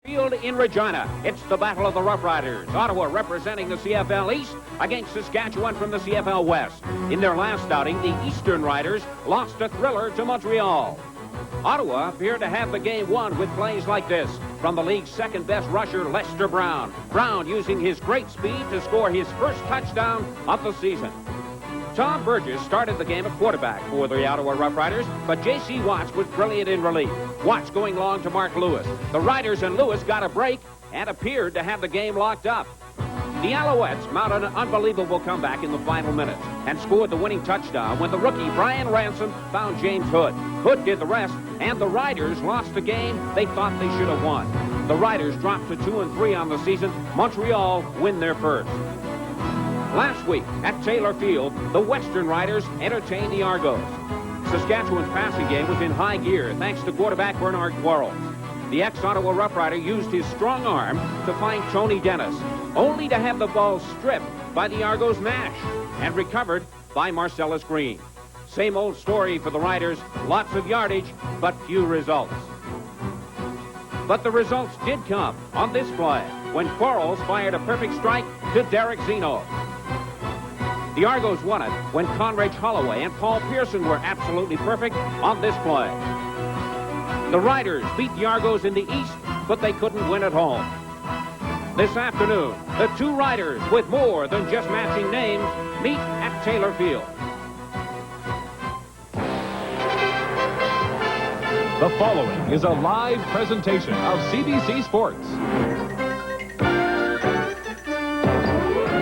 Field in Regina. It's the battle of the Roughriders. Ottawa representing the CFL East against Saskatchewan from the CFL West. In their last outing, the Eastern Riders lost a thriller to Montreal. Ottawa appeared to have the game won with plays like this from the league's second-best rusher, Lester Brown. Brown using his great speed to score his first touchdown of the season. Tom Burgess started the game at quarterback for the Ottawa Roughriders, but J.C. Watts was brilliant in relief. Watts going long to Mark Lewis. The Riders and Lewis got a break and appeared to have the game locked up. The Alouettes mounted an unbelievable comeback in the final minutes and scored the winning touchdown when the rookie Brian Ransom found James Hood. Hood did the rest, and the Riders lost the game they thought they should have won. The Riders dropped to 2-3 on the season. Montreal win their first. Last week at Taylor Field, the Western Riders entertained the Argos. Saskatchewan's passing game was in high gear thanks to quarterback Bernard Quarles. The ex-Ottawa Rough Rider used his strong arm to find Tony Dennis, only to have the ball stripped by the Argos Nash and recovered by Marcellus Green. Same old story for the Riders, lots of yardage, but few results. But the results did come on this play when Quarles fired a perfect strike to Derek Zeno. The Argos won it when Conrad Holloway and Paul Pearson were absolutely perfect on this play. The Riders beat the Argos in the East, but they couldn't win at home. This afternoon, the two Riders, with more than just matching names, meet at Taylor Field. The following is a live presentation of CBC Sports.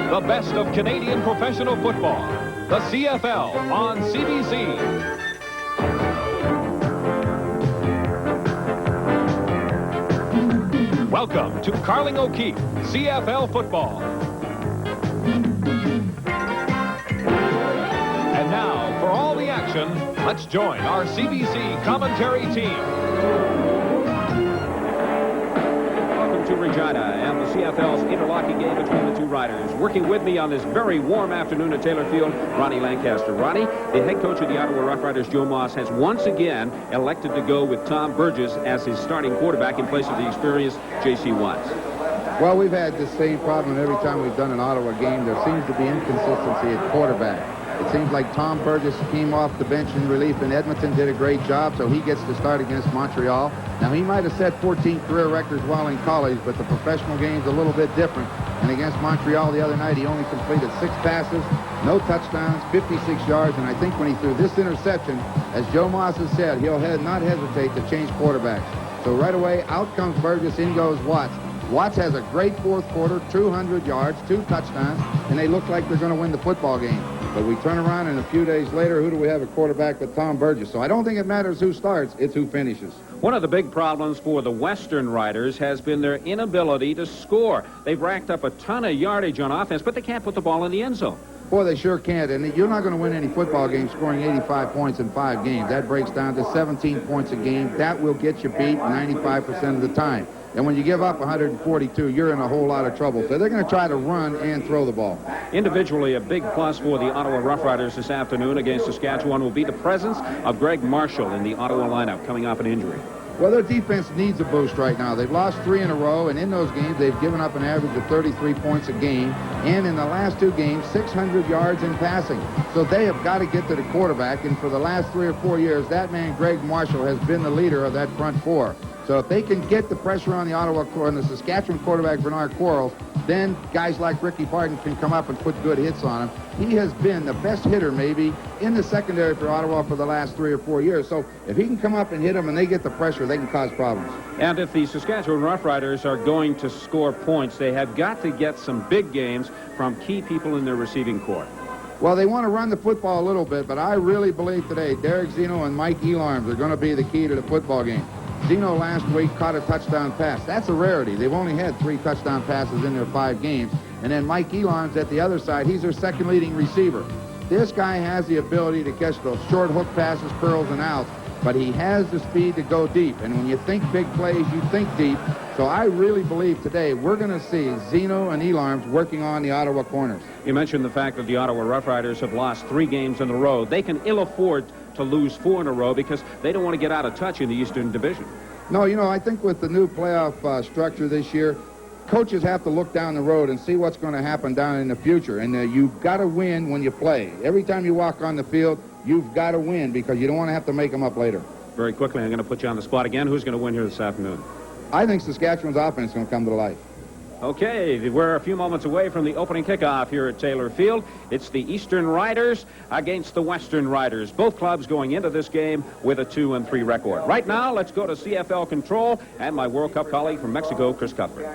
The best of Canadian professional football, the CFL on CBC. Welcome to Carling O'Keefe, CFL football. And now, for all the action, let's join our CBC commentary team. To Regina and the CFL's interlocking game between the two Riders. Working with me on this very warm afternoon at Taylor Field, Ronnie Lancaster. Ronnie, the head coach of the Ottawa Rough Riders, Joe Moss, has once again elected to go with Tom Burgess as his starting quarterback in place of the experienced J.C. Watts. Well, we've had the same problem every time we've done an Ottawa game. There seems to be inconsistency at quarterback. It seems like Tom Burgess came off the bench in relief, and Edmonton did a great job, so he gets to start against Montreal. Now, he might have set 14 career records while in college, but the professional game's a little bit different. And against Montreal the other night, he only completed 6 passes, no touchdowns, 56 yards, and I think when he threw this interception, as Joe Moss has said, he'll not hesitate to change quarterbacks. So right away, out comes Burgess, in goes Watts. Watts has a great fourth quarter, 200 yards, 2 touchdowns, and they look like they're going to win the football game. But we turn around, and a few days later, who do we have at quarterback but Tom Burgess? So I don't think it matters who starts, it's who finishes. One of the big problems for the Western Riders has been their inability to score. They've racked up a ton of yardage on offense, but they can't put the ball in the end zone. Boy, they sure can't, and you're not going to win any football game scoring 85 points in 5 games. That breaks down to 17 points a game. That will get you beat 95% of the time. And when you give up 142, you're in a whole lot of trouble. So they're going to try to run and throw the ball. Individually, a big plus for the Ottawa Rough Riders this afternoon against Saskatchewan will be the presence of Greg Marshall in the Ottawa lineup coming off an injury. Well, their defense needs a boost right now. They've lost 3 in a row, and in those games, they've given up an average of 33 points a game. And in the last 2 games, 600 yards in passing. So they have got to get to the quarterback. And for the last 3 or 4 years, that man, Greg Marshall, has been the leader of that front 4. So if they can get the pressure on the Saskatchewan quarterback, Bernard Quarles, then guys like Ricky Barton can come up and put good hits on him. He has been the best hitter, maybe, in the secondary for Ottawa for the last 3 or 4 years. So if he can come up and hit them and they get the pressure, they can cause problems. And if the Saskatchewan Roughriders are going to score points, they have got to get some big games from key people in their receiving corps. Well, they want to run the football a little bit, but I really believe today Derek Zeno and Mike Elarms are going to be the key to the football game. Zeno last week caught a touchdown pass. That's a rarity. They've only had 3 touchdown passes in their 5 games. And then Mike Elarms at the other side, he's their second leading receiver. This guy has the ability to catch those short hook passes, curls, and outs, but he has the speed to go deep. And when you think big plays, you think deep. So I really believe today we're going to see Zeno and Elarms working on the Ottawa corners. You mentioned the fact that the Ottawa Rough Riders have lost 3 games in a row. They can ill afford to lose 4 in a row because they don't want to get out of touch in the Eastern Division. No, I think with the new playoff structure this year, coaches have to look down the road and see what's going to happen down in the future. And you've got to win when you play. Every time you walk on the field, you've got to win because you don't want to have to make them up later. Very quickly, I'm going to put you on the spot again. Who's going to win here this afternoon? I think Saskatchewan's offense is going to come to life. Okay, we're a few moments away from the opening kickoff here at Taylor Field. It's the Eastern Riders against the Western Riders. Both clubs going into this game with a 2-3 record. Right now, let's go to CFL Control and my World Cup colleague from Mexico, Chris Cuthbert.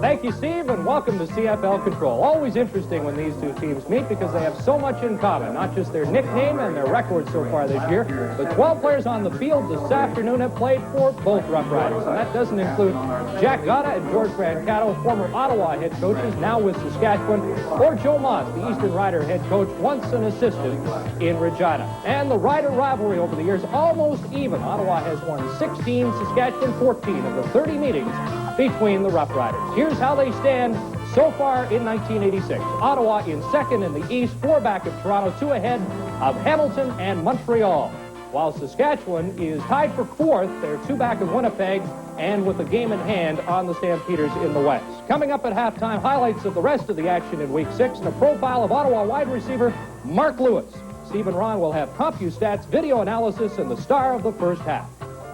Thank you, Steve, and welcome to CFL Control. Always interesting when these two teams meet because they have so much in common, not just their nickname and their record so far this year. The 12 players on the field this afternoon have played for both Roughriders, and that doesn't include Jack Gotta and George Brancato, former Ottawa head coaches, now with Saskatchewan, or Joe Moss, the Eastern Rider head coach, once an assistant in Regina. And the Rider rivalry over the years almost even. Ottawa has won 16, Saskatchewan 14 of the 30 meetings between the Roughriders. Here's how they stand so far in 1986. Ottawa in second in the East, 4 back of Toronto, 2 ahead of Hamilton and Montreal. While Saskatchewan is tied for 4th, they're 2 back of Winnipeg and with a game in hand on the Stampeders in the West. Coming up at halftime, highlights of the rest of the action in Week 6 and a profile of Ottawa wide receiver Mark Lewis. Steve and Ron will have CompuStats, video analysis, and the star of the first half.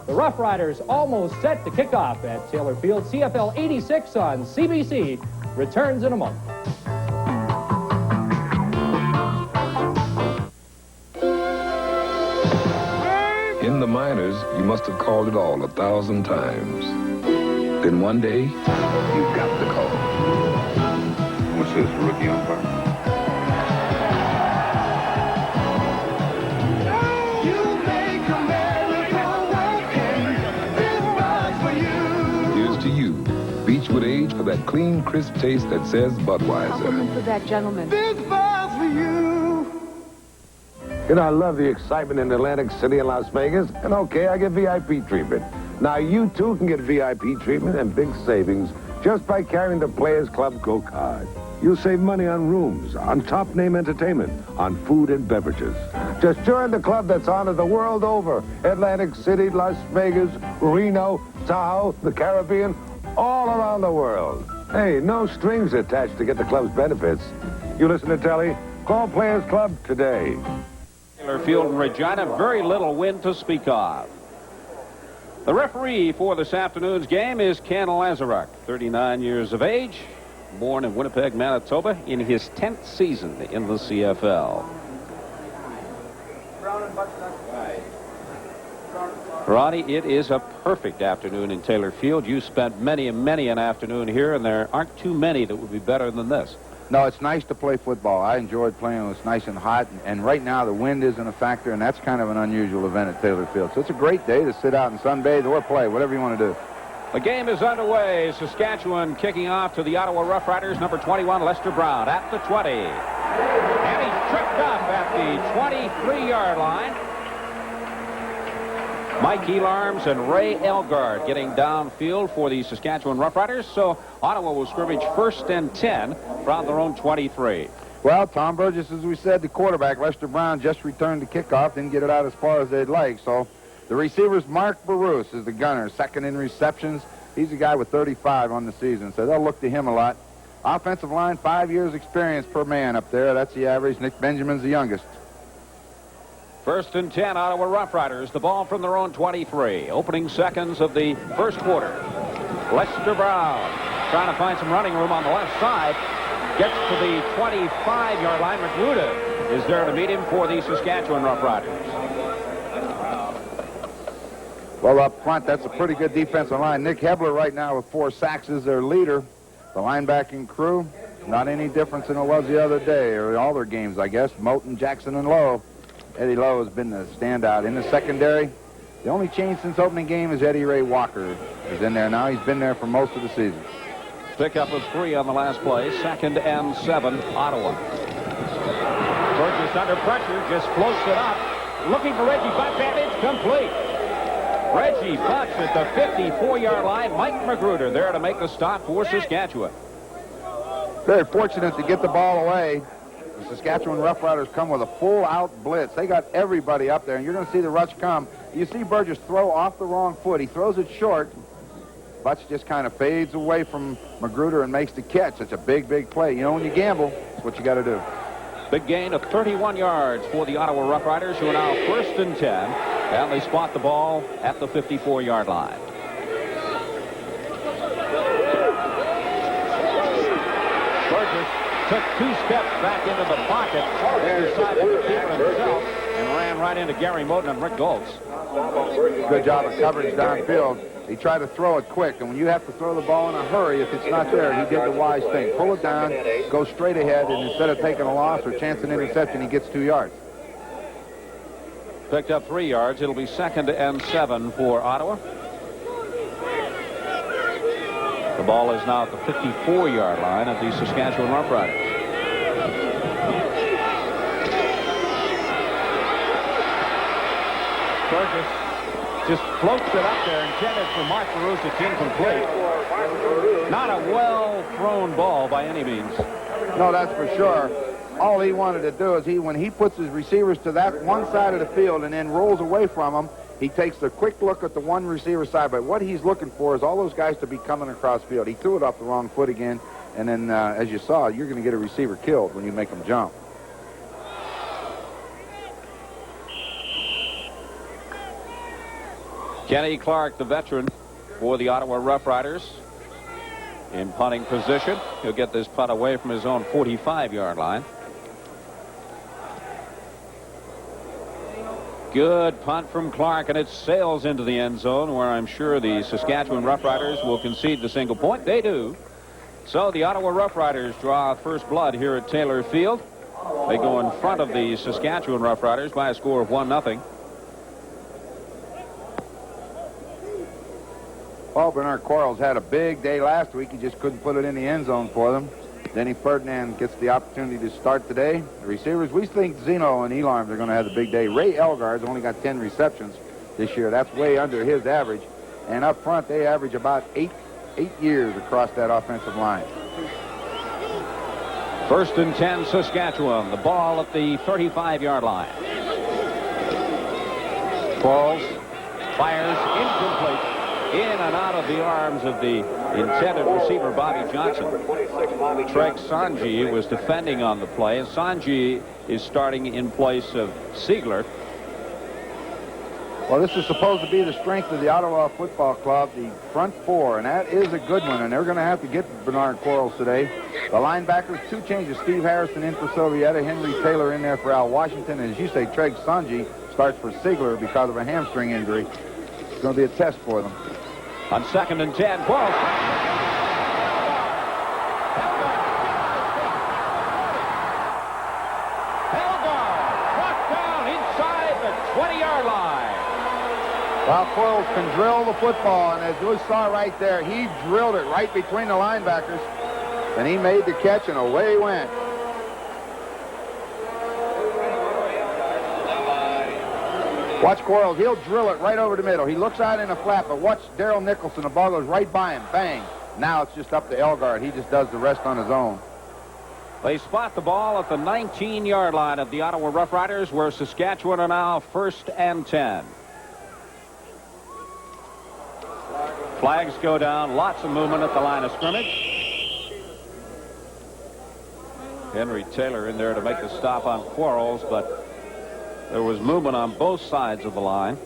The Roughriders almost set to kick off at Taylor Field. CFL 86 on CBC returns in a moment. In the minors, you must have called it all 1,000 times. Then one day, you got the call. What's this, rookie umpire? Beechwood age for that clean, crisp taste that says Budweiser. Compliment for that gentleman. This bars for you. I love the excitement in Atlantic City and Las Vegas. And okay, I get VIP treatment. Now you too can get VIP treatment and big savings just by carrying the Players Club Go card. You'll save money on rooms, on top-name entertainment, on food and beverages. Just join the club that's honored the world over. Atlantic City, Las Vegas, Reno, Tahoe, the Caribbean, all around the world. Hey, no strings attached to get the club's benefits. You listen to Telly? Call Players Club today. Taylor Field in Regina, very little wind to speak of. The referee for this afternoon's game is Ken Lazaruk, 39 years of age, born in Winnipeg, Manitoba, in his 10th season in the CFL. Ronnie, it is a perfect afternoon in Taylor Field. You spent many an afternoon here, and there aren't too many that would be better than this. No, it's nice to play football. I enjoyed playing when it's nice and hot, and right now the wind isn't a factor, and that's kind of an unusual event at Taylor Field. So it's a great day to sit out and sunbathe or play, whatever you want to do. The game is underway. Saskatchewan kicking off to the Ottawa Roughriders, number 21, Lester Brown, at the 20. And he's tripped up at the 23-yard line. Mike Elarms and Ray Elgard getting downfield for the Saskatchewan Roughriders. So Ottawa will scrimmage 1st and 10 from their own 23. Well, Tom Burgess, as we said, the quarterback, Lester Brown, just returned the kickoff, didn't get it out as far as they'd like. So the receivers, Mark Barousse is the gunner, 2nd in receptions. He's a guy with 35 on the season, so they'll look to him a lot. Offensive line, 5 years experience per man up there. That's the average. Nick Benjamin's the youngest. 1st and 10, Ottawa Roughriders. The ball from their own 23. Opening seconds of the first quarter. Lester Brown trying to find some running room on the left side. Gets to the 25-yard line. Magruder is there to meet him for the Saskatchewan Roughriders. Well, up front, that's a pretty good defensive line. Nick Hebler right now with 4 sacks is their leader. The linebacking crew, not any difference than it was the other day, or all their games, I guess. Moten, Jackson, and Lowe. Eddie Lowe has been the standout in the secondary. The only change since opening game is Eddie Ray Walker is in there now. He's been there for most of the season. Pickup of 3 on the last play. 2nd and 7, Ottawa. Burgess under pressure, just floats it up. Looking for Reggie Butts, and it's complete. Reggie Butts at the 54-yard line. Mike Magruder there to make the stop for Saskatchewan. Very fortunate to get the ball away. The Saskatchewan Roughriders come with a full-out blitz. They got everybody up there, and you're going to see the rush come. You see Burgess throw off the wrong foot. He throws it short. Butch just kind of fades away from Magruder and makes the catch. It's a big, big play. You know, when you gamble, it's what you got to do. Big gain of 31 yards for the Ottawa Roughriders, who are now 1st and 10, and they spot the ball at the 54-yard line. Burgess took 2 steps back into the pocket and decided to keep it himself and ran right into Gary Moten and Rick Goltz. Good job of coverage downfield. He tried to throw it quick, and when you have to throw the ball in a hurry, if it's not there, he did the wise thing. Pull it down, go straight ahead, and instead of taking a loss or chancing interception, he gets 2 yards. Picked up 3 yards. It'll be 2nd and 7 for Ottawa. The ball is now at the 54-yard line of the Saskatchewan Roughriders. Burgess just floats it up there, intended for Mark Barus. It's incomplete. Not a well-thrown ball by any means. No, that's for sure. All he wanted to do is when he puts his receivers to that one side of the field and then rolls away from them, he takes a quick look at the one receiver side. But what he's looking for is all those guys to be coming across field. He threw it off the wrong foot again, and then, as you saw, you're going to get a receiver killed when you make him jump. Kenny Clark, the veteran for the Ottawa Roughriders, in punting position. He'll get this punt away from his own 45-yard line. Good punt from Clark, and it sails into the end zone, where I'm sure the Saskatchewan Roughriders will concede the single point. They do. So the Ottawa Roughriders draw first blood here at Taylor Field. They go in front of the Saskatchewan Roughriders by a score of 1-0. Well, Bernard Quarles had a big day last week. He just couldn't put it in the end zone for them. Denny Ferdinand gets the opportunity to start today. The receivers, we think Zeno and Elarms are going to have a big day. Ray Elgard's only got 10 receptions this year. That's way under his average. And up front, they average about eight years across that offensive line. 1st and 10, Saskatchewan. The ball at the 35-yard line. Quarles fires incomplete. In and out of the arms of the intended receiver, Bobby Johnson. Treg Sanji was defending on the play, and Sanji is starting in place of Siegler. Well, this is supposed to be the strength of the Ottawa Football Club, the front four, and that is a good one, and they're going to have to get Bernard Quarles today. The linebackers, 2 changes. Steve Harrison in for Sovieta, Henry Taylor in there for Al Washington, and as you say, Treg Sanji starts for Siegler because of a hamstring injury. It's going to be a test for them. On 2nd and 10, Quarles. Elgard brought down inside the 20-yard line. Well, Quarles can drill the football, and as you saw right there, he drilled it right between the linebackers, and he made the catch, and away he went. Watch Quarles. He'll drill it right over the middle. He looks out in the flat, but watch Daryl Nicholson. The ball goes right by him. Bang. Now it's just up to Elgard. He just does the rest on his own. They spot the ball at the 19-yard line of the Ottawa Roughriders, where Saskatchewan are now 1st and 10. Flags go down. Lots of movement at the line of scrimmage. Henry Taylor in there to make the stop on Quarles, but there was movement on both sides of the line.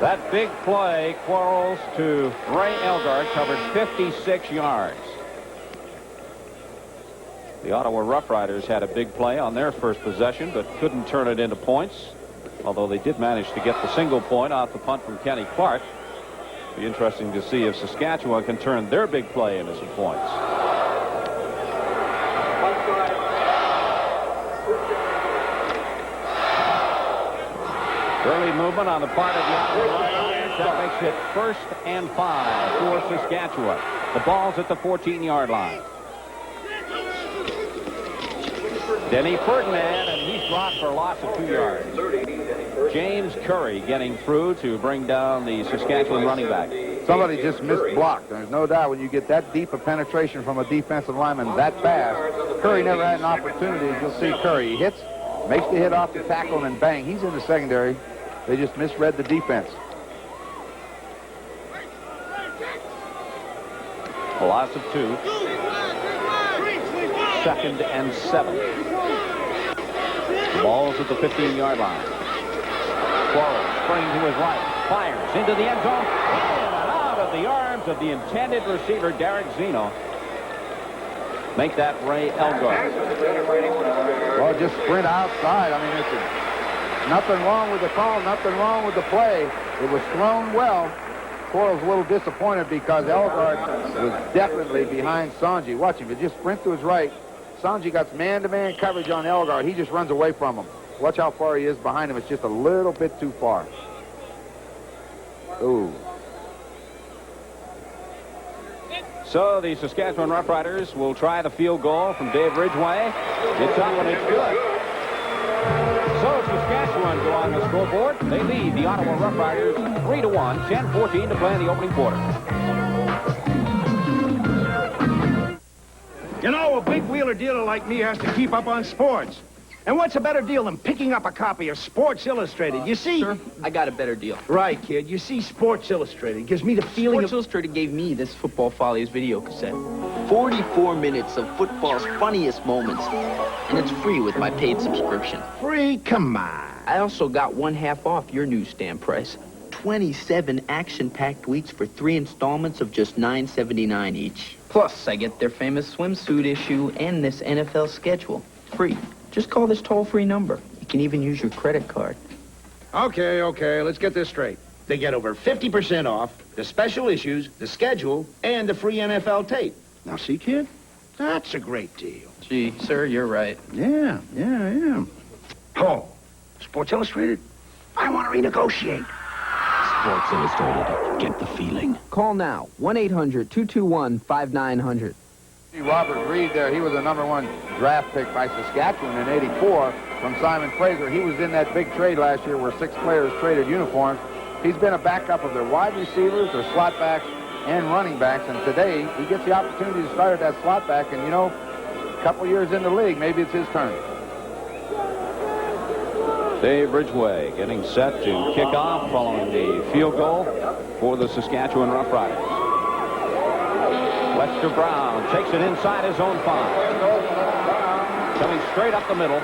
That big play, Quarles to Ray Elgard, covered 56 yards. The Ottawa Roughriders had a big play on their first possession, but couldn't turn it into points, although they did manage to get the single point off the punt from Kenny Clark. Be interesting to see if Saskatchewan can turn their big play into some points. Early movement on the part of the Ottawa Roughriders. That makes it 1st and 5 for Saskatchewan. The ball's at the 14-yard line. Denny Ferdinand, and he's dropped for a loss of 2 yards. James Curry getting through to bring down the Saskatchewan running back. Somebody just missed block. There's no doubt when you get that deep a penetration from a defensive lineman that fast. Curry never had an opportunity. You'll see Curry. He hits, makes the hit off the tackle, and bang, he's in the secondary. They just misread the defense. A loss of 2. 2nd and 7. Ball's at the 15-yard line. Quarles springs to his right. Fires into the end zone. In and out of the arms of the intended receiver, Derek Zeno. Make that Ray Elgar. Well, just sprint outside. I mean, it's nothing wrong with the call, nothing wrong with the play. It was thrown well. Quarles a little disappointed because Elgar was definitely behind Sanji. Watch him. He just sprint to his right. Sanji got man-to-man coverage on Elgar. He just runs away from him. Watch how far he is behind him. It's just a little bit too far. Ooh. So the Saskatchewan Roughriders will try the field goal from Dave Ridgway. It's up and it's good. So Saskatchewan go on the scoreboard. They lead the Ottawa Roughriders 3-1, 10-14 to play in the opening quarter. You know, a big wheeler dealer like me has to keep up on sports. And what's a better deal than picking up a copy of Sports Illustrated? You see... Sir, I got a better deal. Right, kid. You see, Sports Illustrated gives me the feeling Sports Illustrated gave me this Football Follies video cassette. 44 minutes of football's funniest moments. And it's free with my paid subscription. Free? Come on. I also got 1/2 off your newsstand price. 27 action-packed weeks for 3 installments of just $9.79 each. Plus, I get their famous swimsuit issue and this NFL schedule. Free. Just call this toll-free number. You can even use your credit card. Okay, let's get this straight. They get over 50% off the special issues, the schedule, and the free NFL tape. Now, see, kid? That's a great deal. Gee, sir, you're right. Yeah. Oh, Sports Illustrated? I want to renegotiate. Sports Illustrated. Get the feeling. Call now. 1-800-221-5900. Robert Reed there, he was the #1 draft pick by Saskatchewan in '84 from Simon Fraser. He was in that big trade last year where 6 players traded uniforms. He's been a backup of their wide receivers, their slot backs, and running backs. And today, he gets the opportunity to start at that slot back. And, you know, a couple years in the league, maybe it's his turn. Dave Ridgway getting set to kick off following the field goal for the Saskatchewan Roughriders. Lester Brown takes it inside his own 5. Coming straight up the middle.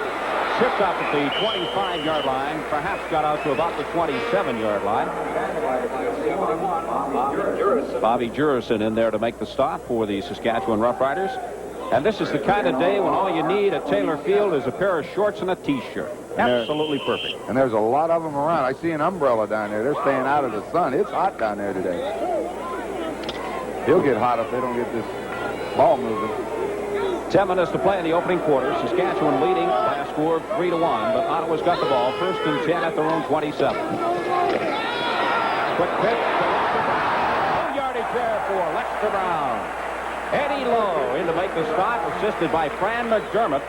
Tripped up at the 25-yard line. Perhaps got out to about the 27-yard line. Bobby Jurison in there to make the stop for the Saskatchewan Roughriders. And this is the kind of day when all you need at Taylor Field is a pair of shorts and a T-shirt. Absolutely perfect. And there's a lot of them around. I see an umbrella down there. They're staying out of the sun. It's hot down there today. He'll get hot if they don't get this ball moving. 10 minutes to play in the opening quarter. Saskatchewan leading by a score of 3-1, but Ottawa's got the ball. 1st and 10 at their own 27. Quick pitch. 1-yardage there for Lester Brown. Eddie Lowe in to make the stop, assisted by Fran McDermott.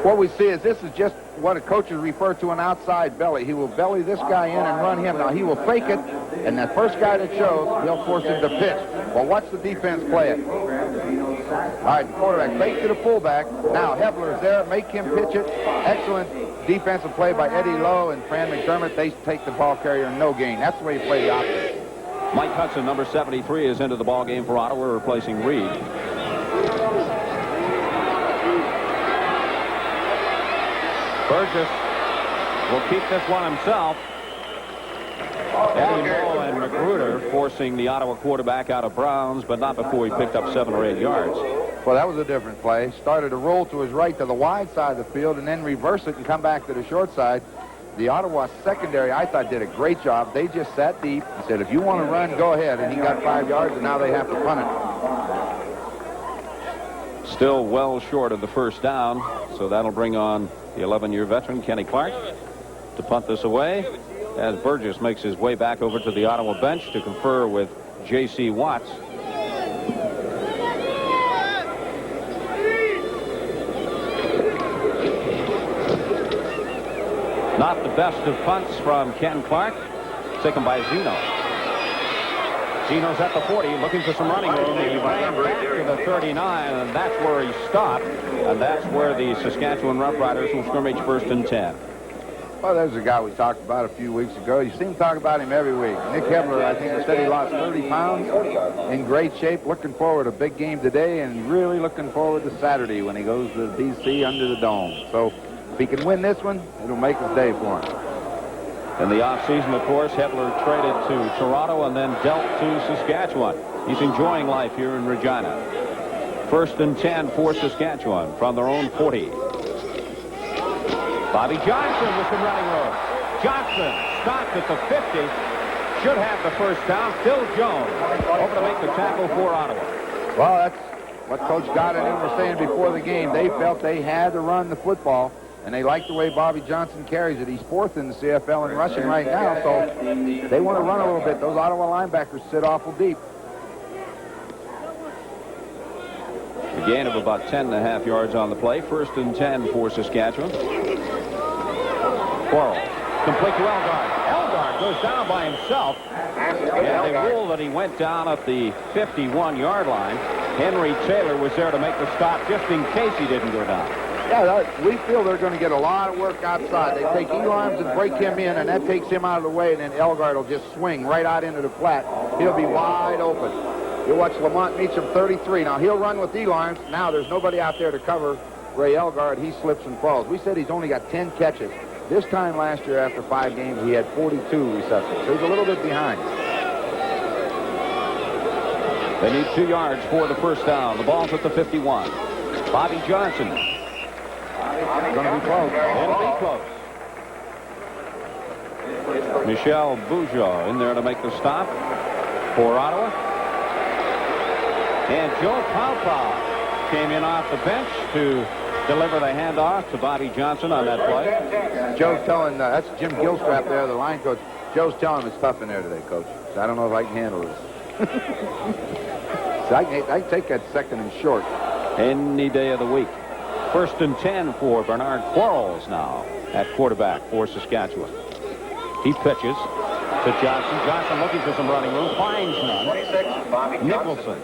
What we see is this is just what a coaches refer to an outside belly. He will belly this guy in and run him. Now, he will fake it, and that first guy that shows, he'll force him to pitch. Well, watch the defense play it. All right, the quarterback fake to the fullback. Now, Hebler's there. Make him pitch it. Excellent defensive play by Eddie Lowe and Fran McDermott. They take the ball carrier, no gain. That's the way you play the offense. Mike Hudson, number 73, is into the ball game for Ottawa, replacing Reed. Burgess will keep this one himself. Eddie Lowe and Magruder forcing the Ottawa quarterback out of bounds, but not before he picked up 7 or 8 yards. Well, that was a different play. Started to roll to his right to the wide side of the field and then reverse it and come back to the short side. The Ottawa secondary, I thought, did a great job. They just sat deep and said, if you want to run, go ahead. And he got 5 yards, and now they have to punt it. Still well short of the first down, so that'll bring on the 11-year veteran, Kenny Clark, to punt this away as Burgess makes his way back over to the Ottawa bench to confer with J.C. Watts. Not the best of punts from Ken Clark. taken by Zeno. Zeno's at the 40, looking for some running room. He ran back to the 39, and that's where he stopped. And that's where the Saskatchewan Roughriders will scrimmage 1st and 10. Well, there's a guy we talked about a few weeks ago. You seem to talk about him every week. Nick Hebler, I think he said he lost 30 pounds. In great shape. Looking forward to a big game today, and really looking forward to Saturday when he goes to D.C. under the dome. So if he can win this one, it'll make his day for him. In the offseason, of course, Hebler traded to Toronto and then dealt to Saskatchewan. He's enjoying life here in Regina. 1st and 10 for Saskatchewan from their own 40. Bobby Johnson with some running room. Johnson stopped at the 50. Should have the first down. Phil Jones over to make the tackle for Ottawa. Well, that's what Coach Gott and him were saying before the game. They felt they had to run the football, and they like the way Bobby Johnson carries it. He's 4th in the CFL in rushing right now, so they want to run a little bit. Those Ottawa linebackers sit awful deep. A gain of about 10.5 yards on the play. 1st and 10 for Saskatchewan. Quarles. Complete to Elgard. Elgard goes down by himself. Yeah, they ruled that he went down at the 51-yard line. Henry Taylor was there to make the stop just in case he didn't go down. Yeah, we feel they're going to get a lot of work outside. They take Elimes and break him in, and that takes him out of the way, and then Elgard will just swing right out into the flat. He'll be wide open. You'll watch Lamont Meacham, 33. Now, he'll run with Elimes. Now, there's nobody out there to cover Ray Elgard. He slips and falls. We said he's only got 10 catches. This time last year, after 5 games, he had 42 receptions. So he's a little bit behind. They need 2 yards for the first down. The ball's at the 51. Bobby Johnson. Going to be close. It'll be close. Michel Bougeot in there to make the stop for Ottawa. And Joe Paupau came in off the bench to deliver the handoff to Bobby Johnson on that play. Joe's telling, that's Jim Gilstrap there, the line coach. Joe's telling him it's tough in there today, Coach. So I don't know if I can handle this. So I can take that 2nd and short. Any day of the week. 1st and 10 for Bernard Quarles now at quarterback for Saskatchewan. He pitches to Johnson. Johnson looking for some running room. Finds none. Nicholson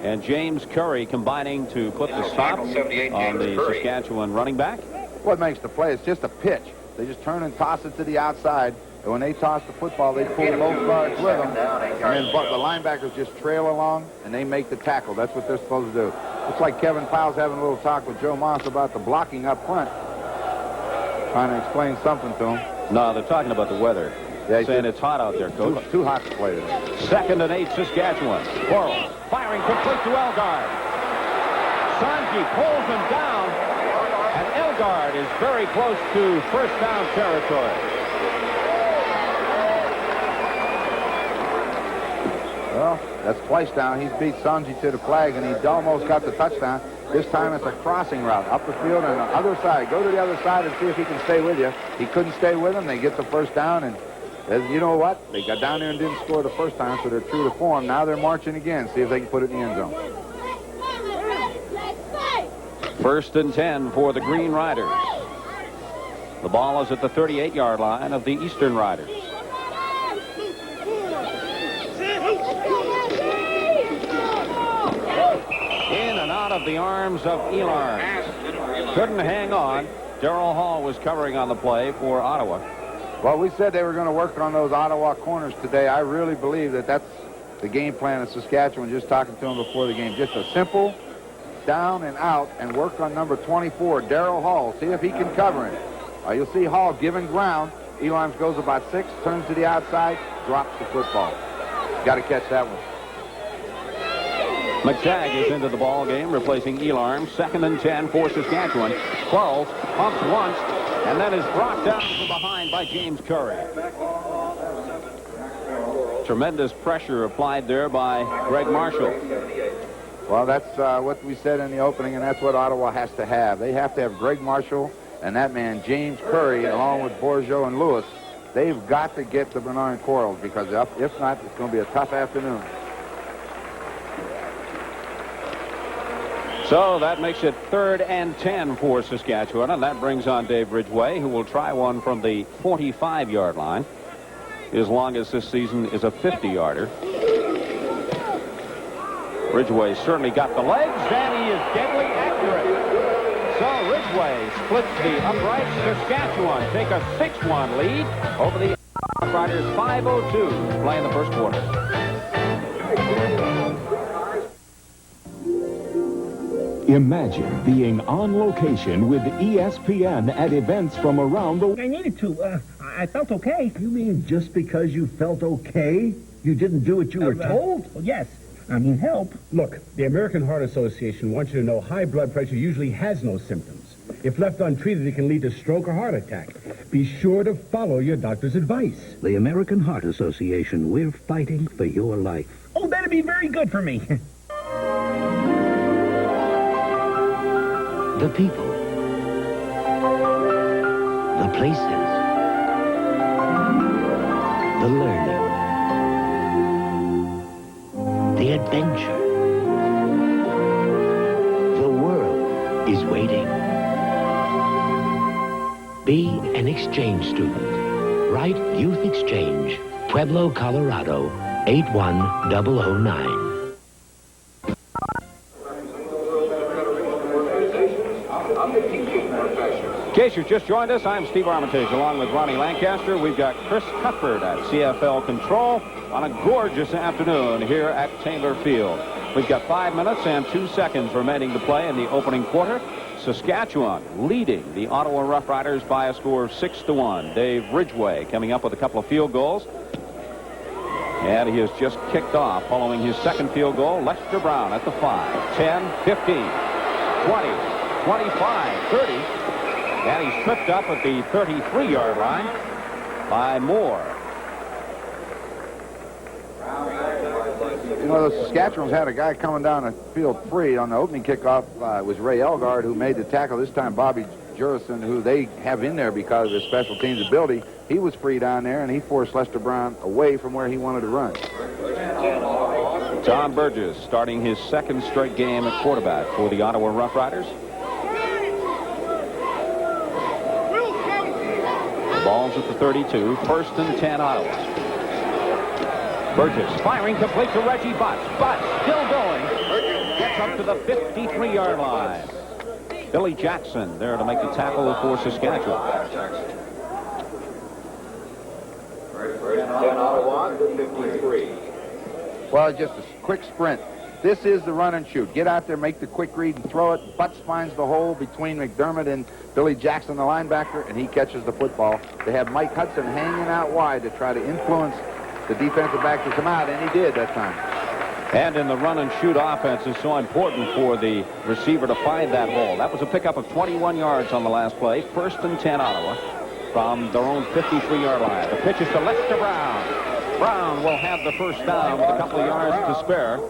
and James Curry combining to put the stop on the Saskatchewan running back. What makes the play? It's just a pitch. They just turn and toss it to the outside. And when they toss the football, they pull both guards with them. And then the linebackers just trail along, and they make the tackle. That's what they're supposed to do. Looks like Kevin Powell's having a little talk with Joe Moss about the blocking up front. Trying to explain something to him. No, they're talking about the weather. Yeah, saying it's hot out there, Coach. Too hot to play today. 2nd and 8, Saskatchewan. Quarles firing complete to Elgard. Sanji pulls him down, and Elgard is very close to first down territory. Well, that's twice down. He's beat Sanji to the flag, and he almost got the touchdown. This time it's a crossing route up the field and the other side. Go to the other side and see if he can stay with you. He couldn't stay with him. They get the first down, and you know what? They got down there and didn't score the first time, so they're true to form. Now they're marching again. See if they can put it in the end zone. 1st and 10 for the Green Riders. The ball is at the 38-yard line of the Eastern Riders. In and out of the arms of Elarms. Couldn't hang on. Darrell Hall was covering on the play for Ottawa. Well, we said they were going to work on those Ottawa corners today. I really believe that that's the game plan of Saskatchewan, just talking to them before the game. Just a simple down and out and work on number 24, Darrell Hall. See if he can cover him. You'll see Hall giving ground. Elimes goes about 6, turns to the outside, drops the football. Got to catch that one. McTagg is into the ball game, replacing Elarm. 2nd and 10 for Saskatchewan. Quarles pumps once and then is brought down from behind by James Curry. Tremendous pressure applied there by Greg Marshall. Well, that's what we said in the opening, and that's what Ottawa has to have. They have to have Greg Marshall and that man, James Curry, along with Bourgeot and Lewis. They've got to get to Bernard Quarles, because if not, it's going to be a tough afternoon. So that makes it 3rd and 10 for Saskatchewan, and that brings on Dave Ridgway, who will try one from the 45-yard line. His longest this season is a 50-yarder. Ridgway certainly got the legs, and he is deadly accurate. So Ridgway splits the uprights. Saskatchewan take a 6-1 lead over the Roughriders. 5:02 to play in the first quarter. Imagine being on location with ESPN at events from around the... I needed to. I felt okay. You mean just because you felt okay, you didn't do what you were told? Well, yes. I mean, help. Look, the American Heart Association wants you to know high blood pressure usually has no symptoms. If left untreated, it can lead to stroke or heart attack. Be sure to follow your doctor's advice. The American Heart Association, we're fighting for your life. Oh, that'd be very good for me. The people. The places. The learning. The adventure. The world is waiting. Be an exchange student. Write Youth Exchange, Pueblo, Colorado, 81009. In case you've just joined us, I'm Steve Armitage along with Ronnie Lancaster. We've got Chris Cuthbert at CFL Control on a gorgeous afternoon here at Taylor Field. We've got 5 minutes and 2 seconds remaining to play in the opening quarter. Saskatchewan leading the Ottawa Roughriders by a score of 6-1. Dave Ridgway coming up with a couple of field goals. And he has just kicked off following his second field goal. Lester Brown at the 5, 10, 15, 20, 25, 30. And he's tripped up at the 33-yard line by Moore. You know, the Saskatchewan's had a guy coming down the field free on the opening kickoff. Was Ray Elgard, who made the tackle. This time Bobby Jurison, who they have in there because of his special teams ability. He was free down there, and he forced Lester Brown away from where he wanted to run. Tom Burgess starting his second straight game at quarterback for the Ottawa Roughriders. The ball's at the 32. First and 10 Ottawa. Burgess firing complete to Reggie Butts. Butts still going. Gets up to the 53-yard line. Billy Jackson there to make the tackle for Saskatchewan. Well, just a quick sprint. This is the run and shoot. Get out there, make the quick read, and throw it. Butts finds the hole between McDermott and Billy Jackson, the linebacker, and he catches the football. They have Mike Hudson hanging out wide to try to influence the defensive back to come out, and he did that time. And in the run and shoot offense, it's so important for the receiver to find that hole. That was a pickup of 21 yards on the last play. First and 10 Ottawa from their own 53-yard line. The pitch is to Lester Brown. Brown will have the first down with a couple of yards to spare.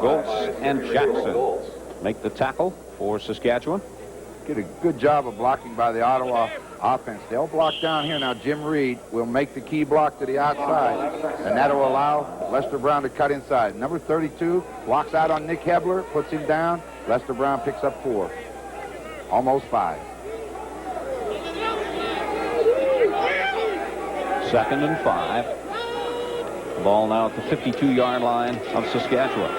Goltz and Jackson make the tackle for Saskatchewan. Get a good job of blocking by the Ottawa offense. They'll block down here. Now Jim Reed will make the key block to the outside, and that will allow Lester Brown to cut inside. Number 32 blocks out on Nick Hebler, puts him down. Lester Brown picks up 4. Almost 5. Second and 5. The ball now at the 52-yard line of Saskatchewan.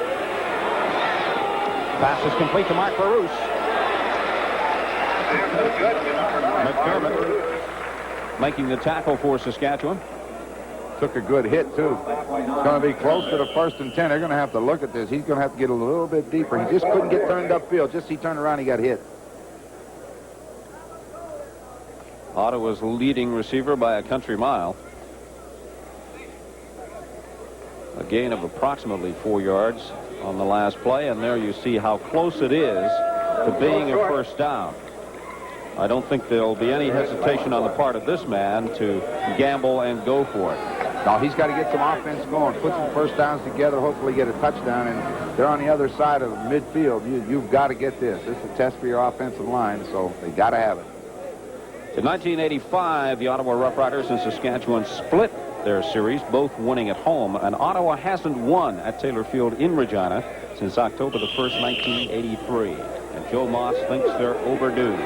Pass is complete to Mark Barouche. McDermott making the tackle for Saskatchewan. Took a good hit, too. It's going to be close to the 1st and 10. They're going to have to look at this. He's going to have to get a little bit deeper. He just couldn't get turned upfield. Just he turned around, he got hit. Ottawa's leading receiver by a country mile. A gain of approximately 4 yards on the last play, and there you see how close it is to being a first down. I don't think there'll be any hesitation on the part of this man to gamble and go for it. No, he's got to get some offense going, put some first downs together, hopefully get a touchdown, and they're on the other side of midfield. You've got to get this. This is a test for your offensive line, so they got to have it. In 1985, the Ottawa Roughriders and Saskatchewan split their series, both winning at home, and Ottawa hasn't won at Taylor Field in Regina since October the 1st, 1983. And Joe Moss thinks they're overdue.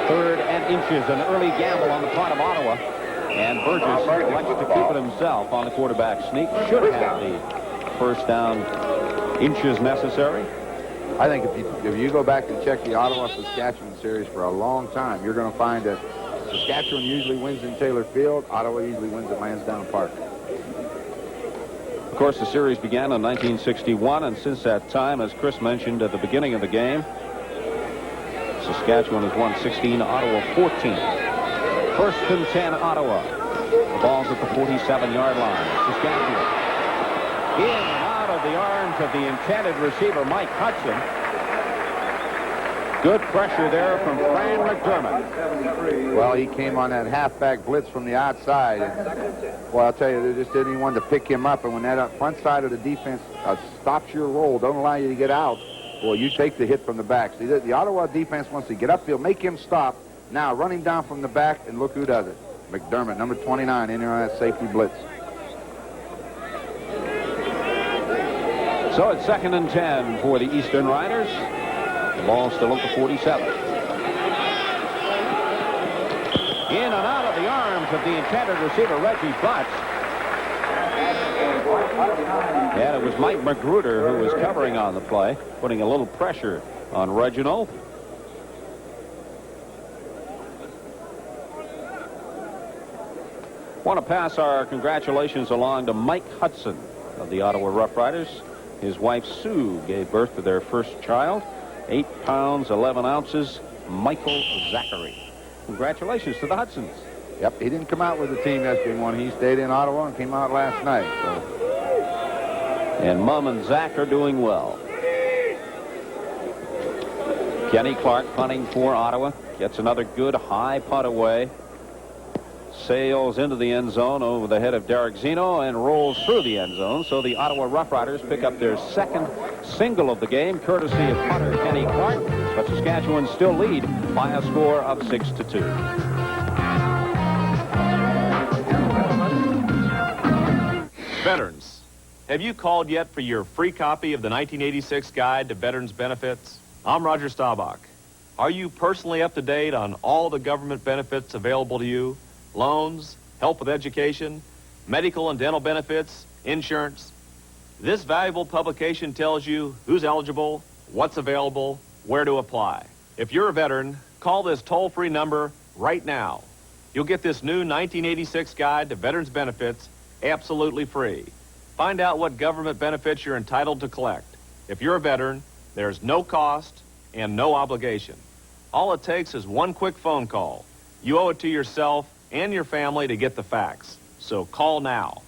3rd and inches, an early gamble on the part of Ottawa. And Burgess elects to keep it himself on the quarterback sneak. Should have the first down inches necessary. I think if you go back and check the Ottawa-Saskatchewan series for a long time, you're going to find that Saskatchewan usually wins in Taylor Field. Ottawa usually wins at Lansdowne Park. Of course, the series began in 1961, and since that time, as Chris mentioned at the beginning of the game, Saskatchewan has won 16, Ottawa 14. 1st and 10, Ottawa. The ball's at the 47-yard line. Saskatchewan. In and out of the arms of the intended receiver, Mike Hudson. Good pressure there from Fran McDermott. Well, he came on that halfback blitz from the outside. And, well, I'll tell you, there just didn't anyone to pick him up. And when that front side of the defense stops your roll, don't allow you to get out, well, you take the hit from the back. See, the Ottawa defense wants to get upfield, make him stop. Now, run him down from the back, and look who does it. McDermott, number 29, in there on that safety blitz. So it's 2nd and 10 for the Eastern Riders. The ball still at the 47. In and out of the arms of the intended receiver, Reggie Butts. And it was Mike Magruder who was covering on the play, putting a little pressure on Reginald. Want to pass our congratulations along to Mike Hudson of the Ottawa Roughriders. His wife Sue gave birth to their first child, 8 pounds 11 ounces, Michael Zachary. Congratulations to the Hudsons. Yep, he didn't come out with the team yesterday morning. He stayed in Ottawa and came out last night. So. And Mom and Zach are doing well. Kenny Clark punting for Ottawa. Gets another good high punt away. Sails into the end zone over the head of Derek Zeno and rolls through the end zone. So the Ottawa Roughriders pick up their 2nd single of the game, courtesy of punter Kenny Clark. But Saskatchewan still lead by a score of 6-2. Veterans, have you called yet for your free copy of the 1986 Guide to Veterans Benefits? I'm Roger Staubach. Are you personally up to date on all the government benefits available to you? Loans, help with education, medical and dental benefits, insurance. This valuable publication tells you who's eligible, what's available, where to apply. If you're a veteran, call this toll-free number right now. You'll get this new 1986 Guide to Veterans Benefits absolutely free. Find out what government benefits you're entitled to collect. If you're a veteran, there's no cost and no obligation. All it takes is one quick phone call. You owe it to yourself and your family to get the facts. So call now.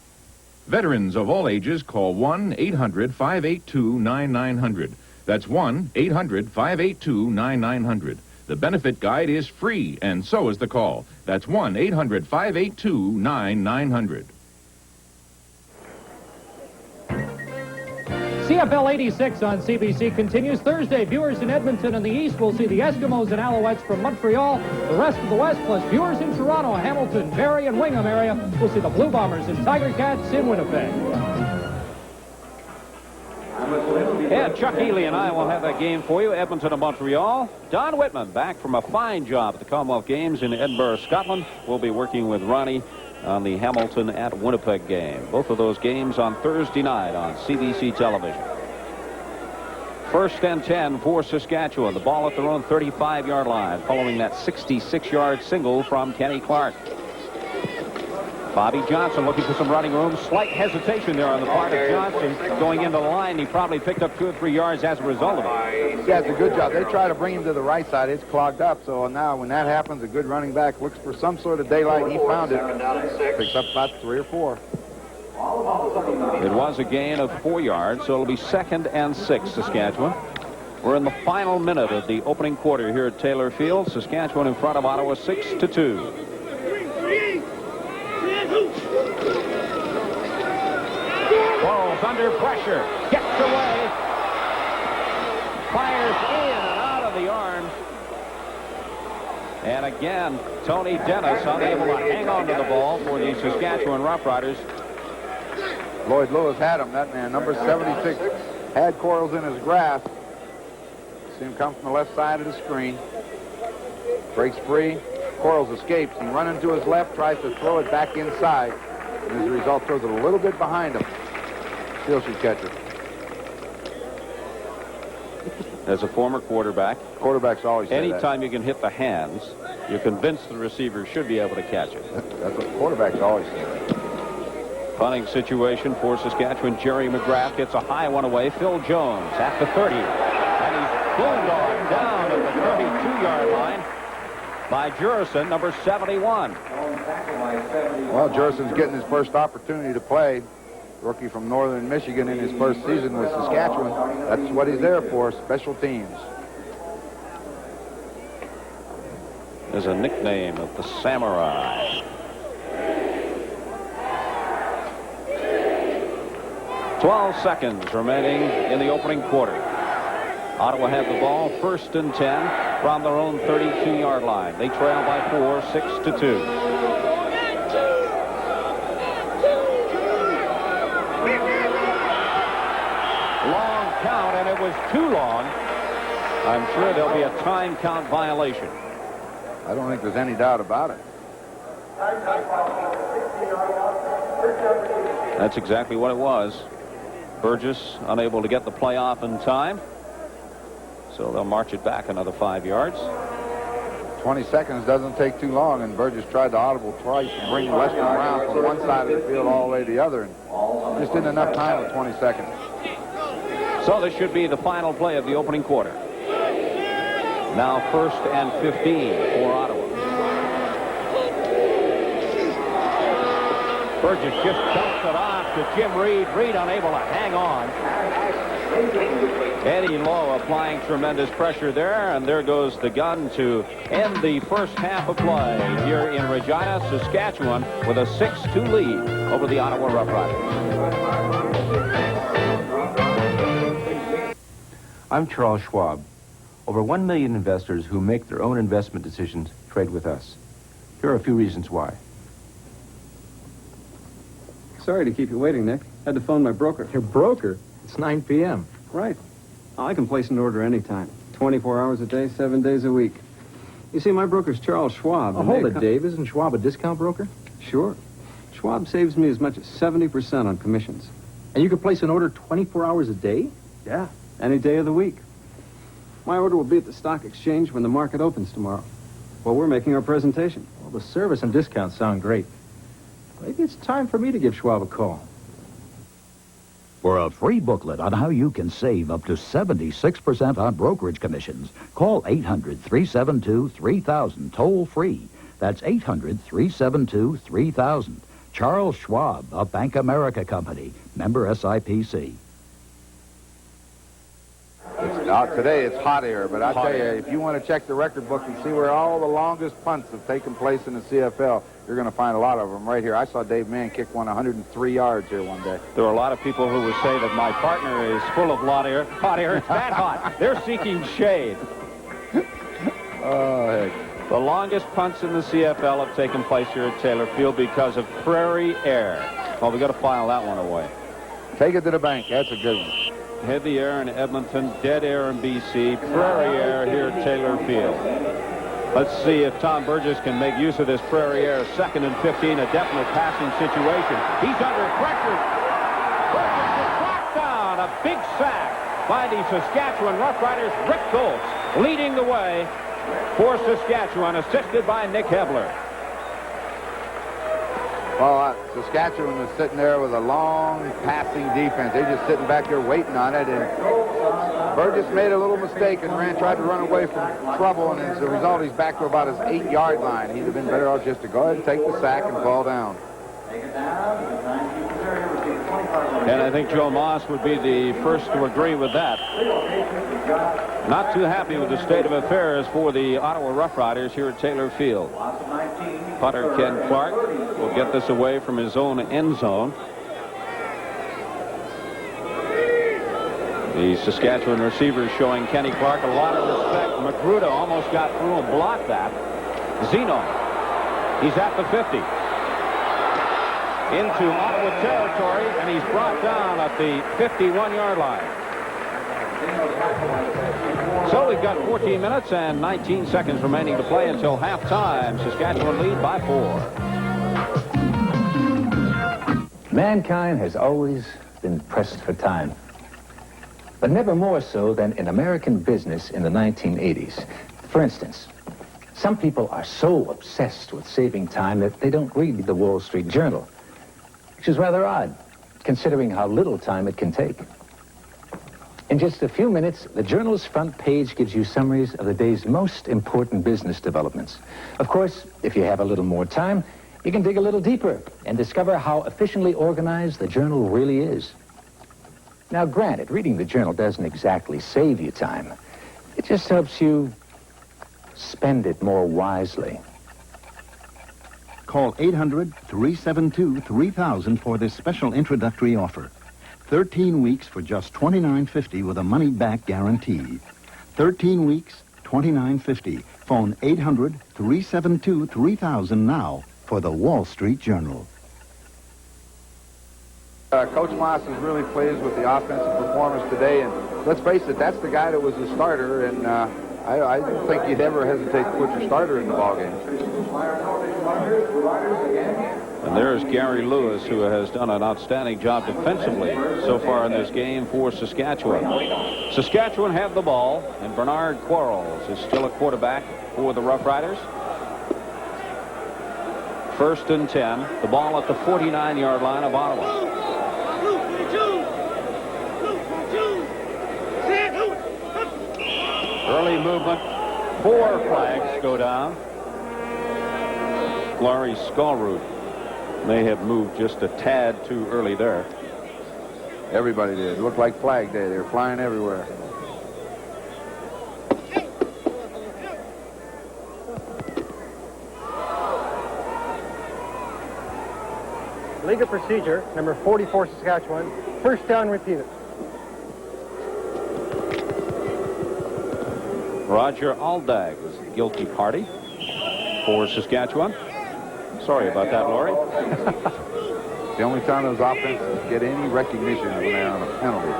Veterans of all ages call 1-800-582-9900. That's 1-800-582-9900. The benefit guide is free, and so is the call. That's 1-800-582-9900. CFL 86 on CBC continues Thursday. Viewers in Edmonton and the East will see the Eskimos and Alouettes from Montreal. The rest of the West, plus viewers in Toronto, Hamilton, Barrie, and Wingham area, will see the Blue Bombers and Tiger Cats in Winnipeg. Yeah, Chuck Ely and I will have that game for you. Edmonton and Montreal. Don Whitman, back from a fine job at the Commonwealth Games in Edinburgh, Scotland. We'll be working with Ronnie on the Hamilton at Winnipeg game. Both of those games on Thursday night on CBC television. 1st and 10 for Saskatchewan. The ball at their own 35-yard line following that 66-yard single from Kenny Clark. Bobby Johnson looking for some running room. Slight hesitation there on the part of Johnson going into the line. He probably picked up 2 or 3 yards as a result of it. Yeah, it's a good job. They try to bring him to the right side. It's clogged up. So now when that happens, a good running back looks for some sort of daylight. He found it. Picks up about 3 or 4. It was a gain of 4 yards, so it'll be 2nd and 6, Saskatchewan. We're in the final minute of the opening quarter here at Taylor Field. Saskatchewan in front of Ottawa 6-2. Falls under pressure, gets away, fires in and out of the arms. And again, Tony Dennis unable to hang on to the ball for the Saskatchewan Roughriders. Lloyd Lewis had him, that man, number 76, had Quarles in his grasp. See him come from the left side of the screen. Breaks free. Quarles escapes. He runs into his left, tries to throw it back inside. And as a result, throws it a little bit behind him. Still should catch it. As a former quarterback, quarterbacks always say anytime you can hit the hands, you're convinced the receiver should be able to catch it. That's what quarterbacks always say. Punting situation for Saskatchewan. Jerry McGrath gets a high one away. Phil Jones at the 30. And he's bulldog down at the 32-yard line by Jurison, number 71. Well, Jurison's getting his first opportunity to play. Rookie from Northern Michigan in his first season with Saskatchewan. That's what he's there for, special teams. There's a nickname of the Samurai. 12 seconds remaining in the opening quarter. Ottawa have the ball, 1st and 10 from their own 32-yard line. They trail by 4, 6-2. Long count, and it was too long. I'm sure there'll be a time count violation. I don't think there's any doubt about it. That's exactly what it was. Burgess unable to get the play off in time. So they'll march it back another 5 yards. 20 seconds doesn't take too long, and Burgess tried to audible twice to bring Weston around from one side of the field all the way to the other, and just didn't enough time with 20 seconds. So this should be the final play of the opening quarter. Now 1st and 15 for Ottawa. Burgess just dumps it off to Jim Reed. Reed unable to hang on. Eddie Lowe applying tremendous pressure there, and there goes the gun to end the first half of play here in Regina, Saskatchewan, with a 6-2 lead over the Ottawa Roughriders. I'm Charles Schwab. Over 1 million investors who make their own investment decisions trade with us. Here are a few reasons why. Sorry to keep you waiting, Nick. Had to phone my broker. Your broker? It's 9 p.m. Right. Oh, I can place an order anytime. 24 hours a day, 7 days a week. You see, my broker's Charles Schwab. Oh, hold it, Dave. Isn't Schwab a discount broker? Sure. Schwab saves me as much as 70% on commissions. And you can place an order 24 hours a day? Yeah, any day of the week. My order will be at the stock exchange when the market opens tomorrow. Well, we're making our presentation. Well, the service and discounts sound great. Maybe it's time for me to give Schwab a call. For a free booklet on how you can save up to 76% on brokerage commissions, call 800-372-3000, toll free. That's 800-372-3000. Charles Schwab, a Bank America company, member SIPC. Today it's hot air, but I tell you, if you want to check the record book and see where all the longest punts have taken place in the CFL, you're going to find a lot of them right here. I saw Dave Mann kick one 103 yards here one day. There are a lot of people who would say that my partner is full of hot air. It's that hot. They're seeking shade. Oh, heck. The longest punts in the CFL have taken place here at Taylor Field because of prairie air. Well, we got to file that one away. Take it to the bank. That's a good one. Heavy air in Edmonton, dead air in BC, prairie air here at Taylor Field. Let's see if Tom Burgess can make use of this prairie air. 2nd and 15, a definite passing situation. He's under pressure. Burgess is brought down. A big sack by the Saskatchewan Roughriders. Rick Goltz leading the way for Saskatchewan, assisted by Nick Hebler. Well, Saskatchewan was sitting there with a long passing defense. They're just sitting back there waiting on it, and Burgess made a little mistake and tried to run away from trouble, and as a result, he's back to about his 8-yard line. He'd have been better off just to go ahead and take the sack and fall down. And I think Joe Moss would be the first to agree with that. Not too happy with the state of affairs for the Ottawa Roughriders here at Taylor Field. Punter Ken Clark will get this away from his own end zone. The Saskatchewan receivers showing Kenny Clark a lot of respect. Magruder almost got through and blocked that. Zeno, he's at the 50. Into Ottawa territory, and he's brought down at the 51-yard line. So So we've got 14 minutes and 19 seconds remaining to play until halftime. Saskatchewan lead by 4. Mankind has always been pressed for time, but never more so than in American business in the 1980s. For instance, some people are so obsessed with saving time that they don't read the Wall Street Journal, which is rather odd, considering how little time it can take. In just a few minutes, the Journal's front page gives you summaries of the day's most important business developments. Of course, if you have a little more time, you can dig a little deeper and discover how efficiently organized the Journal really is. Now, granted, reading the Journal doesn't exactly save you time. It just helps you spend it more wisely. Call 800-372-3000 for this special introductory offer. 13 weeks for just $29.50 with a money-back guarantee. 13 weeks, $29.50. Phone 800-372-3000 now for the Wall Street Journal. Coach Moss is really pleased with the offensive performance today, and let's face it, that's the guy that was the starter, and I don't think you'd ever hesitate to put your starter in the ballgame. And there's Gary Lewis, who has done an outstanding job defensively so far in this game for Saskatchewan. Saskatchewan have the ball, and Bernard Quarles is still a quarterback for the Roughriders. 1st and 10. The ball at the 49-yard line of Ottawa. Early movement. 4 flags go down. Laurie Skullroot may have moved just a tad too early there. Everybody did. It looked like Flag Day. They were flying everywhere. Legal procedure, number 44, Saskatchewan. 1st down, repeated. Roger Aldag was the guilty party for Saskatchewan. Sorry about that, Laurie. The only time those offenses get any recognition is when they're on a penalty.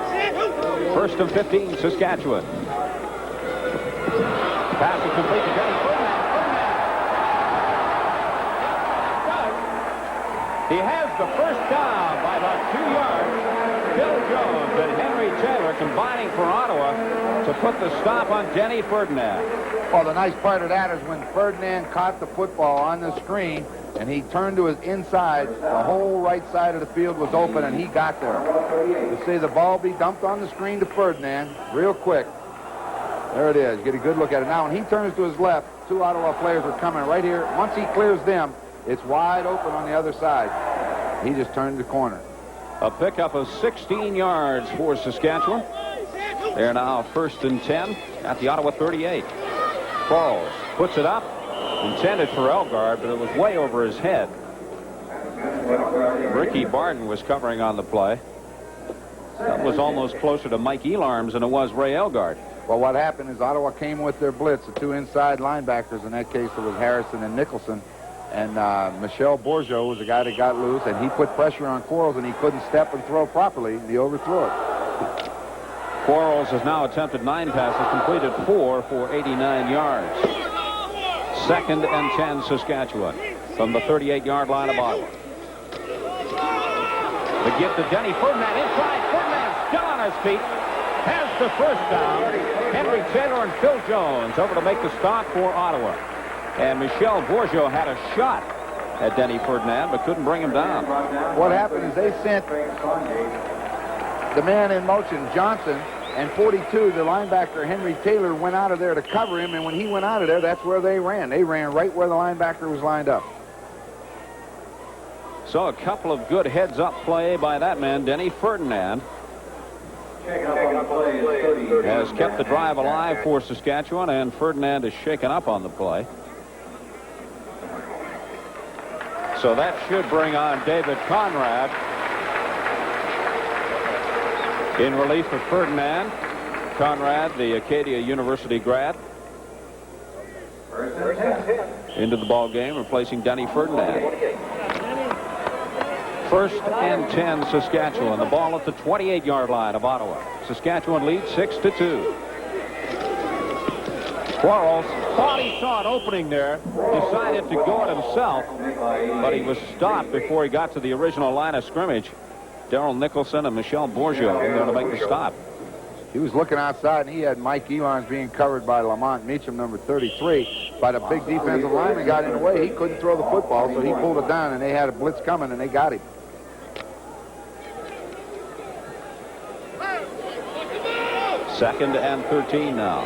1st and 15, Saskatchewan. Pass is complete to Denny Ferdinand. He has the 1st down by about 2 yards. Bill Jones and Henry Taylor combining for Ottawa to put the stop on Denny Ferdinand. Well, the nice part of that is when Ferdinand caught the football on the screen and he turned to his inside, the whole right side of the field was open and he got there. You see the ball be dumped on the screen to Ferdinand real quick. There it is. Get a good look at it. Now, when he turns to his left, 2 Ottawa players are coming right here. Once he clears them, it's wide open on the other side. He just turned the corner. A pickup of 16 yards for Saskatchewan. They're now 1st and 10 at the Ottawa 38. Quarles puts it up, intended for Elgard, but it was way over his head. Ricky Barden was covering on the play. That was almost closer to Mike Elarms than it was Ray Elgard. Well, what happened is Ottawa came with their blitz, the 2 inside linebackers. In that case, it was Harrison and Nicholson. And Michel Bourgeot was the guy that got loose, and he put pressure on Quarles, and he couldn't step and throw properly, and he overthrew it. Quarles has now attempted 9 passes, completed 4 for 89 yards. 2nd and 10, Saskatchewan, from the 38-yard line of Ottawa. The give to Denny Ferdinand inside. Ferdinand still on his feet. Has the 1st down. Henry Taylor and Phil Jones over to make the stop for Ottawa. And Michel Bourgeot had a shot at Denny Ferdinand, but couldn't bring him down. What happened is they sent the man in motion, Johnson, and 42, the linebacker, Henry Taylor, went out of there to cover him, and when he went out of there, that's where they ran. They ran right where the linebacker was lined up. So a couple of good heads-up play by that man, Denny Ferdinand. Has kept the drive alive for Saskatchewan, and Ferdinand is shaken up on the play. So that should bring on David Conrad in relief of Ferdinand. Conrad, the Acadia University grad, into the ball game, replacing Denny Ferdinand. 1st and 10, Saskatchewan. The ball at the 28-yard line of Ottawa. Saskatchewan leads 6-2. Quarles thought he saw an opening there, decided to go it himself, but he was stopped before he got to the original line of scrimmage. Darrell Nicholson and Michel Bourgeot in there to make the stop. He was looking outside, and he had Mike Elons being covered by Lamont Meacham, number 33. But a big defensive lineman got in the way. He couldn't throw the football, so he pulled it down, and they had a blitz coming, and they got him. Second and 13 now.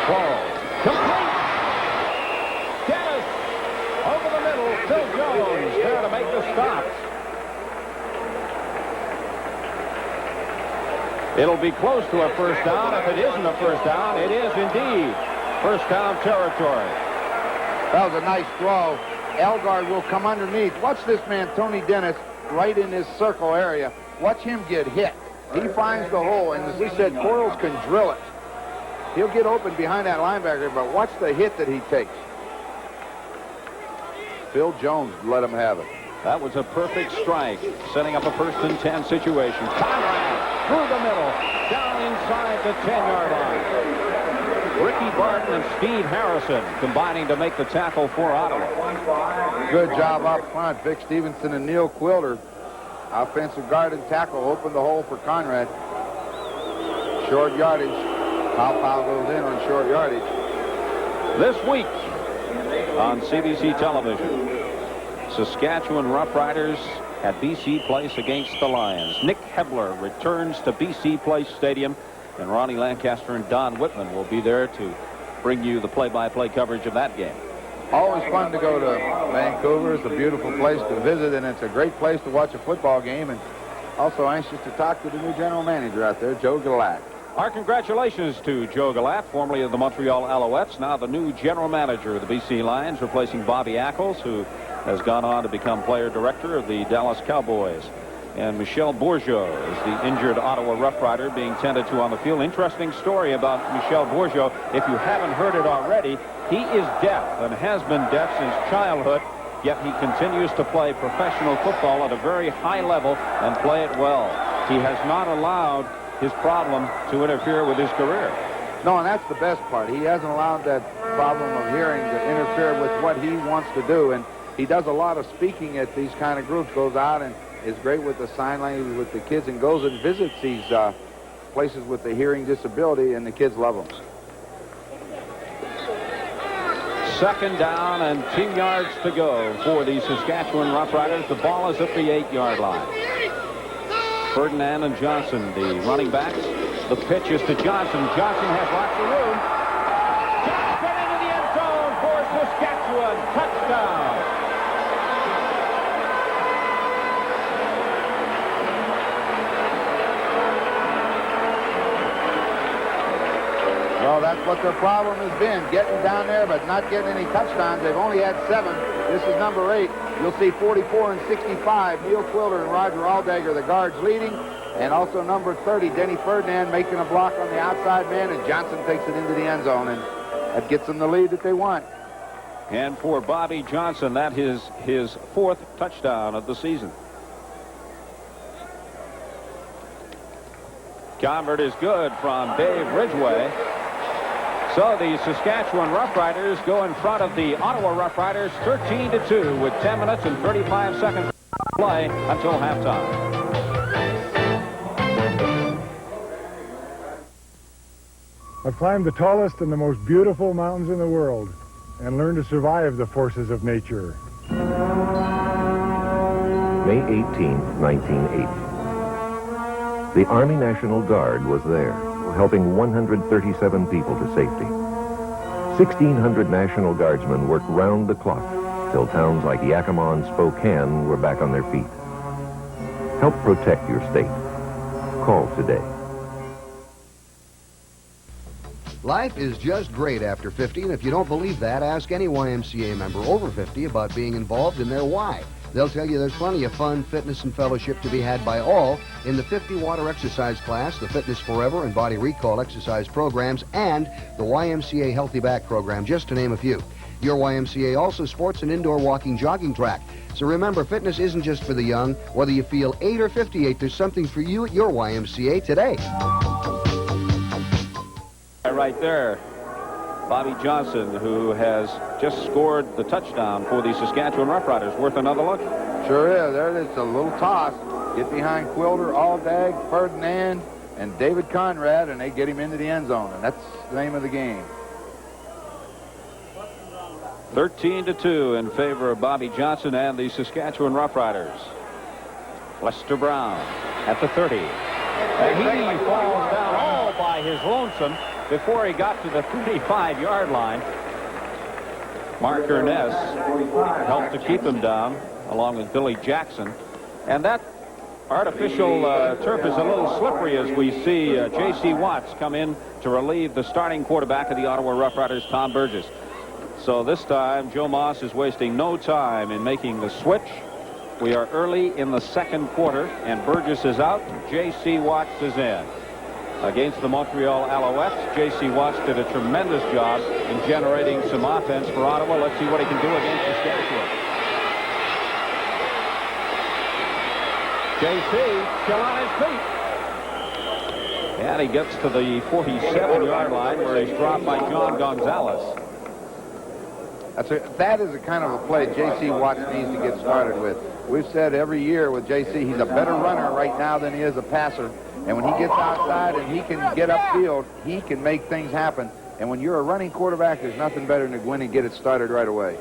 Quarles. Complete. Dennis over the middle. Phil Jones there to make the stop. It'll be close to a first down. If it isn't a first down, it is indeed first down territory. That was a nice throw. Elgard will come underneath. Watch this man, Tony Dennis, right in this circle area. Watch him get hit. He finds the hole, and as we said, Quarles can drill it. He'll get open behind that linebacker, but watch the hit that he takes. Phil Jones let him have it. That was a perfect strike, setting up a first and 10 situation. Conrad through the middle, down inside the 10-yard line. Ricky Barton and Steve Harrison combining to make the tackle for Ottawa. Good job up front. Vic Stevenson and Neil Quilter, offensive guard and tackle, opened the hole for Conrad. Short yardage. Pow goes in on short yardage. This week on CBC television, Saskatchewan Roughriders at BC Place against the Lions. Nick Hebler returns to BC Place Stadium, and Ronnie Lancaster and Don Whitman will be there to bring you the play-by-play coverage of that game. Always fun to go to Vancouver. It's a beautiful place to visit, and it's a great place to watch a football game. And also anxious to talk to the new general manager out there, Joe Galat. Our congratulations to Joe Galat, formerly of the Montreal Alouettes, now the new general manager of the BC Lions, replacing Bobby Ackles, who has gone on to become player director of the Dallas Cowboys. And Michel Bourgeot is the injured Ottawa Roughrider being tended to on the field. Interesting story about Michel Bourgeot. If you haven't heard it already, he is deaf and has been deaf since childhood, yet he continues to play professional football at a very high level and play it well. He has not allowed his problem to interfere with his career. No, and that's the best part. He hasn't allowed that problem of hearing to interfere with what he wants to do. And he does a lot of speaking at these kind of groups, goes out and is great with the sign language with the kids and goes and visits these places with the hearing disability, and the kids love him. Second down and 2 yards to go for the Saskatchewan Roughriders. The ball is at the 8-yard line. Ferdinand and Johnson, the running backs. The pitch is to Johnson. Johnson has lots of room. Johnson into the end zone for Saskatchewan. Touchdown. Well, that's what their problem has been, getting down there but not getting any touchdowns. They've only had 7. This is number 8. You'll see 44 and 65. Neil Quilter and Roger Aldager, the guards, leading. And also number 30, Denny Ferdinand, making a block on the outside man, and Johnson takes it into the end zone, and that gets them the lead that they want. And for Bobby Johnson, that is his 4th touchdown of the season. Convert is good from Dave Ridgway. So the Saskatchewan Roughriders go in front of the Ottawa Roughriders 13-2 with 10 minutes and 35 seconds to play until halftime. I've climbed the tallest and the most beautiful mountains in the world and learned to survive the forces of nature. May 18, 1980. The Army National Guard was there, helping 137 people to safety. 1,600 National Guardsmen worked round the clock till towns like Yakima and Spokane were back on their feet. Help protect your state. Call today. Life is just great after 50, and if you don't believe that, ask any YMCA member over 50 about being involved in their why. They'll tell you there's plenty of fun, fitness, and fellowship to be had by all in the 50-water exercise class, the Fitness Forever and Body Recall exercise programs, and the YMCA Healthy Back program, just to name a few. Your YMCA also sports an indoor walking jogging track. So remember, fitness isn't just for the young. Whether you feel 8 or 58, there's something for you at your YMCA today. Right there, Bobby Johnson, who has just scored the touchdown for the Saskatchewan Roughriders. Worth another look? Sure is. There it is, a little toss. Get behind Quilter, Aldag, Ferdinand, and David Conrad, and they get him into the end zone, and that's the name of the game. 13-2 in favor of Bobby Johnson and the Saskatchewan Roughriders. Lester Brown at the 30. And he falls down all by his lonesome before he got to the 35-yard line. Mark Ernest helped to keep him down, along with Billy Jackson. And that artificial turf is a little slippery as we see J.C. Watts come in to relieve the starting quarterback of the Ottawa Roughriders, Tom Burgess. So this time, Joe Moss is wasting no time in making the switch. We are early in the second quarter, and Burgess is out. J.C. Watts is in. Against the Montreal Alouettes, J.C. Watts did a tremendous job in generating some offense for Ottawa. Let's see what he can do against Saskatchewan. J.C. still on his feet. And he gets to the 47-yard line where he's dropped by John Gonzalez. That is the kind of a play J.C. Watts needs to get started with. We've said every year with J.C. he's a better runner right now than he is a passer. And when he gets outside and he can get upfield, he can make things happen. And when you're a running quarterback, there's nothing better than to go in and get it started right away.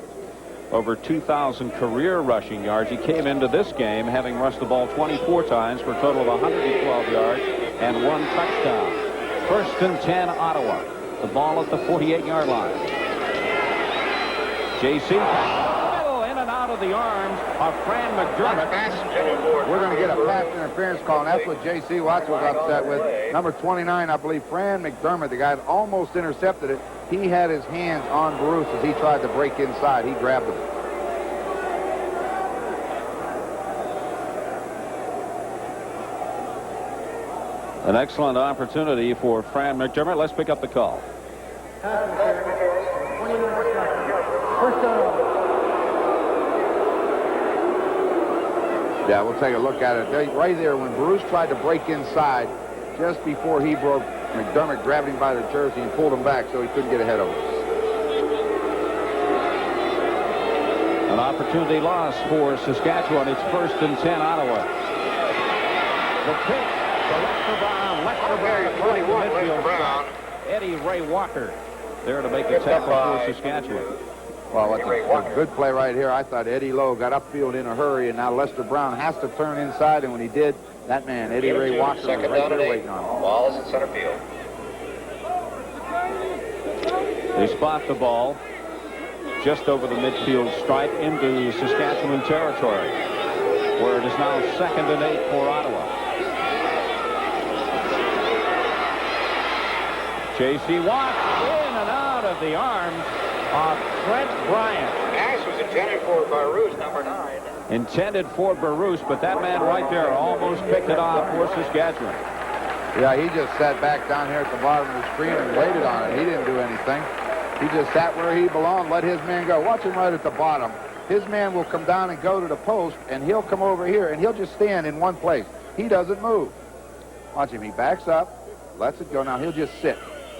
Over 2,000 career rushing yards. He came into this game having rushed the ball 24 times for a total of 112 yards and 1 touchdown. 1st and 10, Ottawa. The ball at the 48-yard line. J.C. middle in and out of the arms of Fran McDermott. We're going to get a pass interference call, and that's what J.C. Watts was upset with. Number 29, I believe, Fran McDermott, the guy that almost intercepted it. He had his hands on Bruce as he tried to break inside. He grabbed him. An excellent opportunity for Fran McDermott. Let's pick up the call. Yeah, we'll take a look at it. Right there, when Bruce tried to break inside, just before he broke, McDermott grabbed him by the jersey and pulled him back so he couldn't get ahead of him. An opportunity lost for Saskatchewan. It's 1st and 10, Ottawa. The pitch to Lester Brown. Lester Brown across the midfield. Eddie Ray Walker there to make the tackle for Saskatchewan. Well, what's a good play right here. I thought Eddie Lowe got upfield in a hurry, and now Lester Brown has to turn inside, and when he did, that man, Eddie Ray Walker, was right there waiting on him. Ball is in center field. They spot the ball just over the midfield stripe into Saskatchewan territory, where it is now 2nd and 8 for Ottawa. J.C. Watts in and out of the arms of Trent Bryant. Pass was intended for Barouche, number 9. Intended for Barouche, but that man right there almost picked it off for Saskatchewan. Yeah, he just sat back down here at the bottom of the screen and waited on it. He didn't do anything. He just sat where he belonged, let his man go. Watch him right at the bottom. His man will come down and go to the post, and he'll come over here, and he'll just stand in one place. He doesn't move. Watch him. He backs up, lets it go. Now he'll just sit.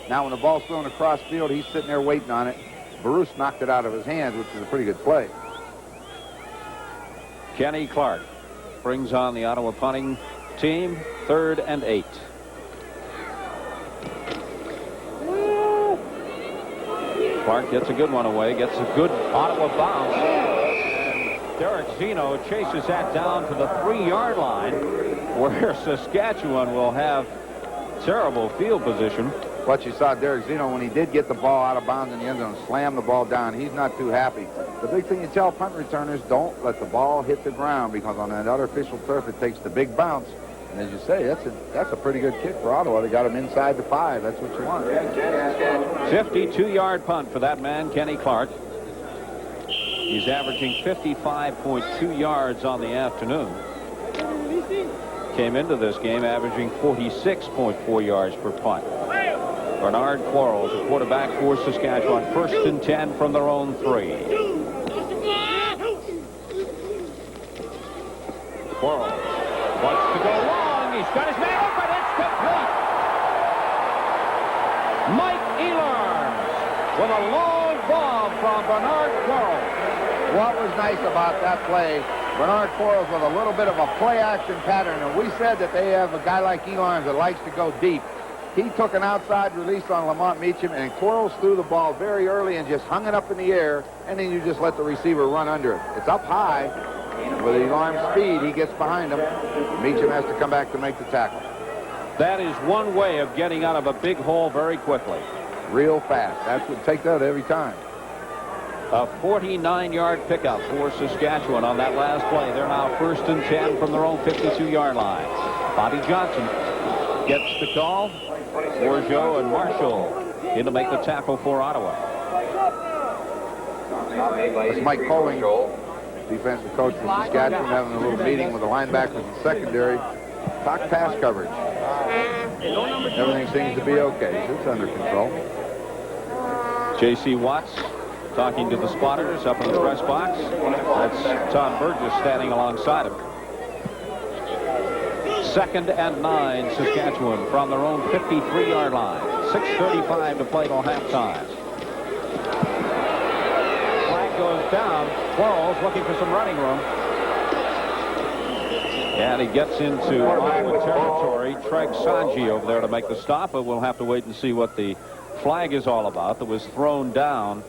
Now when the ball's thrown across field, he's sitting there waiting on it. Barouche knocked it out of his hands, which is a pretty good play. Kenny Clark brings on the Ottawa punting team. 3rd and 8. Clark gets a good one away, gets a good Ottawa bounce. And Derek Zeno chases that down to the 3-yard line, where Saskatchewan will have terrible field position. What you saw Derek Zeno when he did get the ball out of bounds in the end zone, slam the ball down. He's not too happy. The big thing you tell punt returners, don't let the ball hit the ground, because on that artificial turf it takes the big bounce. And as you say, that's a pretty good kick for Ottawa. They got him inside the 5. That's what you want. 52-yard punt for that man, Kenny Clark. He's averaging 55.2 yards on the afternoon. Came into this game averaging 46.4 yards per punt. Bernard Quarles, a quarterback for Saskatchewan. 1st and 10 from their own 3. Quarles wants to go long. He's got his man open. It's complete. Mike Elarms with a long bomb from Bernard Quarles. What was nice about that play, Bernard Quarles with a little bit of a play-action pattern, and we said that they have a guy like Elarms that likes to go deep. He took an outside release on Lamont Meacham, and Quarles threw the ball very early and just hung it up in the air, and then you just let the receiver run under it. It's up high. With Elarms' speed, he gets behind him. Meacham has to come back to make the tackle. That is one way of getting out of a big hole very quickly. Real fast. That would take that every time. A 49-yard pickup for Saskatchewan on that last play. They're now 1st and 10 from their own 52-yard line. Bobby Johnson gets the call. Bourgeau and Marshall in to make the tackle for Ottawa. That's Mike Colling, defensive coach for Saskatchewan, having a little meeting with the linebackers in secondary. Talk pass coverage. Everything seems to be okay. It's under control. J.C. Watts talking to the spotters up in the press box. That's Tom Burgess standing alongside him. 2nd and 9, Saskatchewan from their own 53-yard line. 6:35 to play till halftime. Flag goes down. Quarles looking for some running room. And he gets into Iowa territory. Treg Sanji over there to make the stop, but we'll have to wait and see what the flag is all about that was thrown down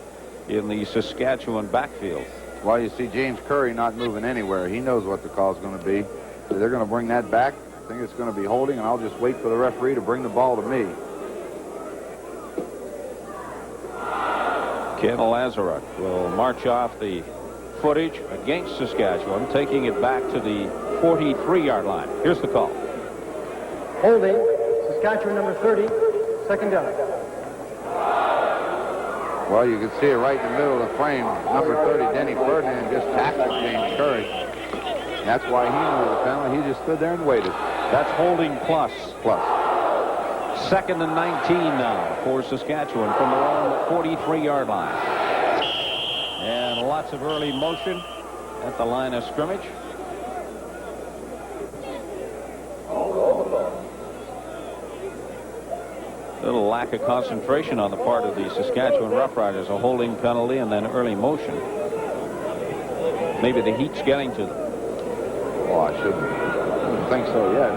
in the Saskatchewan backfield. Well, you see James Curry not moving anywhere. He knows what the call is going to be. So they're going to bring that back. I think it's going to be holding, and I'll just wait for the referee to bring the ball to me. Ken Lazaruk will march off the footage against Saskatchewan, taking it back to the 43-yard line. Here's the call. Holding, Saskatchewan number 30, 2nd down. Well, you can see it right in the middle of the frame. Number 30, Denny Ferdinand, just tackled James Curry. That's why he knew the penalty. He just stood there and waited. That's holding plus. 2nd and 19 now for Saskatchewan from their own 43-yard line. And lots of early motion at the line of scrimmage. Little lack of concentration on the part of the Saskatchewan Roughriders. A holding penalty and then early motion. Maybe the heat's getting to them. Oh, I shouldn't think so yet.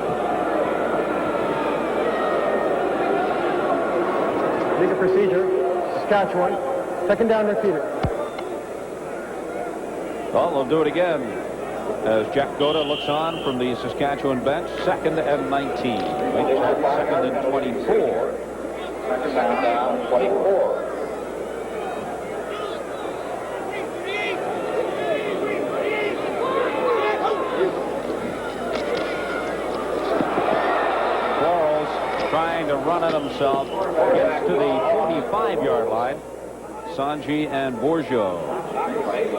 Legal procedure, Saskatchewan, 2nd down repeater. Well, they'll do it again as Jack Goda looks on from the Saskatchewan bench. 2nd and 19. Wait, 2nd and 24. 2nd down, 24. Trying to run it himself, gets to the 45-yard line. Sanji and Bourgeau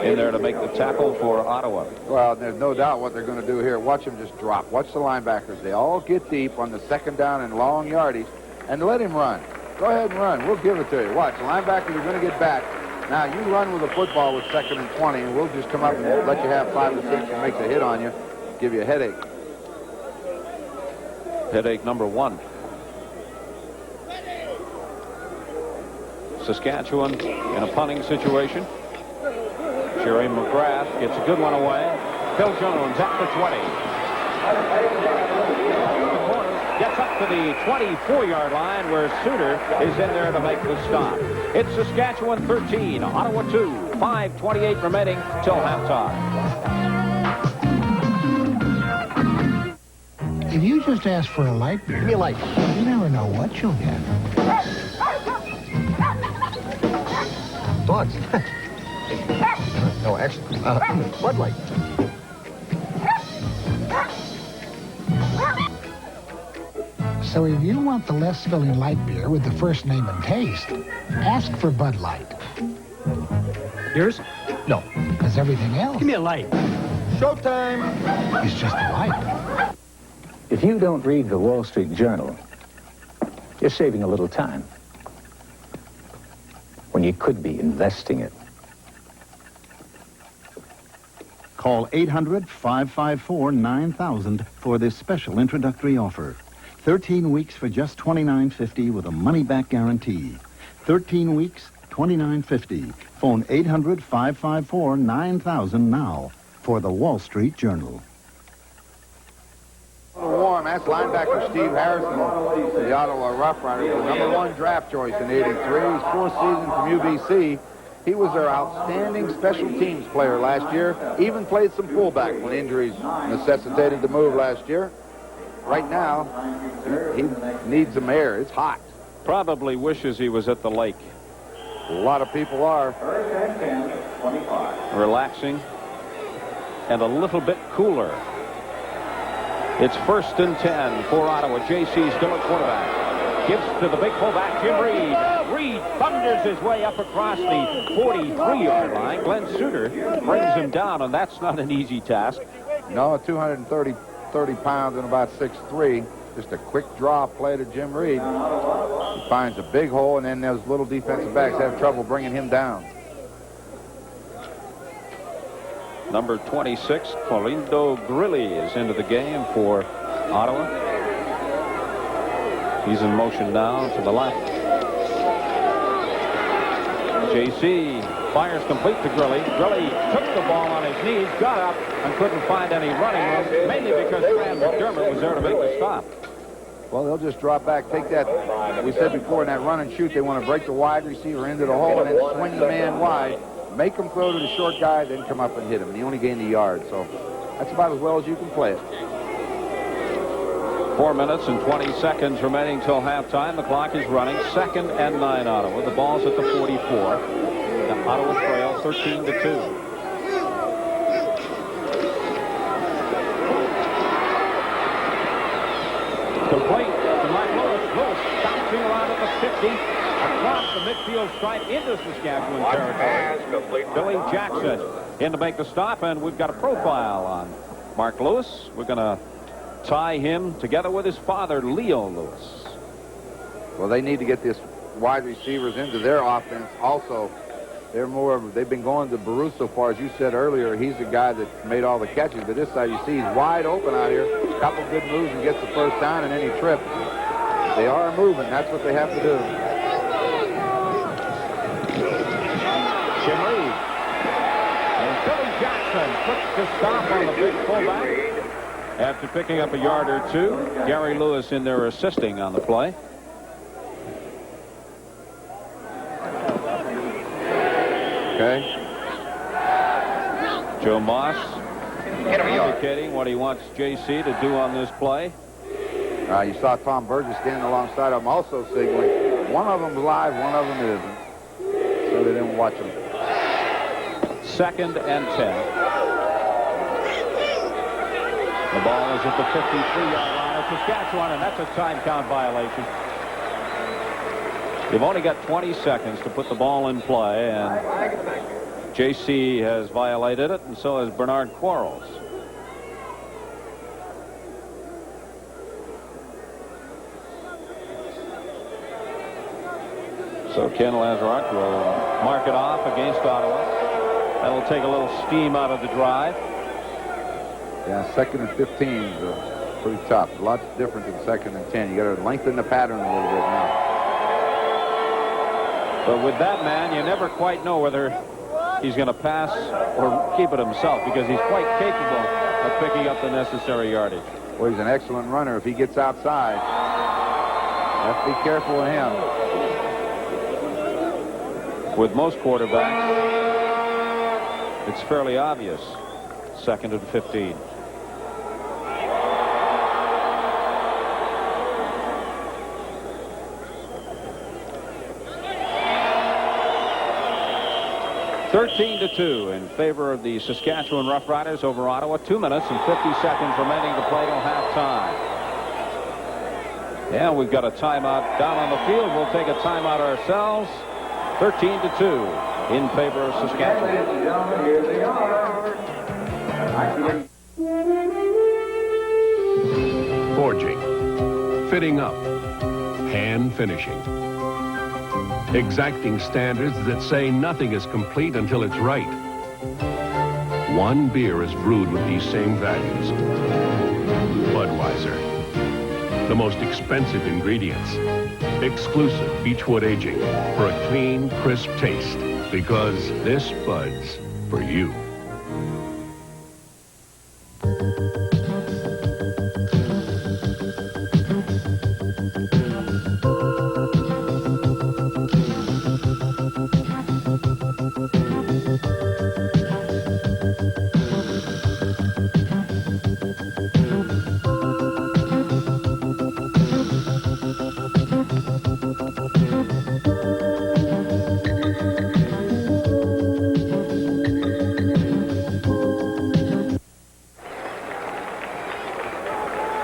in there to make the tackle for Ottawa. Well, there's no doubt what they're going to do here. Watch them just drop. Watch the linebackers. They all get deep on the 2nd down and long yardage, and let him run. Go ahead and run. We'll give it to you. Watch, the linebackers are going to get back. Now, you run with the football with 2nd and 20, and we'll just come up and let you have 5 or 6 and make the hit on you, give you a headache. Headache number 1. Saskatchewan in a punting situation. Jerry McGrath gets a good one away. Phil Jones at the 20. The corner gets up to the 24-yard line where Suter is in there to make the stop. It's Saskatchewan 13, Ottawa 2, 5:28 remaining till halftime. If you just ask for a light beer, give me a light. You never know what you'll get. Dogs. No, actually, Bud Light. So if you want the less filling light beer with the first name and taste, ask for Bud Light. Yours? No. Because everything else... Give me a light. Showtime! ...is just a light. If you don't read the Wall Street Journal, you're saving a little time. when you could be investing it. Call 800-554-9000 for this special introductory offer. 13 weeks for just $29.50 with a money-back guarantee. 13 weeks, $29.50. Phone 800-554-9000 now for the Wall Street Journal. Warm. That's linebacker Steve Harrison, the Ottawa Roughriders, the #1 draft choice in '83. His fourth season from UBC. He was their outstanding special teams player last year. Even played some fullback when injuries necessitated the move last year. Right now, he needs some air. It's hot. Probably wishes he was at the lake. A lot of people are. Relaxing and a little bit cooler. It's 1st and 10 for Ottawa. J.C. still at quarterback. Gives to the big fullback, Jim Reed. Reed thunders his way up across the 43-yard line. Glenn Suter brings him down, and that's not an easy task. No, 230 pounds and about 6'3". Just a quick draw play to Jim Reed. He finds a big hole, and then those little defensive backs have trouble bringing him down. Number 26, Polindo Grilli, is into the game for Ottawa. He's in motion now to the left. J.C. fires complete to Grilli. Grilli took the ball on his knees, got up, and couldn't find any running room, mainly because Fran McDermott was there to make the stop. Well, they'll just drop back, take that. We said before, in that run and shoot, they want to break the wide receiver into the hole and then swing the man wide. Make him throw to the short guy, then come up and hit him. He only gained a yard, so that's about as well as you can play it. 4 minutes and 20 seconds remaining till halftime. The clock is running. 2nd and 9 Ottawa. The ball's at the 44. The Ottawa trail 13-2. Complete to Mike Lewis. Lewis bouncing around at the 50. Across the midfield stripe into Saskatchewan territory. Billy Jackson in to make the stop, and we've got a profile on Mark Lewis. We're going to tie him together with his father, Leo Lewis. Well, they need to get this wide receivers into their offense also. They've been going to Baruch so far, as you said earlier. He's the guy that made all the catches, but this side you see he's wide open out here. A couple good moves and gets the first down, and then he trips. They are moving. That's what they have to do. Jim Reed. And Billy Jackson puts the stop on the big fullback. After picking up a yard or two, Gary Lewis in there assisting on the play. Okay. Joe Moss indicating what he wants J.C. to do on this play. You saw Tom Burgess standing alongside of him also signaling. One of them is live, one of them isn't. So they didn't watch him. 2nd and 10. The ball is at the 53-yard line of Saskatchewan, and that's a time count violation. You've only got 20 seconds to put the ball in play, and J.C. has violated it, and so has Bernard Quarles. So Ken Lazaruk will mark it off against Ottawa. That'll take a little steam out of the drive. Yeah, 2nd and 15 is pretty tough. A lot different than 2nd and 10. You got to lengthen the pattern a little bit now. But with that man, you never quite know whether he's going to pass or keep it himself, because he's quite capable of picking up the necessary yardage. Well, he's an excellent runner if he gets outside. Have to be careful of him. With most quarterbacks, it's fairly obvious. 2nd and 15. (13-2) in favor of the Saskatchewan Roughriders over Ottawa. 2 minutes and 50 seconds remaining to play till halftime. Yeah, we've got a timeout down on the field. We'll take a timeout ourselves. 13-2 in favor of Saskatchewan. Here they are. Forging, fitting up, hand finishing. exacting standards that say nothing is complete until it's right. One beer is brewed with these same values. Budweiser. The most expensive ingredients. Exclusive beechwood aging for a clean, crisp taste. Because this Bud's for you.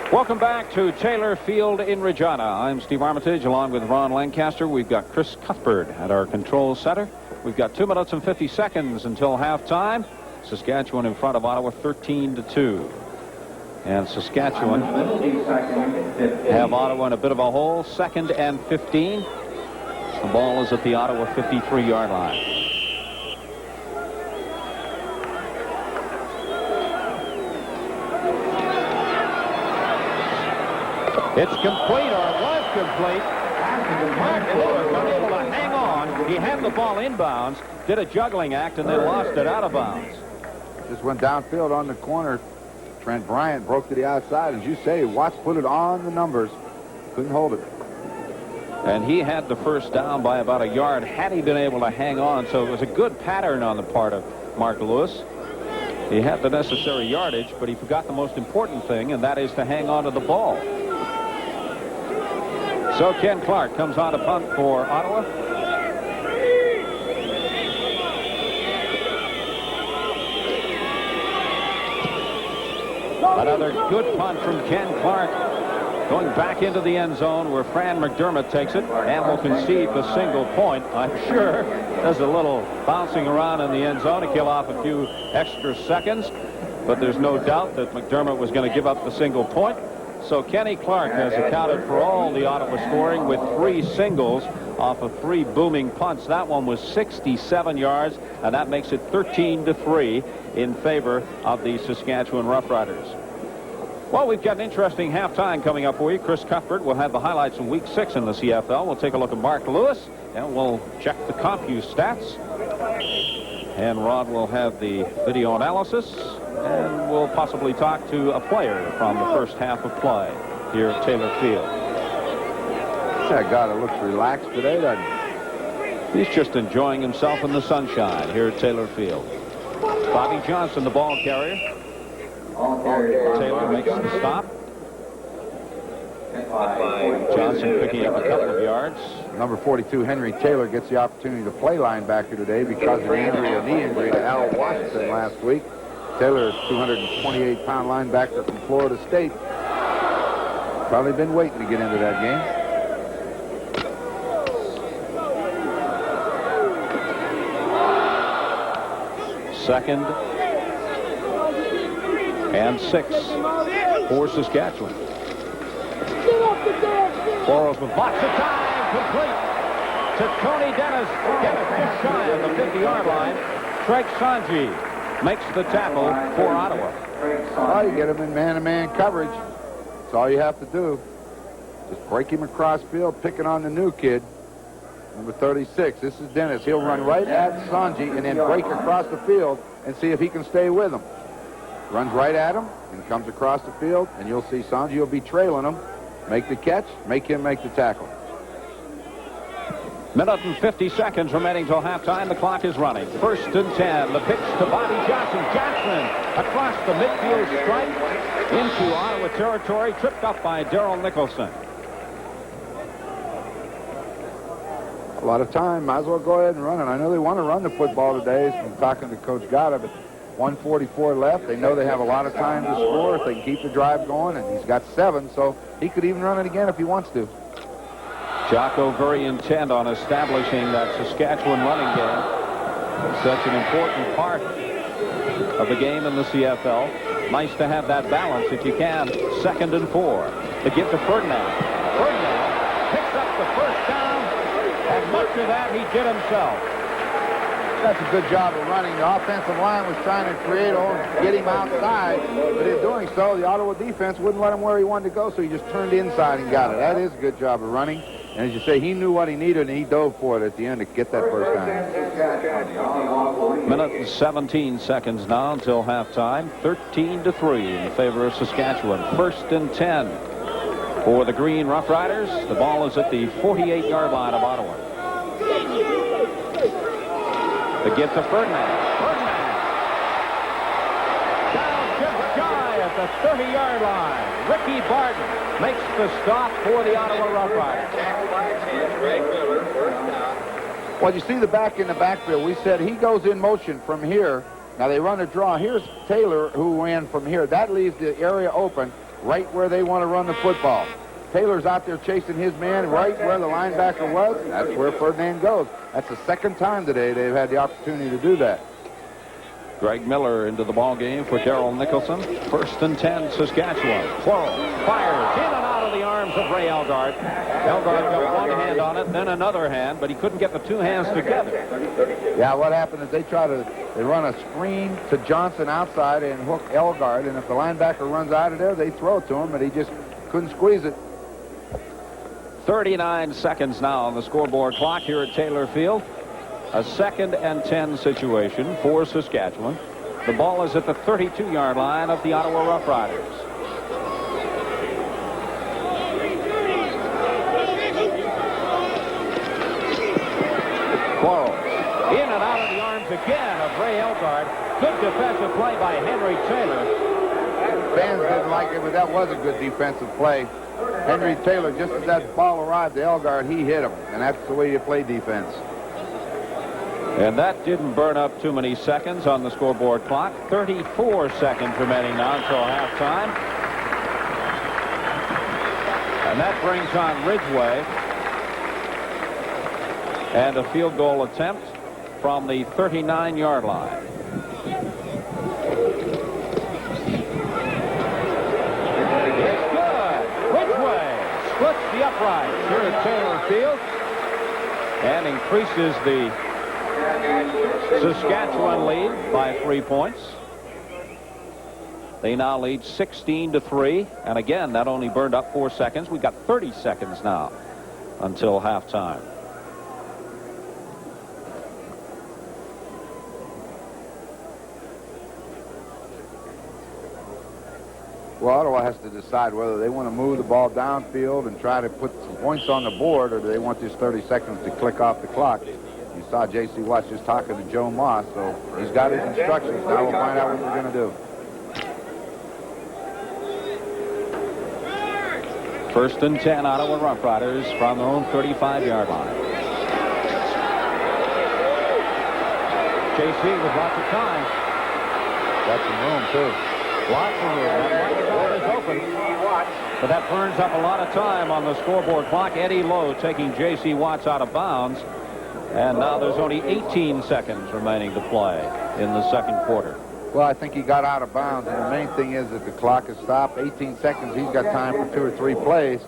Welcome back to Taylor Field in Regina. I'm Steve Armitage along with Ron Lancaster. We've got Chris Cuthbert at our control center. We've got 2 minutes and 50 seconds until halftime. Saskatchewan in front of Ottawa 13-2. And Saskatchewan have Ottawa in a bit of a hole. 2nd and 15. The ball is at the Ottawa 53-yard line. It's complete, or it was complete. Mark Lewis unable to hang on. He had the ball inbounds, did a juggling act, and then lost it out of bounds. Just went downfield on the corner. Trent Bryant broke to the outside. As you say, Watts put it on the numbers. Couldn't hold it. And he had the first down by about a yard had he been able to hang on. So it was a good pattern on the part of Mark Lewis. He had the necessary yardage, but he forgot the most important thing, and that is to hang on to the ball. So Ken Clark comes on to punt for Ottawa. Another good punt from Ken Clark, going back into the end zone where Fran McDermott takes it and will concede the single point. I'm sure there's a little bouncing around in the end zone to kill off a few extra seconds, but there's no doubt that McDermott was going to give up the single point. So Kenny Clark has accounted for all the Ottawa scoring with 3 singles off of 3 booming punts. That one was 67 yards, and that makes it 13-3 in favor of the Saskatchewan Roughriders. Well, we've got an interesting halftime coming up for you. Chris Cuthbert will have the highlights from Week 6 in the CFL. We'll take a look at Mark Lewis, and we'll check the CompuStats stats. And Rod will have the video analysis, and we'll possibly talk to a player from the first half of play here at Taylor Field. That guy that looks relaxed today, doesn't he? He's just enjoying himself in the sunshine here at Taylor Field. Bobby Johnson, the ball carrier. Taylor makes the stop. Johnson picking up a couple of yards. Number 42, Henry Taylor, gets the opportunity to play linebacker today because of the injury, a knee injury to Al Washington last week. Taylor, 228-pound linebacker from Florida State. Probably been waiting to get into that game. Second and 6 for Saskatchewan. Quarles with lots of time, complete to Tony Dennis. Dennis just shy of the 50-yard line. Craig Sanji makes the tackle for Ottawa. Well, you get him in man-to-man coverage. That's all you have to do. Just break him across field, picking on the new kid, number 36. This is Dennis. He'll run right at Sanji and then break across the field and see if he can stay with him. Runs right at him and comes across the field, and you'll see Sanji will be trailing him. Make the catch, make him make the tackle. Minute and 50 seconds remaining till halftime. The clock is running. 1st and 10. The pitch to Bobby Johnson. Johnson across the midfield stripe into Ottawa territory. Tripped up by Darrell Nicholson. A lot of time. Might as well go ahead and run it. I know they want to run the football today from talking to Coach Gata, but 1:44 left. They know they have a lot of time to score if they can keep the drive going, and he's got 7, so he could even run it again if he wants to. Jocko very intent on establishing that Saskatchewan running game. Such an important part of the game in the CFL. Nice to have that balance if you can. 2nd and 4. The give to Ferdinand. Ferdinand picks up the first down And much of that he did himself. That's a good job of running. The offensive line was trying to get him outside, but in doing so, the Ottawa defense wouldn't let him where he wanted to go, so he just turned inside and got it. That is a good job of running. And as you say, he knew what he needed, and he dove for it at the end to get that first down. Minute and 17 seconds now until halftime. 13-3 in favor of Saskatchewan. 1st and 10 for the Green Rough Riders. The ball is at the 48-yard line of Ottawa. The give to Ferdinand. Down just shy at the 30-yard line. Ricky Barton makes the stop for the Ottawa Rough Riders. Well, you see the back in the backfield. We said he goes in motion from here. Now they run a draw. Here's Taylor who ran from here. That leaves the area open right where they want to run the football. Taylor's out there chasing his man right where the linebacker was. That's where Ferdinand goes. That's the second time today they've had the opportunity to do that. Greg Miller into the ball game for Darrell Nicholson. 1st and 10, Saskatchewan. Quarles fires in and out of the arms of Ray Elgard. Elgard got one hand on it, then another hand, but he couldn't get the two hands together. Yeah, what happened is they run a screen to Johnson outside and hook Elgard, and if the linebacker runs out of there, they throw it to him, but he just couldn't squeeze it. 39 seconds now on the scoreboard clock here at Taylor Field. A 2nd and 10 situation for Saskatchewan. The ball is at the 32-yard line of the Ottawa Rough Riders. Quarles in and out of the arms again of Ray Elgard. Good defensive play by Henry Taylor. Fans didn't like it, but that was a good defensive play. Henry Taylor, just as that ball arrived to Elgard, he hit him, and that's the way you play defense. And that didn't burn up too many seconds on the scoreboard clock. 34 seconds remaining now until halftime. And that brings on Ridgway. And a field goal attempt from the 39-yard line. It's good. Ridgway splits the uprights here at Taylor Field and increases the Saskatchewan lead by 3 points. They now lead 16-3, and again that only burned up 4 seconds. We've got 30 seconds now until halftime. Well, Ottawa has to decide whether they want to move the ball downfield and try to put some points on the board, or do they want this 30 seconds to click off the clock. You saw J.C. Watts just talking to Joe Moss, so he's got his instructions. Now we'll find out what they're going to do. 1st and 10, Ottawa Rough Riders from their own 35-yard line. J.C. with lots of time. Got some room, too. Lots of room. That right side is open. But that burns up a lot of time on the scoreboard clock. Eddie Lowe taking J.C. Watts out of bounds. And now there's only 18 seconds remaining to play in the second quarter. Well, I think he got out of bounds, and the main thing is that the clock is stopped. 18 seconds, he's got time for 2 or 3 plays.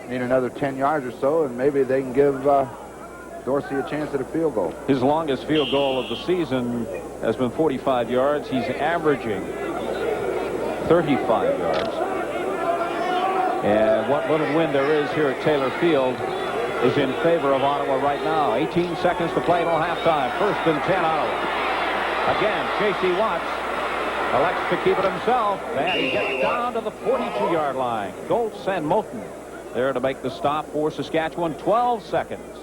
Need another 10 yards or so, and maybe they can give Dorsey a chance at a field goal. His longest field goal of the season has been 45 yards. He's averaging 35 yards. And what little wind there is here at Taylor Field is in favor of Ottawa right now. 18 seconds to play till halftime. 1st and 10, Ottawa. Again, J.C. Watts elects to keep it himself, and he gets down to the 42-yard line. Goltz and Moulton there to make the stop for Saskatchewan. 12 seconds.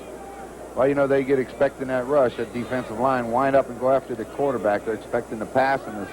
Well, you know, they get expecting that rush, that defensive line, wind up and go after the quarterback. They're expecting the pass in this.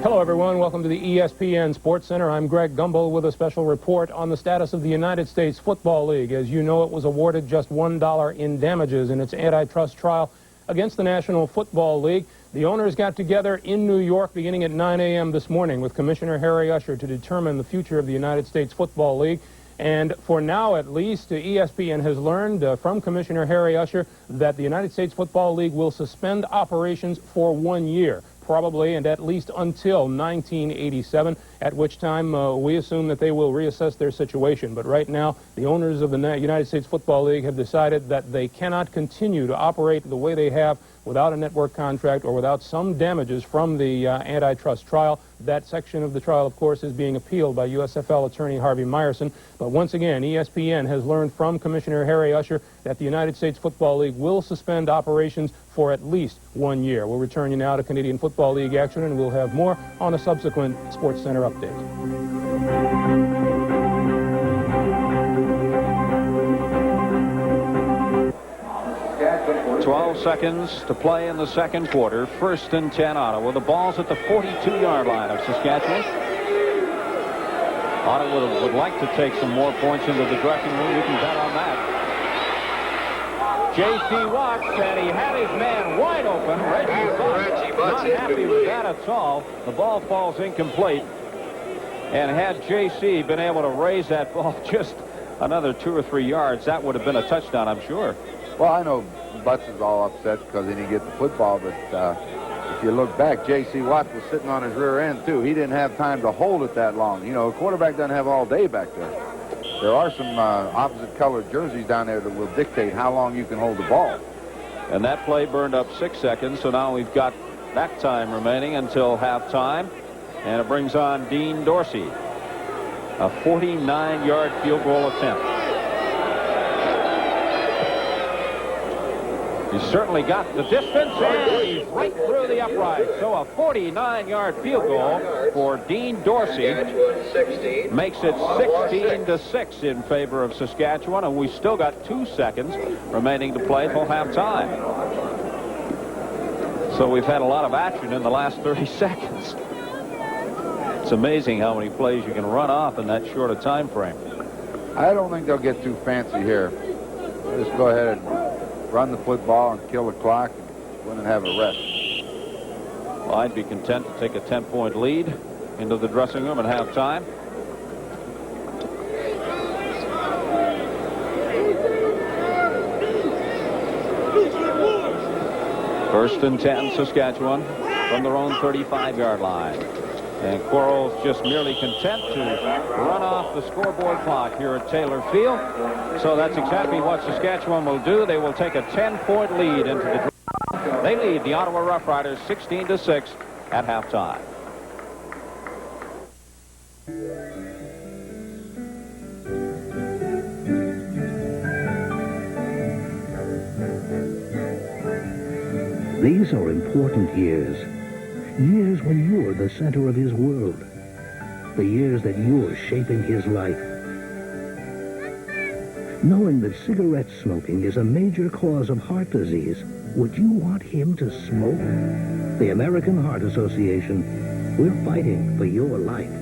Hello, everyone. Welcome to the ESPN Sports Center. I'm Greg Gumbel with a special report on the status of the United States Football League. As you know, it was awarded just $1 in damages in its antitrust trial against the National Football League. The owners got together in New York beginning at 9 a.m. this morning with Commissioner Harry Usher to determine the future of the United States Football League. And for now, at least, ESPN has learned from Commissioner Harry Usher that the United States Football League will suspend operations for 1 year. probably and at least until 1987, at which time we assume that they will reassess their situation. But right now, the owners of the United States Football League have decided that they cannot continue to operate the way they have without a network contract or without some damages from the antitrust trial. That section of the trial, of course, is being appealed by USFL attorney Harvey Meyerson. But once again, ESPN has learned from Commissioner Harry Usher that the United States Football League will suspend operations for at least 1 year. We'll return you now to Canadian Football League action, and we'll have more on a subsequent Sports Center update. 12 seconds to play in the second quarter. 1st and 10 Ottawa. The ball's at the 42-yard line of Saskatchewan. Ottawa would like to take some more points into the dressing room. You can bet on that. J.C. Watts said he had his man wide open. Reggie Butts not happy with that at all. The ball falls incomplete. And had J.C. been able to raise that ball just another 2 or 3 yards, that would have been a touchdown, I'm sure. Well, I know Butts is all upset because he didn't get the football, but if you look back, J.C. Watts was sitting on his rear end, too. He didn't have time to hold it that long. You know, a quarterback doesn't have all day back there. There are some opposite-colored jerseys down there that will dictate how long you can hold the ball. And that play burned up 6 seconds, so now we've got that time remaining until halftime. And it brings on Dean Dorsey. A 49-yard field goal attempt. He's certainly got the distance, and he's right through the upright. So a 49-yard field goal for Dean Dorsey makes it 16-6 in favor of Saskatchewan, and we still got 2 seconds remaining to play till halftime. So we've had a lot of action in the last 30 seconds. It's amazing how many plays you can run off in that short a time frame. I don't think they'll get too fancy here. They'll just go ahead and run the football and kill the clock and go in and have a rest. Well, I'd be content to take a 10-point lead into the dressing room at halftime. First and 10, Saskatchewan from their own 35-yard line. And Quarles just merely content to run off the scoreboard clock here at Taylor Field. So that's exactly what Saskatchewan will do. They will take a 10-point lead into the draw. They lead the Ottawa Roughriders 16-6 at halftime. These are important years. Years when you're the center of his world. The years that you're shaping his life. Knowing that cigarette smoking is a major cause of heart disease, would you want him to smoke? The American Heart Association, we're fighting for your life.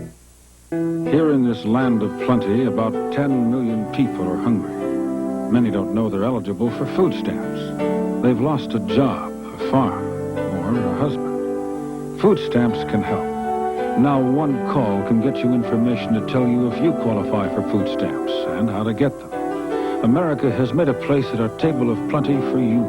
Here in this land of plenty, about 10 million people are hungry. Many don't know they're eligible for food stamps. They've lost a job, a farm, or a husband. Food stamps can help. Now one call can get you information to tell you if you qualify for food stamps and how to get them. America has made a place at our table of plenty for you.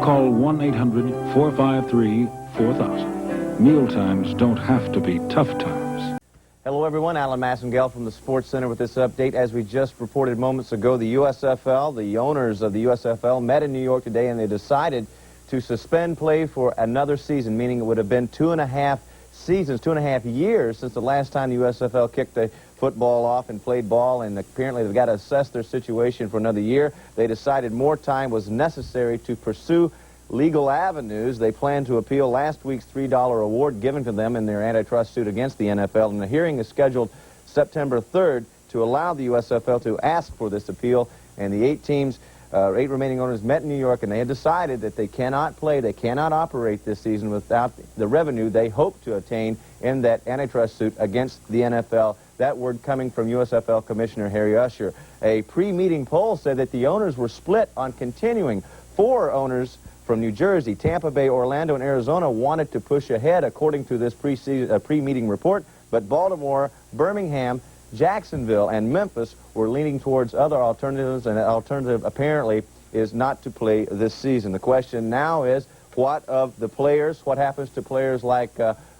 Call 1-800-453-4000. Mealtimes don't have to be tough times. Hello, everyone. Alan Massengale from the Sports Center with this update. As we just reported moments ago, the USFL, the owners of the USFL, met in New York today, and they decided to suspend play for another season, meaning it would have been 2.5 seasons, 2.5 years since the last time the USFL kicked a football off and played ball, and apparently they've got to assess their situation for another year. They decided more time was necessary to pursue legal avenues. They plan to appeal last week's $3 award given to them in their antitrust suit against the NFL, and the hearing is scheduled September 3rd to allow the USFL to ask for this appeal, and the 8 teams, 8 remaining owners met in New York, and they had decided that they cannot play, they cannot operate this season without the revenue they hope to attain in that antitrust suit against the NFL. That word coming from USFL Commissioner Harry Usher. A pre-meeting poll said that the owners were split on continuing. 4 owners from New Jersey, Tampa Bay, Orlando, and Arizona wanted to push ahead according to this pre-meeting report, but Baltimore, Birmingham, Jacksonville, and Memphis were leaning towards other alternatives, and the alternative apparently is not to play this season. The question now is, What of the players? What happens to players like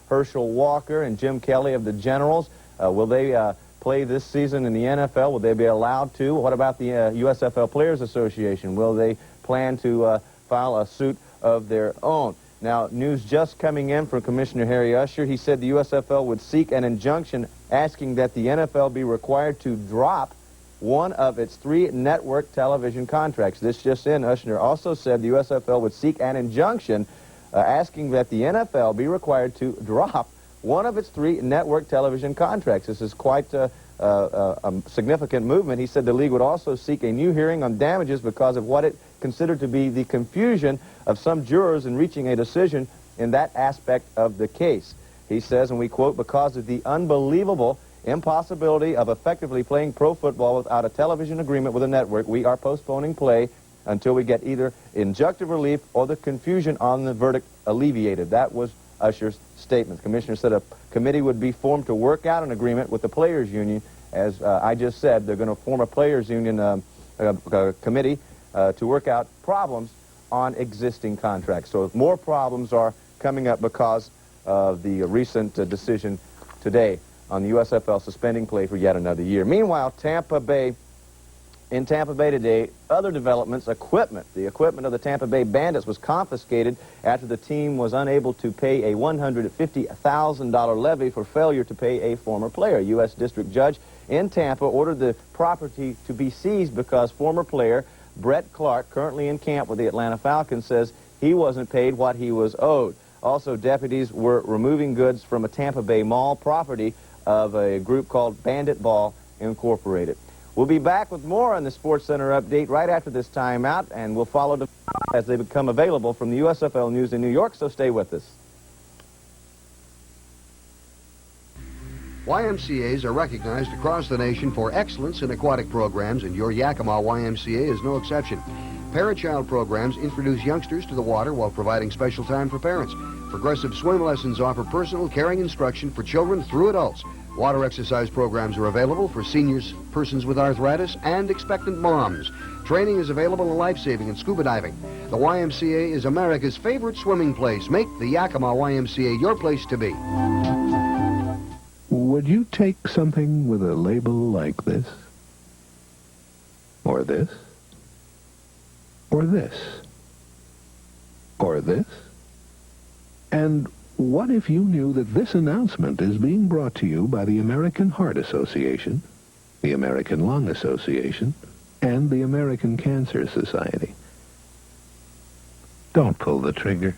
Herschel Walker and Jim Kelly of the Generals? Will they play this season in the NFL? Will they be allowed to? What about the USFL Players Association? Will they plan to file a suit of their own? Now, news just coming in from Commissioner Harry Usher. He said the USFL would seek an injunction asking that the NFL be required to drop one of its 3 network television contracts. This just in, Usher also said the USFL would seek an injunction asking that the NFL be required to drop one of its 3 network television contracts. This is quite a significant movement. He said the league would also seek a new hearing on damages because of what it considered to be the confusion of some jurors in reaching a decision in that aspect of the case. He says, and we quote, because of the unbelievable impossibility of effectively playing pro football without a television agreement with a network, we are postponing play until we get either injunctive relief or the confusion on the verdict alleviated. That was Usher's statement. The commissioner said a committee would be formed to work out an agreement with the players' union. As I just said, they're going to form a players' union committee to work out problems on existing contracts. So more problems are coming up because of the recent decision today on the USFL suspending play for yet another year. Meanwhile, in Tampa Bay today, other developments, the equipment of the Tampa Bay Bandits was confiscated after the team was unable to pay a $150,000 levy for failure to pay a former player. A U.S. District Judge in Tampa ordered the property to be seized because former player Brett Clark, currently in camp with the Atlanta Falcons, says he wasn't paid what he was owed. Also, deputies were removing goods from a Tampa Bay mall property of a group called Bandit Ball Incorporated. We'll be back with more on the Sports Center update right after this timeout, and we'll follow as they become available from the USFL News in New York, so stay with us. YMCAs are recognized across the nation for excellence in aquatic programs, and your Yakima YMCA is no exception. Parent-child programs introduce youngsters to the water while providing special time for parents. Progressive swim lessons offer personal, caring instruction for children through adults. Water exercise programs are available for seniors, persons with arthritis, and expectant moms. Training is available in life-saving and scuba diving. The YMCA is America's favorite swimming place. Make the Yakima YMCA your place to be. Would you take something with a label like this? Or this? Or this? Or this? And what if you knew that this announcement is being brought to you by the American Heart Association, the American Lung Association, and the American Cancer Society? Don't pull the trigger.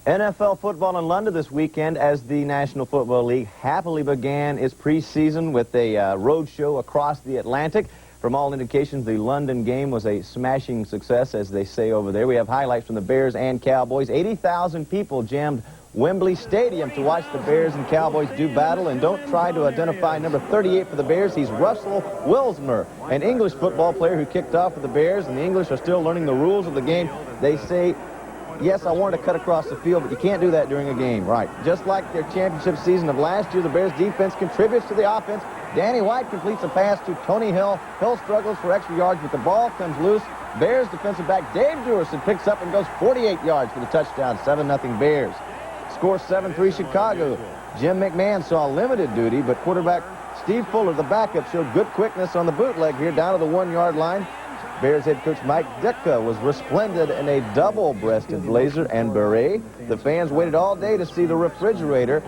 NFL football in London this weekend as the National Football League happily began its preseason with a road show across the Atlantic. From all indications, the London game was a smashing success, as they say over there. We have highlights from the Bears and Cowboys. 80,000 people jammed Wembley Stadium to watch the Bears and Cowboys do battle. And don't try to identify number 38 for the Bears. He's Russell Wilsmer, an English football player who kicked off for the Bears. And the English are still learning the rules of the game. They say, yes, I wanted to cut across the field, but you can't do that during a game. Right. Just like their championship season of last year, the Bears defense contributes to the offense. Danny White completes a pass to Tony Hill. Hill struggles for extra yards, but the ball comes loose. Bears defensive back Dave Duerson picks up and goes 48 yards for the touchdown. 7-0 Bears. Score 7-3 Chicago. Jim McMahon saw limited duty, but quarterback Steve Fuller, the backup, showed good quickness on the bootleg here down to the 1-yard line. Bears head coach Mike Ditka was resplendent in a double-breasted blazer and beret. The fans waited all day to see the refrigerator,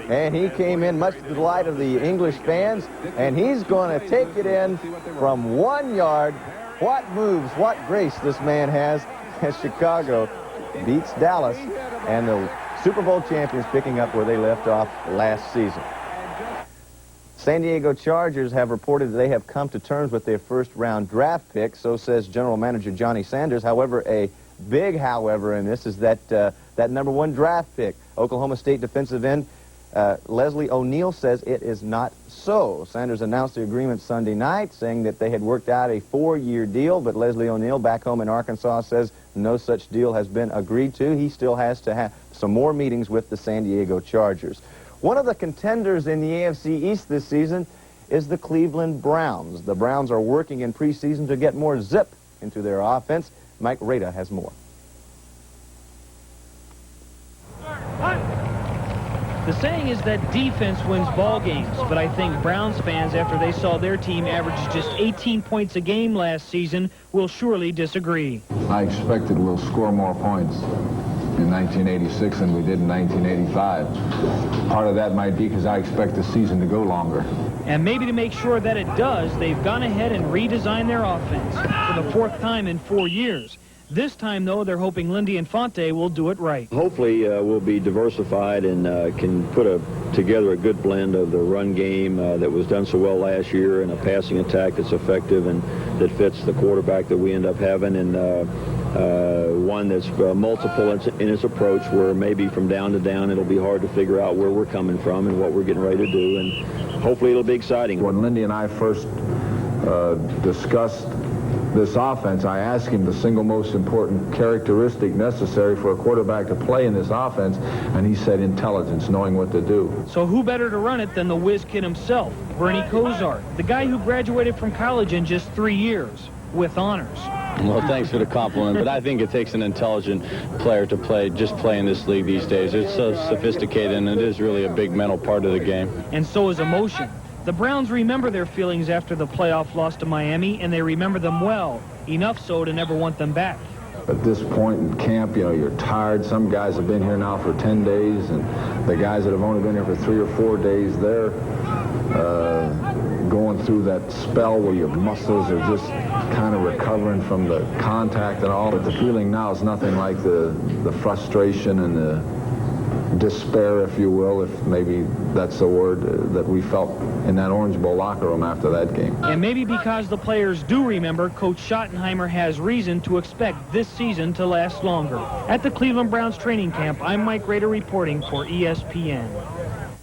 and he came in much to the delight of the English fans, and he's going to take it in from 1 yard. What moves, what grace this man has as Chicago beats Dallas, and the Super Bowl champions picking up where they left off last season. San Diego Chargers have reported that they have come to terms with their first-round draft pick. So says General Manager Johnny Sanders. However, a big however in this is that that number 1 draft pick, Oklahoma State defensive end Leslie O'Neal, says it is not so. Sanders announced the agreement Sunday night, saying that they had worked out a 4-year deal, but Leslie O'Neal back home in Arkansas says no such deal has been agreed to. He still has to have some more meetings with the San Diego Chargers. One of the contenders in the AFC East this season is the Cleveland Browns. The Browns are working in preseason to get more zip into their offense. Mike Rada has more. The saying is that defense wins ball games, but I think Browns fans, after they saw their team average just 18 points a game last season, will surely disagree. I expected we'll score more points in 1986 than we did in 1985. Part of that might be because I expect the season to go longer. And maybe to make sure that it does, they've gone ahead and redesigned their offense for the 4th time in 4 years. This time, though, they're hoping Lindy Infante will do it right. Hopefully, we'll be diversified and can put together a good blend of the run game that was done so well last year and a passing attack that's effective and that fits the quarterback that we end up having, and one that's multiple in its approach, where maybe from down to down it'll be hard to figure out where we're coming from and what we're getting ready to do, and hopefully it'll be exciting. When Lindy and I first discussed this offense, I asked him the single most important characteristic necessary for a quarterback to play in this offense, and he said intelligence, knowing what to do. So who better to run it than the whiz kid himself, Bernie Kosar, the guy who graduated from college in just 3 years with honors. Well, thanks for the compliment, but I think it takes an intelligent player to play in this league these days. It's so sophisticated, and it is really a big mental part of the game. And so is emotion. The Browns remember their feelings after the playoff loss to Miami, and they remember them well, enough so to never want them back. At this point in camp, you know, you're tired. Some guys have been here now for 10 days, and the guys that have only been here for 3 or 4 days, they're going through that spell where your muscles are just kind of recovering from the contact and all. But the feeling now is nothing like the frustration and the despair, if you will, if maybe that's the word, that we felt in that Orange Bowl locker room after that game. And maybe because the players do remember, Coach Schottenheimer has reason to expect this season to last longer. At the Cleveland Browns training camp, I'm Mike Rader reporting for ESPN.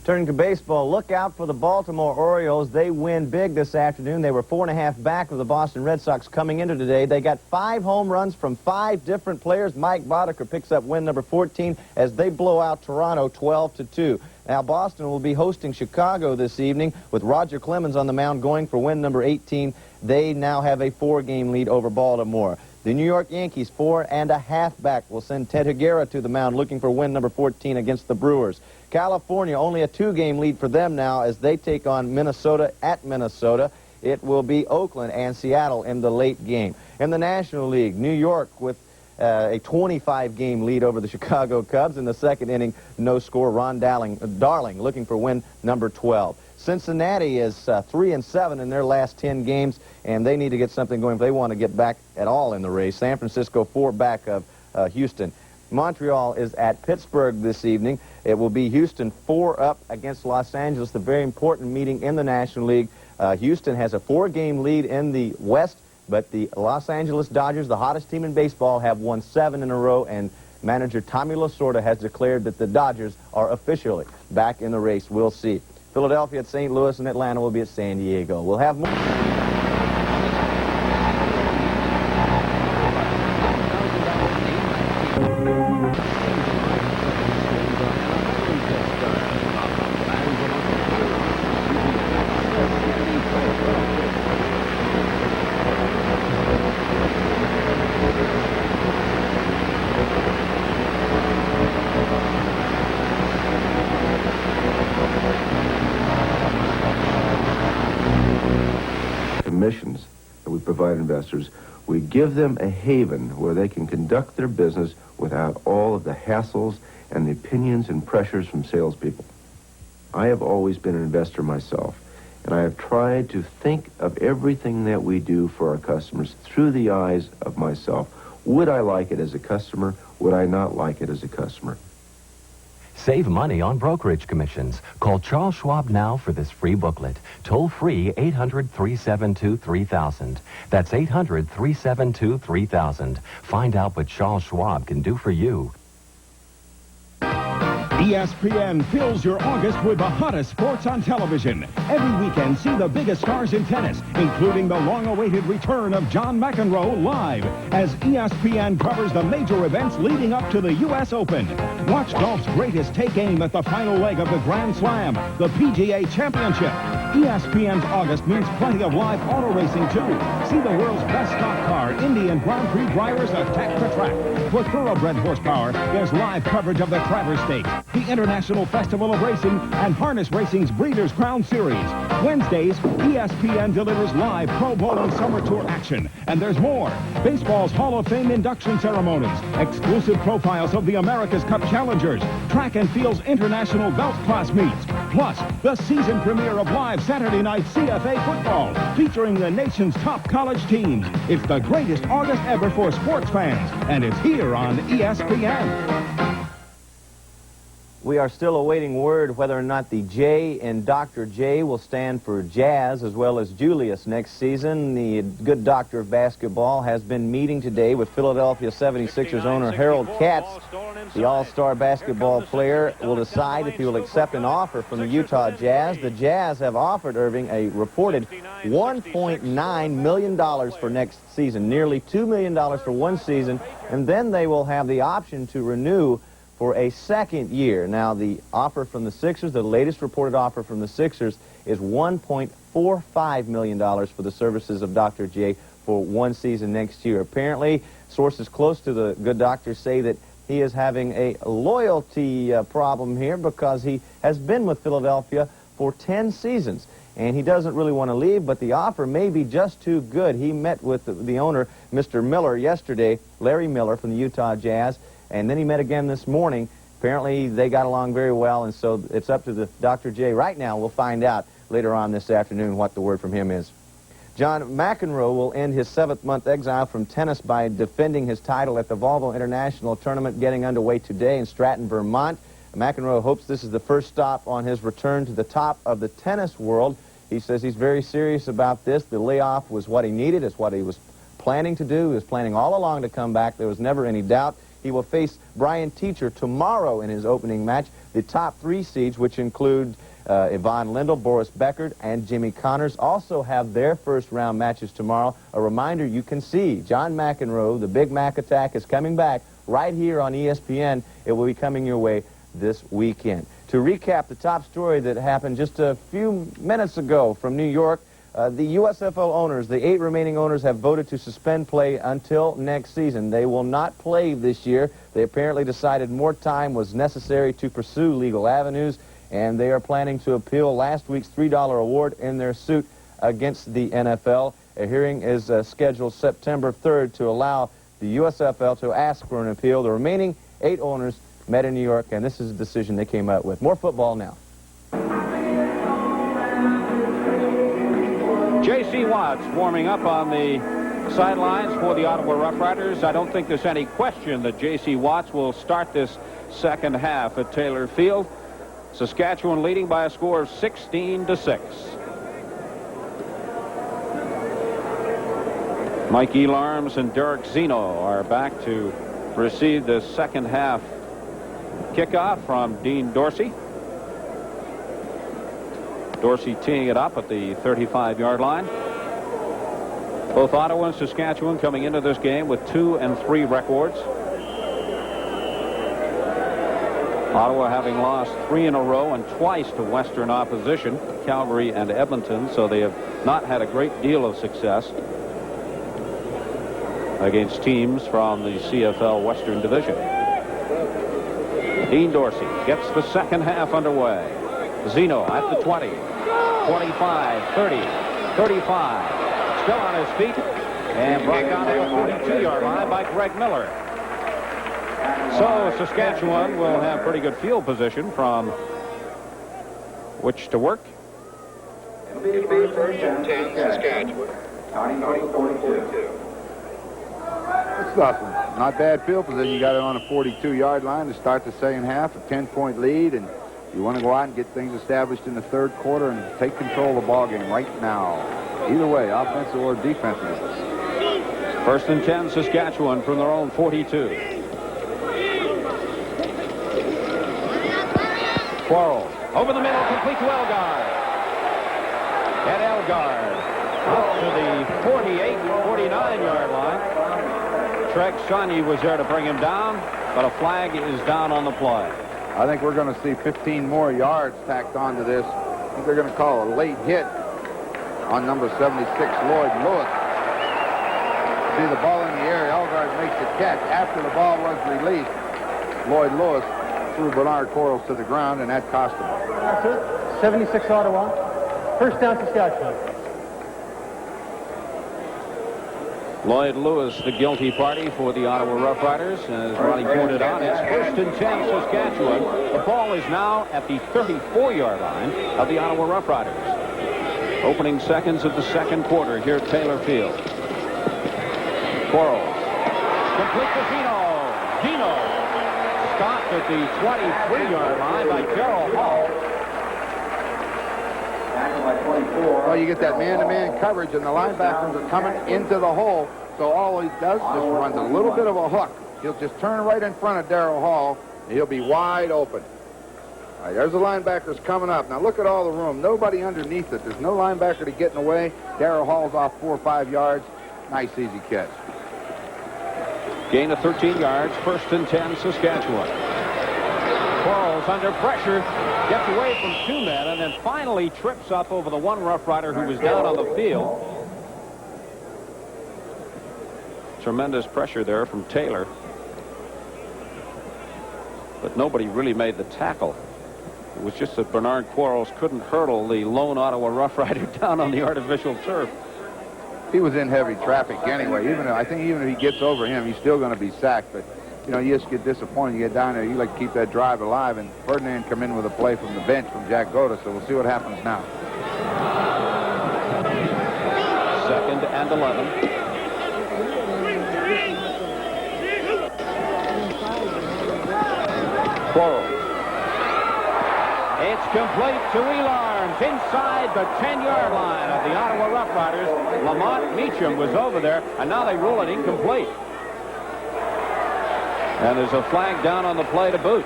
Turning to baseball, look out for the Baltimore Orioles. They win big this afternoon. They were 4.5 back of the Boston Red Sox coming into today. They got 5 home runs from 5 different players. Mike Boddicker picks up win number 14 as they blow out Toronto 12-2. Now, Boston will be hosting Chicago this evening with Roger Clemens on the mound going for win number 18. They now have a 4-game lead over Baltimore. The New York Yankees, 4.5 back, will send Ted Higuera to the mound looking for win number 14 against the Brewers. California, only a 2-game lead for them now as they take on Minnesota at Minnesota. It will be Oakland and Seattle in the late game. In the National League, New York with a 25-game lead over the Chicago Cubs. In the second inning, no score. Ron Darling looking for win number 12. Cincinnati is 3-7 in their last 10 games, and they need to get something going if they want to get back at all in the race. San Francisco 4 back of Houston. Montreal is at Pittsburgh this evening. It will be Houston 4 up against Los Angeles, the very important meeting in the National League. Houston has a 4-game lead in the West, but the Los Angeles Dodgers, the hottest team in baseball, have won 7 in a row, and manager Tommy Lasorda has declared that the Dodgers are officially back in the race. We'll see. Philadelphia at St. Louis, and Atlanta will be at San Diego. We'll have more. Missions that we provide investors, we give them a haven where they can conduct their business without all of the hassles and the opinions and pressures from salespeople. I have always been an investor myself, and I have tried to think of everything that we do for our customers through the eyes of myself. Would I like it as a customer? Would I not like it as a customer? Save money on brokerage commissions. Call Charles Schwab now for this free booklet. Toll free 800-372-3000. That's 800-372-3000. Find out what Charles Schwab can do for you. ESPN fills your August with the hottest sports on television. Every weekend, see the biggest stars in tennis, including the long-awaited return of John McEnroe live, as ESPN covers the major events leading up to the U.S. Open. Watch golf's greatest take aim at the final leg of the Grand Slam, the PGA Championship. ESPN's August means plenty of live auto racing, too. See the world's best stock car, Indy and Grand Prix drivers attack the track. For thoroughbred horsepower, there's live coverage of the Travers Stakes, the International Festival of Racing, and Harness Racing's Breeders' Crown Series. Wednesdays, ESPN delivers live Pro Bowl and Summer Tour action. And there's more. Baseball's Hall of Fame induction ceremonies, exclusive profiles of the America's Cup challengers, track and field's international belt class meets, plus the season premiere of live Saturday night CFA football, featuring the nation's top college teams. It's the greatest August ever for sports fans, and it's here on ESPN. We are still awaiting word whether or not the J in Dr. J will stand for Jazz as well as Julius next season. The good doctor of basketball has been meeting today with Philadelphia 76ers owner Harold Katz. The all-star basketball player will decide if he will accept an offer from the Utah Jazz. The Jazz have offered Irving a reported $1.9 million for next season, nearly $2 million for one season, and then they will have the option to renew for a second year. Now, the offer from the Sixers, the latest reported offer from the Sixers, is $1.45 million for the services of Dr. J for one season next year. Apparently, sources close to the good doctor say that he is having a loyalty problem here because he has been with Philadelphia for 10 seasons. And he doesn't really want to leave, but the offer may be just too good. He met with the owner, Mr. Miller, yesterday, Larry Miller from the Utah Jazz, and then he met again this morning. Apparently, they got along very well, and so it's up to the Dr. J right now. We'll find out later on this afternoon what the word from him is. John McEnroe will end his 7th-month exile from tennis by defending his title at the Volvo International Tournament getting underway today in Stratton, Vermont. McEnroe hopes this is the first stop on his return to the top of the tennis world. He says he's very serious about this. The layoff was what he needed. It's what he was planning to do. He was planning all along to come back. There was never any doubt. He will face Brian Teacher tomorrow in his opening match. The top 3 seeds, which include Yvonne Lindell, Boris Beckert, and Jimmy Connors, also have their first-round matches tomorrow. A reminder, you can see John McEnroe, the Big Mac Attack, is coming back right here on ESPN. It will be coming your way this weekend. To recap the top story that happened just a few minutes ago from New York, the USFL owners, the 8 remaining owners, have voted to suspend play until next season. They will not play this year. They apparently decided more time was necessary to pursue legal avenues, and they are planning to appeal last week's $3 award in their suit against the NFL. A hearing is scheduled September 3rd to allow the USFL to ask for an appeal. The remaining 8 owners met in New York, and this is the decision they came out with. More football now. J.C. Watts warming up on the sidelines for the Ottawa Roughriders. I don't think there's any question that J.C. Watts will start this second half at Taylor Field. Saskatchewan leading by a score of 16-6. Mike Elarms and Derek Zeno are back to receive the second half kickoff from Dean Dorsey. Dorsey teeing it up at the 35-yard line. Both Ottawa and Saskatchewan coming into this game with 2-3 records. Ottawa having lost 3 in a row and twice to Western opposition, Calgary and Edmonton, so they have not had a great deal of success against teams from the CFL Western Division. Dean Dorsey gets the second half underway. Zeno at the 20, 25, 30, 35. Still on his feet and brought down to the 42-yard line by Greg Miller. So Saskatchewan will have pretty good field position from which to work. First and 10, Saskatchewan. Counting 42. It's not bad field position. You got it on a 42-yard line to start the second half, a 10-point lead, and you want to go out and get things established in the third quarter and take control of the ball game right now. Either way, offensive or defensive. First and 10, Saskatchewan from their own 42. Quarles over the middle, complete to Elgard. And Elgard up to the 48, 49-yard line. Treg Shawnee was there to bring him down, but a flag is down on the play. I think we're going to see 15 more yards tacked onto this think they're going to call a late hit on number 76, Lloyd Lewis. See the ball in the air. Elgard makes the catch. After the ball was released, Lloyd Lewis threw Bernard Quarles to the ground, and that cost him. That's it. 76 Ottawa. First down, Saskatchewan. Lloyd Lewis, the guilty party for the Ottawa Roughriders. As Ronnie pointed out, it's 1st and 10 Saskatchewan. The ball is now at the 34-yard line of the Ottawa Roughriders. Opening seconds of the second quarter here at Taylor Field. Quarles. Complete to Zeno. Zeno stopped at the 23-yard line by Darrell Hall. Well, you get that man-to-man coverage, and the linebackers are coming into the hole. So all he does is runs a little bit of a hook. He'll just turn right in front of Darrell Hall, and he'll be wide open. All right, there's the linebackers coming up. Now look at all the room. Nobody underneath it. There's no linebacker to get in the way. Darrell Hall's off 4 or 5 yards. Nice, easy catch. Gain of 13 yards, 1st and 10 Saskatchewan. Quarles under pressure, gets away from 2 men, and then finally trips up over the one Rough Rider who was down on the field. Tremendous pressure there from Taylor. But nobody really made the tackle. It was just that Bernard Quarles couldn't hurdle the lone Ottawa Rough Rider down on the artificial turf. He was in heavy traffic anyway. I think even if he gets over him, he's still going to be sacked. But, you know, you just get disappointed. You get down there, you like to keep that drive alive. And Ferdinand come in with a play from the bench from Jack Goda. So we'll see what happens now. 2nd and 11. Quarles. It's complete to Elarms inside the 10-yard line of the Ottawa Rough Riders. Lamont Meacham was over there, and now they rule it incomplete. And there's a flag down on the play to boot.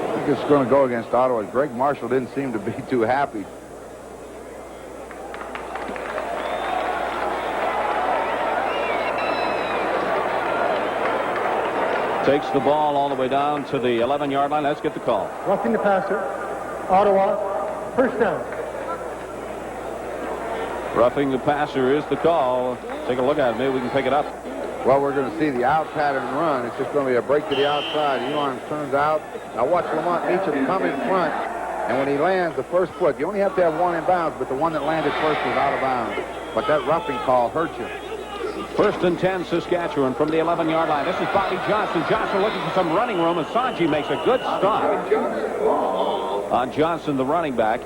I think it's going to go against Ottawa. Greg Marshall didn't seem to be too happy. Takes the ball all the way down to the 11-yard line. Let's get the call. Roughing the passer. Ottawa. First down. Roughing the passer is the call. Take a look at it. Maybe we can pick it up. Well, we're going to see the out pattern run. It's just going to be a break to the outside. Elarms turns out. Now watch Lamont Meacham come in front. And when he lands the first foot, you only have to have one in bounds, but the one that landed first was out of bounds. But that roughing call hurt you. 1st and 10 Saskatchewan from the 11-yard line. This is Bobby Johnson. Johnson looking for some running room. Assanji makes a good stop on Johnson, the running back.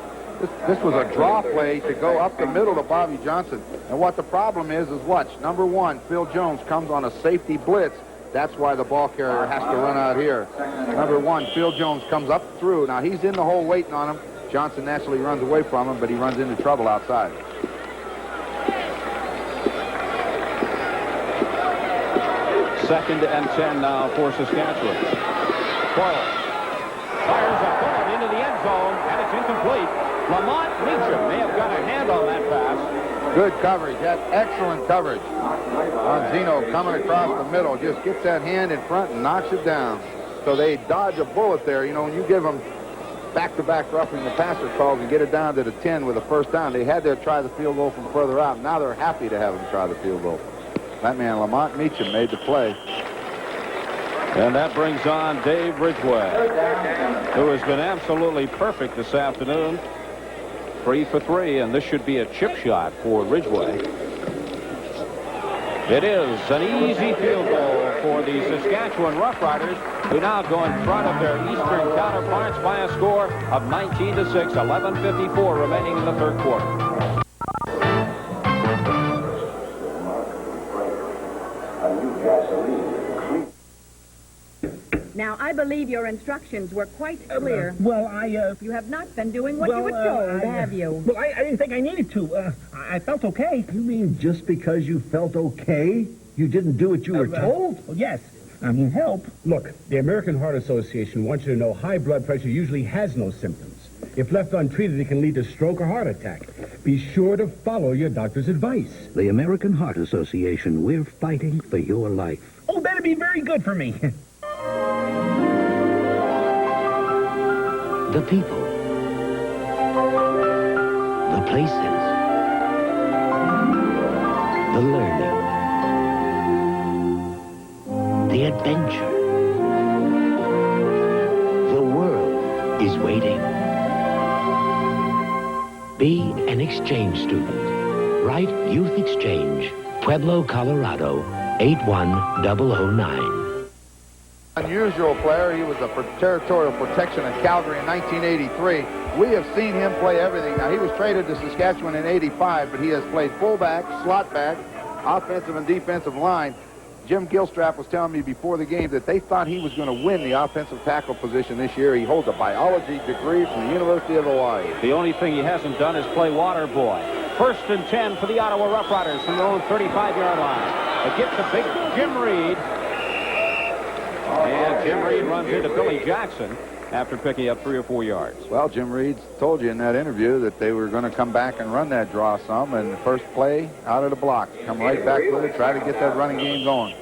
This was a draw play to go up the middle to Bobby Johnson. And what the problem is watch. Number 1, Phil Jones comes on a safety blitz. That's why the ball carrier has to run out here. Number 1, Phil Jones comes up through. Now he's in the hole waiting on him. Johnson naturally runs away from him, but he runs into trouble outside. Second and 10 now for Saskatchewan. Quarles fires a bullet into the end zone, and it's incomplete. Lamont Meacham may have got a hand on that pass. Good coverage. That's excellent coverage on Zeno coming across the middle. Just gets that hand in front and knocks it down. So they dodge a bullet there. You know, when you give them back-to-back roughing the passer calls and get it down to the 10 with a first down, they had to try the field goal from further out. Now they're happy to have them try the field goal. That man, Lamont Meacham, made the play. And that brings on Dave Ridgway, who has been absolutely perfect this afternoon. 3 for 3, and this should be a chip shot for Ridgway. It is an easy field goal for the Saskatchewan Roughriders, who now go in front of their eastern counterparts by a score of 19-6, 11:54 remaining in the third quarter. Now, I believe your instructions were quite clear. Well, You have not been doing what you were told, have you? Well, I didn't think I needed to. I felt okay. You mean just because you felt okay, you didn't do what you were told? Well, yes. I mean, help. Look, the American Heart Association wants you to know high blood pressure usually has no symptoms. If left untreated, it can lead to stroke or heart attack. Be sure to follow your doctor's advice. The American Heart Association, we're fighting for your life. Oh, that'd be very good for me. The people. The places. The learning. The adventure. The world is waiting. Be an exchange student. Write Youth Exchange, Pueblo, Colorado, 81009. Unusual player. He was for territorial protection at Calgary in 1983. We have seen him play everything. Now, he was traded to Saskatchewan in 85, but he has played fullback, slot back, offensive and defensive line. Jim Gilstrap was telling me before the game that they thought he was going to win the offensive tackle position this year. He holds a biology degree from the University of Hawaii. The only thing he hasn't done is play water boy. 1st and 10 for the Ottawa Roughriders from their own 35-yard line. It gets a big Jim Reed. And Jim Reed runs into Billy Jackson after picking up 3 or 4 yards. Well, Jim Reed told you in that interview that they were going to come back and run that draw some, and the first play out of the block, come right back with it, try to get that running game going.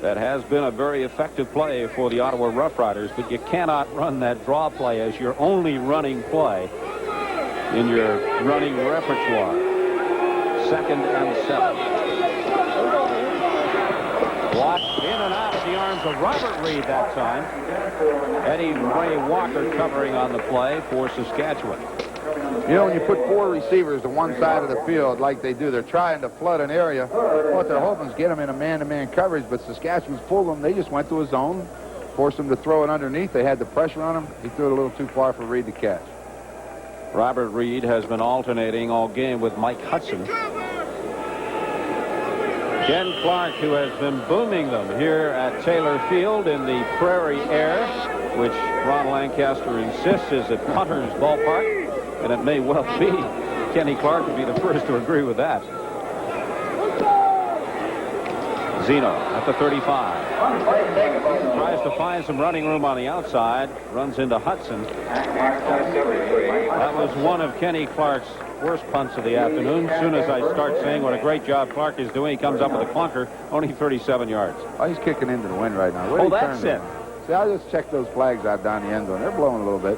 That has been a very effective play for the Ottawa Roughriders, but you cannot run that draw play as your only running play in your running repertoire. 2nd and 7. Blocked in and out of the arms of Robert Reed that time. Eddie Ray Walker covering on the play for Saskatchewan. You know, when you put 4 receivers to one side of the field like they do, they're trying to flood an area. What they're hoping is get them in a man-to-man coverage, but Saskatchewan's full of them. They just went to a zone, forced them to throw it underneath. They had the pressure on him. He threw it a little too far for Reed to catch. Robert Reed has been alternating all game with Mike Hudson. Ken Clark, who has been booming them here at Taylor Field in the Prairie Air, which Ron Lancaster insists is at Punter's Ballpark, and it may well be. Kenny Clark would be the first to agree with that. Zeno at the 35. Tries to find some running room on the outside, runs into Hudson. That was one of Kenny Clark's worst punts of the afternoon. As soon as I start saying what a great job Clark is doing, he comes up with a clunker, only 37 yards. Oh, he's kicking into the wind right now. Oh, that's it. See, I'll just check those flags out down the end zone. They're blowing a little bit.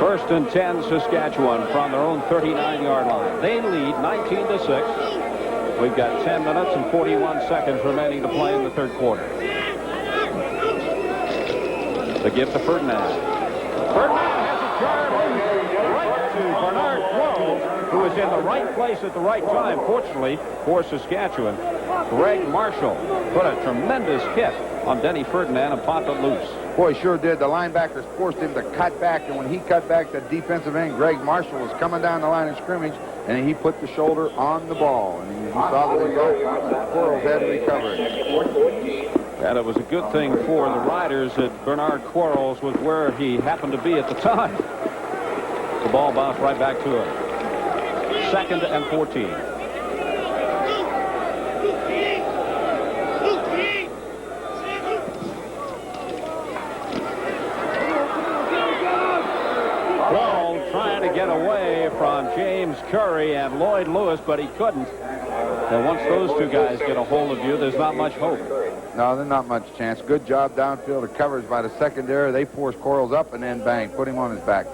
First and 10, Saskatchewan from their own 39-yard line. They lead 19-6. We've got 10 minutes and 41 seconds remaining to play in the third quarter. The give to Ferdinand. Ferdinand has a charge right to Bernard Quarles, who is in the right place at the right time. Fortunately for Saskatchewan, Greg Marshall put a tremendous hit on Denny Ferdinand and popped it loose. Boy, sure did. The linebackers forced him to cut back, and when he cut back, the defensive end, Greg Marshall, was coming down the line of scrimmage, and he put the shoulder on the ball. And you saw the result. Quarles had to recover it. And it was a good thing for the Riders that Bernard Quarles was where he happened to be at the time. The ball bounced right back to him. 2nd and 14. Quarles trying to get away from James Curry and Lloyd Lewis, but he couldn't. And once those two guys get a hold of you, there's not much hope. No, there's not much chance. Good job downfield of coverage by the secondary. They force Quarles up and then bang, put him on his back.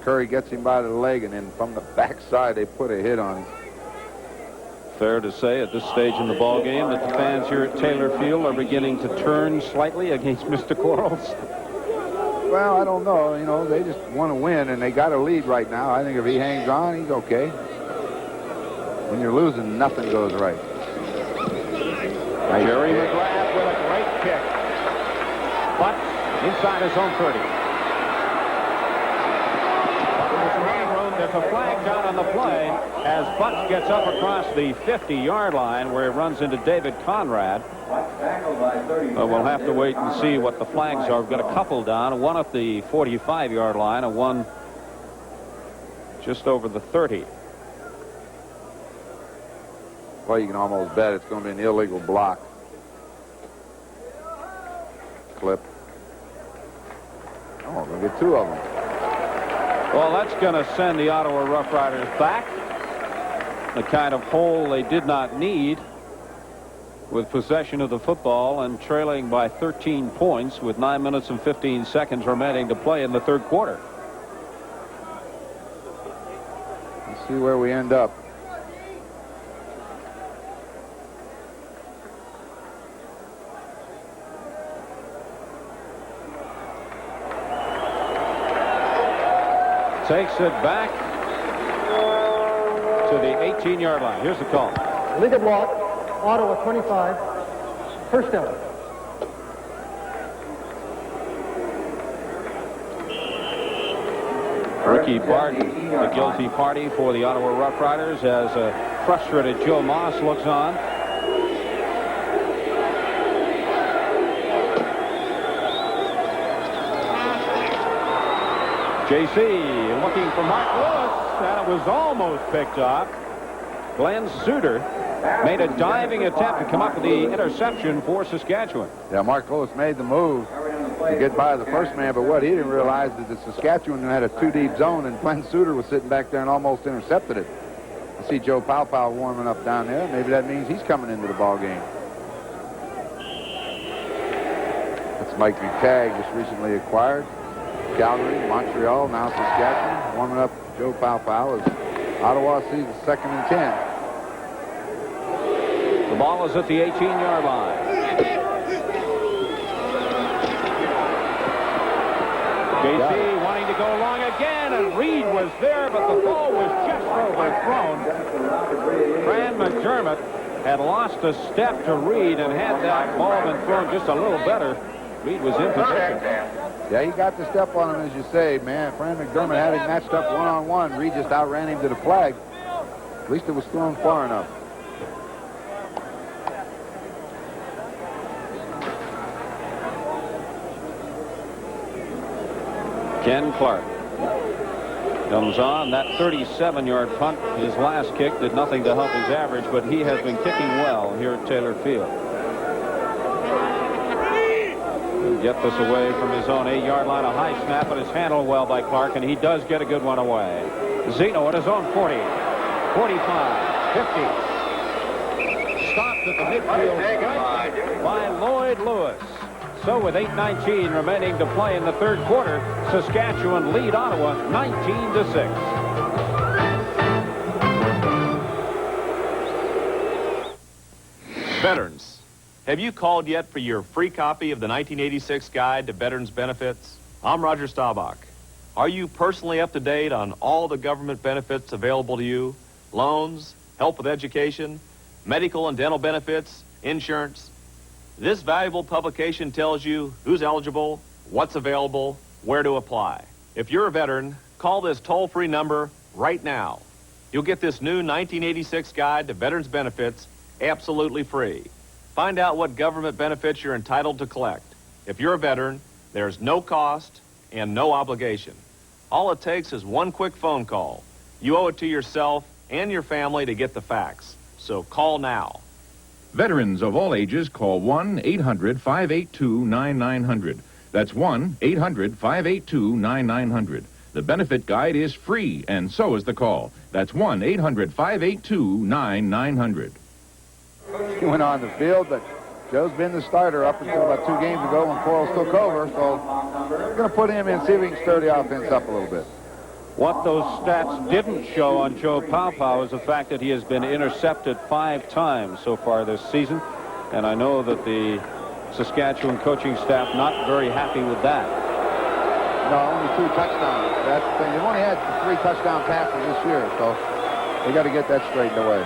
Curry gets him by the leg, and then from the backside, they put a hit on him. Fair to say at this stage in the ball game that the fans here at Taylor Field are beginning to turn slightly against Mr. Quarles. Well, I don't know. You know, they just want to win, and they got a lead right now. I think if he hangs on, he's okay. When you're losing, nothing goes right. Jerry McGrath with a great kick. But inside his own 30. There's a flag down on the play as Butts gets up across the 50-yard line where he runs into David Conrad. We'll have to wait and see what the flags are. We've got a couple down, one at the 45-yard line and one just over the 30. Well, you can almost bet it's going to be an illegal block. Clip. Oh, we'll get 2 of them. Well, that's going to send the Ottawa Roughriders back. the kind of hole they did not need with possession of the football and trailing by 13 points with 9 minutes and 15 seconds remaining to play in the third quarter. Let's see where we end up. Takes it back to the 18-yard line. Here's the call. Legal block, Ottawa 25, first down. Ricky Barton, the guilty party for the Ottawa Roughriders, as a frustrated Joe Moss looks on. JC looking for Mark Lewis, and it was almost picked up. Glenn Suter made a diving attempt to come up with the interception for Saskatchewan. Yeah, Mark Lewis made the move to get by the first man, but what he didn't realize is that Saskatchewan had a two-deep zone, and Glenn Suter was sitting back there and almost intercepted it. I see Joe Powell warming up down there. Maybe that means he's coming into the ball game. That's Mike McTagg, just recently acquired. Calgary, Montreal, now Saskatchewan. Warming up Joe Powell as Ottawa sees the 2nd and 10. The ball is at the 18-yard line. JC wanting to go long again, and Reed was there, but the ball was just overthrown. Fran McDermott had lost a step to Reed, and had that ball been thrown just a little better, Reed was in position. Yeah, he got the step on him, as you say, man. Fran McDermott had him matched up one-on-one. Reed just outran him to the flag. At least it was thrown far enough. Ken Clark comes on. That 37-yard punt, his last kick, did nothing to help his average, but he has been kicking well here at Taylor Field. He'll get this away from his own 8-yard line. A high snap, and it's handled well by Clark, and he does get a good one away. Zeno at his own 40, 45, 50. Stopped at the midfield by Lloyd Lewis. So with 8:19 remaining to play in the third quarter, Saskatchewan lead Ottawa 19-6. Veterans, have you called yet for your free copy of the 1986 Guide to Veterans Benefits? I'm Roger Staubach. Are you personally up to date on all the government benefits available to you? Loans, help with education, medical and dental benefits, insurance? This valuable publication tells you who's eligible, what's available, where to apply. If you're a veteran, call this toll-free number right now. You'll get this new 1986 Guide to Veterans Benefits absolutely free. Find out what government benefits you're entitled to collect. If you're a veteran, there's no cost and no obligation. All it takes is one quick phone call. You owe it to yourself and your family to get the facts. So call now. Veterans of all ages call 1-800-582-9900. That's 1-800-582-9900. The benefit guide is free, and so is the call. That's 1-800-582-9900. He went on the field, but Joe's been the starter up until about 2 games ago when Quarles took over, so we're going to put him in, see if we can stir the offense up a little bit. What those stats didn't show on Joe Powell is the fact that he has been intercepted 5 times so far this season, and I know that the Saskatchewan coaching staff not very happy with that. No, only 2 touchdowns. That's the thing. They've only had 3 touchdown passes this year, so they got to get that straightened away.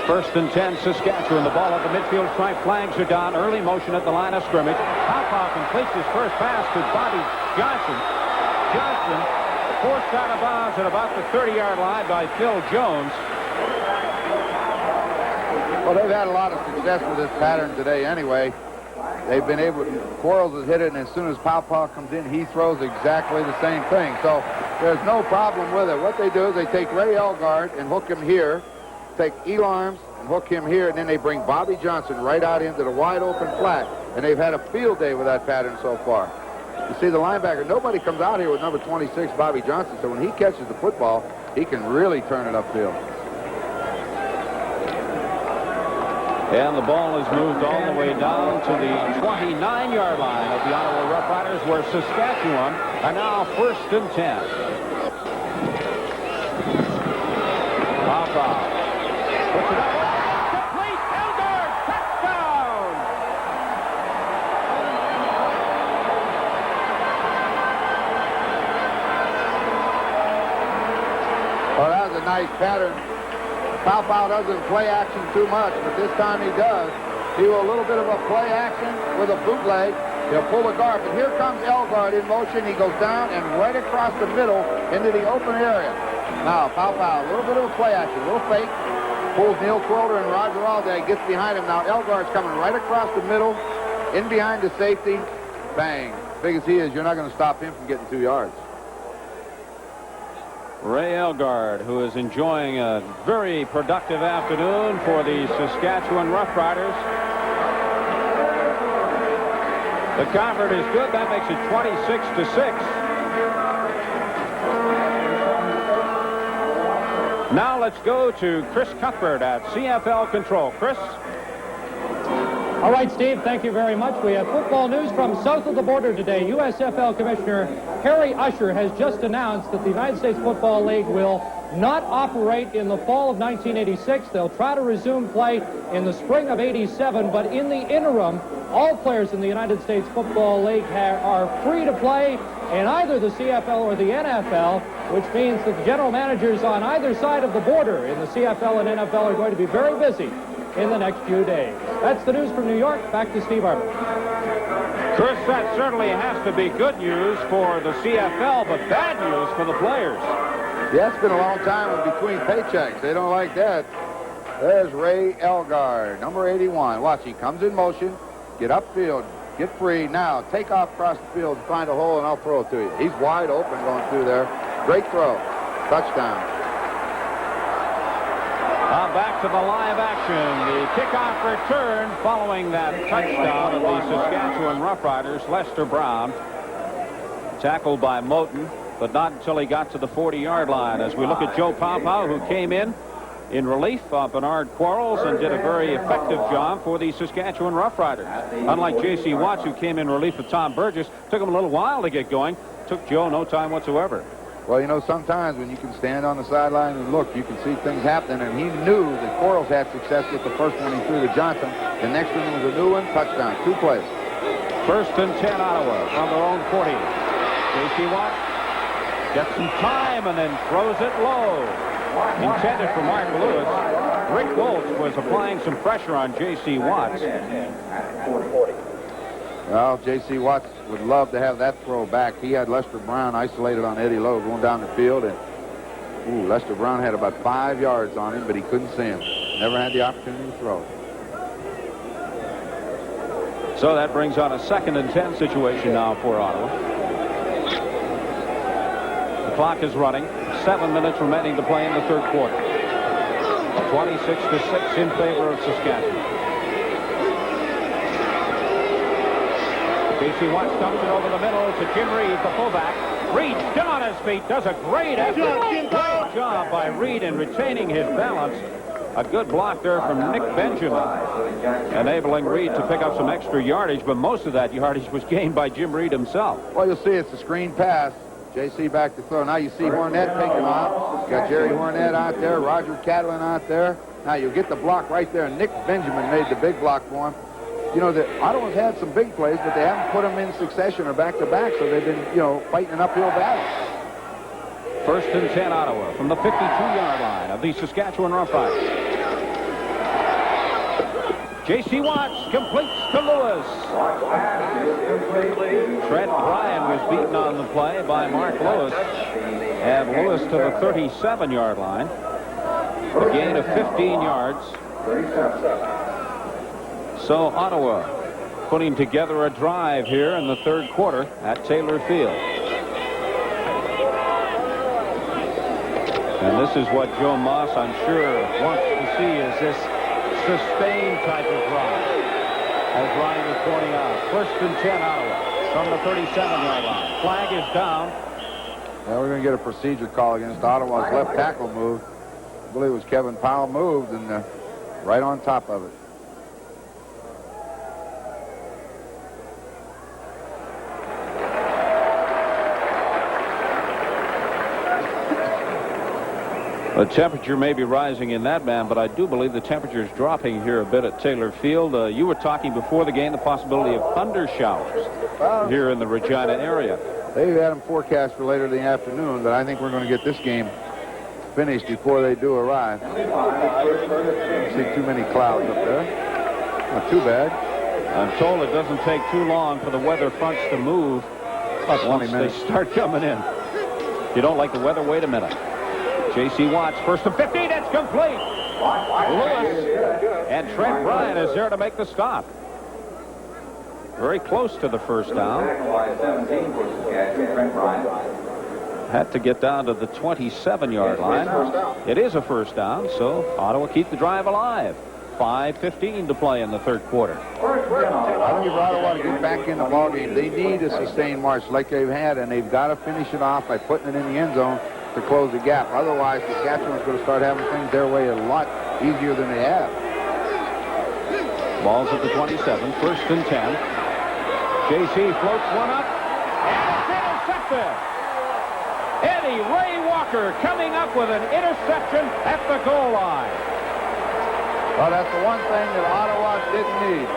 1st and 10, Saskatchewan. The ball at the midfield stripe. Flags are down. Early motion at the line of scrimmage. Powell completes his first pass to Bobby Johnson. Johnson forced out of bounds at about the 30-yard line by Phil Jones. Well, they've had a lot of success with this pattern today anyway. They've been able to, Quarles has hit it, and as soon as Powell comes in, he throws exactly the same thing. So there's no problem with it. What they do is they take Ray Elgard and hook him here, take Elarms and hook him here, and then they bring Bobby Johnson right out into the wide open flat. And they've had a field day with that pattern so far. You see the linebacker, nobody comes out here with number 26, Bobby Johnson, so when he catches the football, he can really turn it upfield. And the ball is moved all the way down to the 29-yard line of the Ottawa Roughriders, where Saskatchewan are now 1st and 10. Foul. Puts it up. Complete. Elgard. Touchdown. Well, that was a nice pattern. Pow doesn't play action too much, but this time he does. He will a little bit of a play action with a bootleg. He'll pull the guard, but here comes Elgard in motion. He goes down and right across the middle into the open area. Now, Pow, a little bit of a play action, a little fake. Pulls Neil Quilter and Roger Alday, gets behind him. Now Elgard's coming right across the middle, in behind the safety. Bang. Big as he is, you're not going to stop him from getting 2 yards. Ray Elgard, who is enjoying a very productive afternoon for the Saskatchewan Roughriders. The convert is good. That makes it 26-6. Now let's go to Chris Cuthbert at CFL Control. Chris? All right, Steve, thank you very much. We have football news from south of the border today. USFL Commissioner Harry Usher has just announced that the United States Football League will not operate in the fall of 1986. They'll try to resume play in the spring of '87, but in the interim, all players in the United States Football League are free to play in either the CFL or the NFL, which means that the general managers on either side of the border in the CFL and NFL are going to be very busy in the next few days. That's the news from New York. Back to Steve Arbor. Chris, that certainly has to be good news for the CFL, but bad news for the players. Yeah, it's been a long time in between paychecks. They don't like that. There's Ray Elgard, number 81. Watch, he comes in motion. Get upfield. Get free. Now, take off across the field and find a hole, and I'll throw it to you. He's wide open going through there. Great throw. Touchdown. Back to the live action. The kickoff return following that touchdown of the Saskatchewan Roughriders. Lester Brown tackled by Moten, but not until he got to the 40-yard line. As we look at Joe Pow, who came in relief of Bernard Quarles and did a very effective job for the Saskatchewan Roughriders. Unlike J.C. Watts, who came in relief of Tom Burgess, took him a little while to get going. Took Joe no time whatsoever. Well, you know, sometimes when you can stand on the sideline and look, you can see things happening, and he knew that Quarles had success with the first one he threw to Johnson. The next one was a new one, touchdown, 2 plays. 1st and 10 Ottawa from their own 40. J.C. Watt gets some time and then throws it low. Intended for Mark Lewis. Rick Goltz was applying some pressure on J.C. Watts. Well, J.C. Watts would love to have that throw back. He had Lester Brown isolated on Eddie Lowe going down the field, and Lester Brown had about 5 yards on him, but he couldn't see him. Never had the opportunity to throw. So that brings on a 2nd and 10 situation now for Ottawa. The clock is running. 7 minutes remaining to play in the 3rd quarter. 26-6 in favor of Saskatchewan. J.C. Watts dumps it over the middle to Jim Reed, the fullback. Reed still on his feet, does a great effort. Great job by Reed in retaining his balance. A good block there from Nick Benjamin, enabling Reed to pick up some extra yardage, but most of that yardage was gained by Jim Reed himself. Well, you'll see it's a screen pass. J.C. back to throw. Now you see Hornett take him out. Got Jerry Hornett out there, Roger Catlin out there. Now you get the block right there. Nick Benjamin made the big block for him. You know, the Ottawa's had some big plays, but they haven't put them in succession or back-to-back, so they've been, fighting an uphill battle. 1st and 10 Ottawa from the 52-yard line of the Saskatchewan Roughriders. J.C. Watts completes to Lewis. Trent Bryan was beaten on the play by Mark Lewis. And Lewis to the 37-yard line. A gain of 15 yards. So Ottawa putting together a drive here in the 3rd quarter at Taylor Field. And this is what Joe Moss, I'm sure, wants to see, is this sustained type of drive. As Ronnie was pointing out, 1st and 10 Ottawa from the 37-yard line. Flag is down. Well, we're going to get a procedure call against Ottawa's left tackle move. I believe it was Kevin Powell moved and right on top of it. The temperature may be rising in that man, but I do believe the temperature is dropping here a bit at Taylor Field. You were talking before the game the possibility of thunder showers here in the Regina area. They've had them forecast for later in the afternoon, but I think we're going to get this game finished before they do arrive. I see too many clouds up there. Not too bad. I'm told it doesn't take too long for the weather fronts to move. But once they start coming in. If you don't like the weather, wait a minute. J.C. Watts, first and 15, it's complete. Lewis and Trent Bryant is there to make the stop. Very close to the first down. Had to get down to the 27-yard line. It is a first down, so Ottawa keep the drive alive. 5:15 to play in the third quarter. I think if Ottawa to get back in the ballgame, they need a sustained march like they've had, and they've got to finish it off by putting it in the end zone to close the gap. Otherwise, Saskatchewan's going to start having things their way a lot easier than they have. Ball's at the 27, first and 10. J.C. floats one up, and it's intercepted. Eddie Ray Walker coming up with an interception at the goal line. Well, that's the one thing that Ottawa didn't need.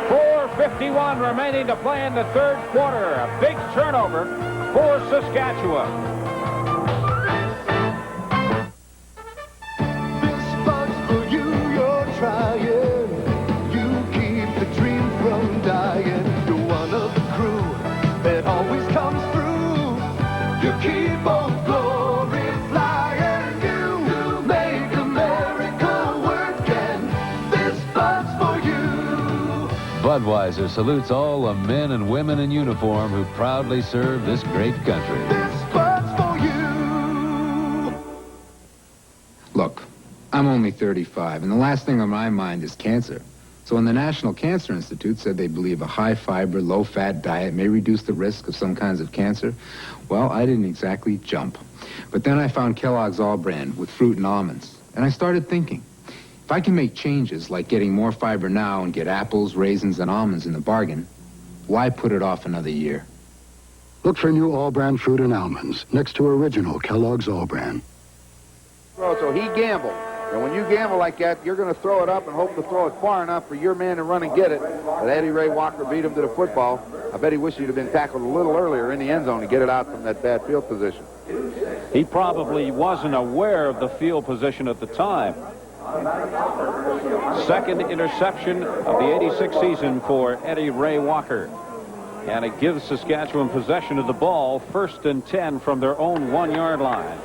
4:51 remaining to play in the third quarter. A big turnover for Saskatchewan. This spot's for you, you're trying. You keep the dream from dying. You're one of the crew that always comes through. You keep on glory flying. You make America work, and this spot's for you. Budweiser salutes all the men and women in uniform who proudly serve this great country. This spot's for you. Look, I'm only 35, and the last thing on my mind is cancer. So when the National Cancer Institute said they believe a high-fiber, low-fat diet may reduce the risk of some kinds of cancer, well, I didn't exactly jump. But then I found Kellogg's All Brand with fruit and almonds, and I started thinking, if I can make changes like getting more fiber now and get apples, raisins, and almonds in the bargain, why put it off another year? Look for new all-brand fruit and almonds next to original Kellogg's All Brand. So he gambled. And when you gamble like that, you're going to throw it up and hope to throw it far enough for your man to run and get it. But Eddie Ray Walker beat him to the football. I bet he wished he'd have been tackled a little earlier in the end zone to get it out from that bad field position. He probably wasn't aware of the field position at the time. Second interception of the 86 season for Eddie Ray Walker. And it gives Saskatchewan possession of the ball, first and 10 from their own 1-yard line.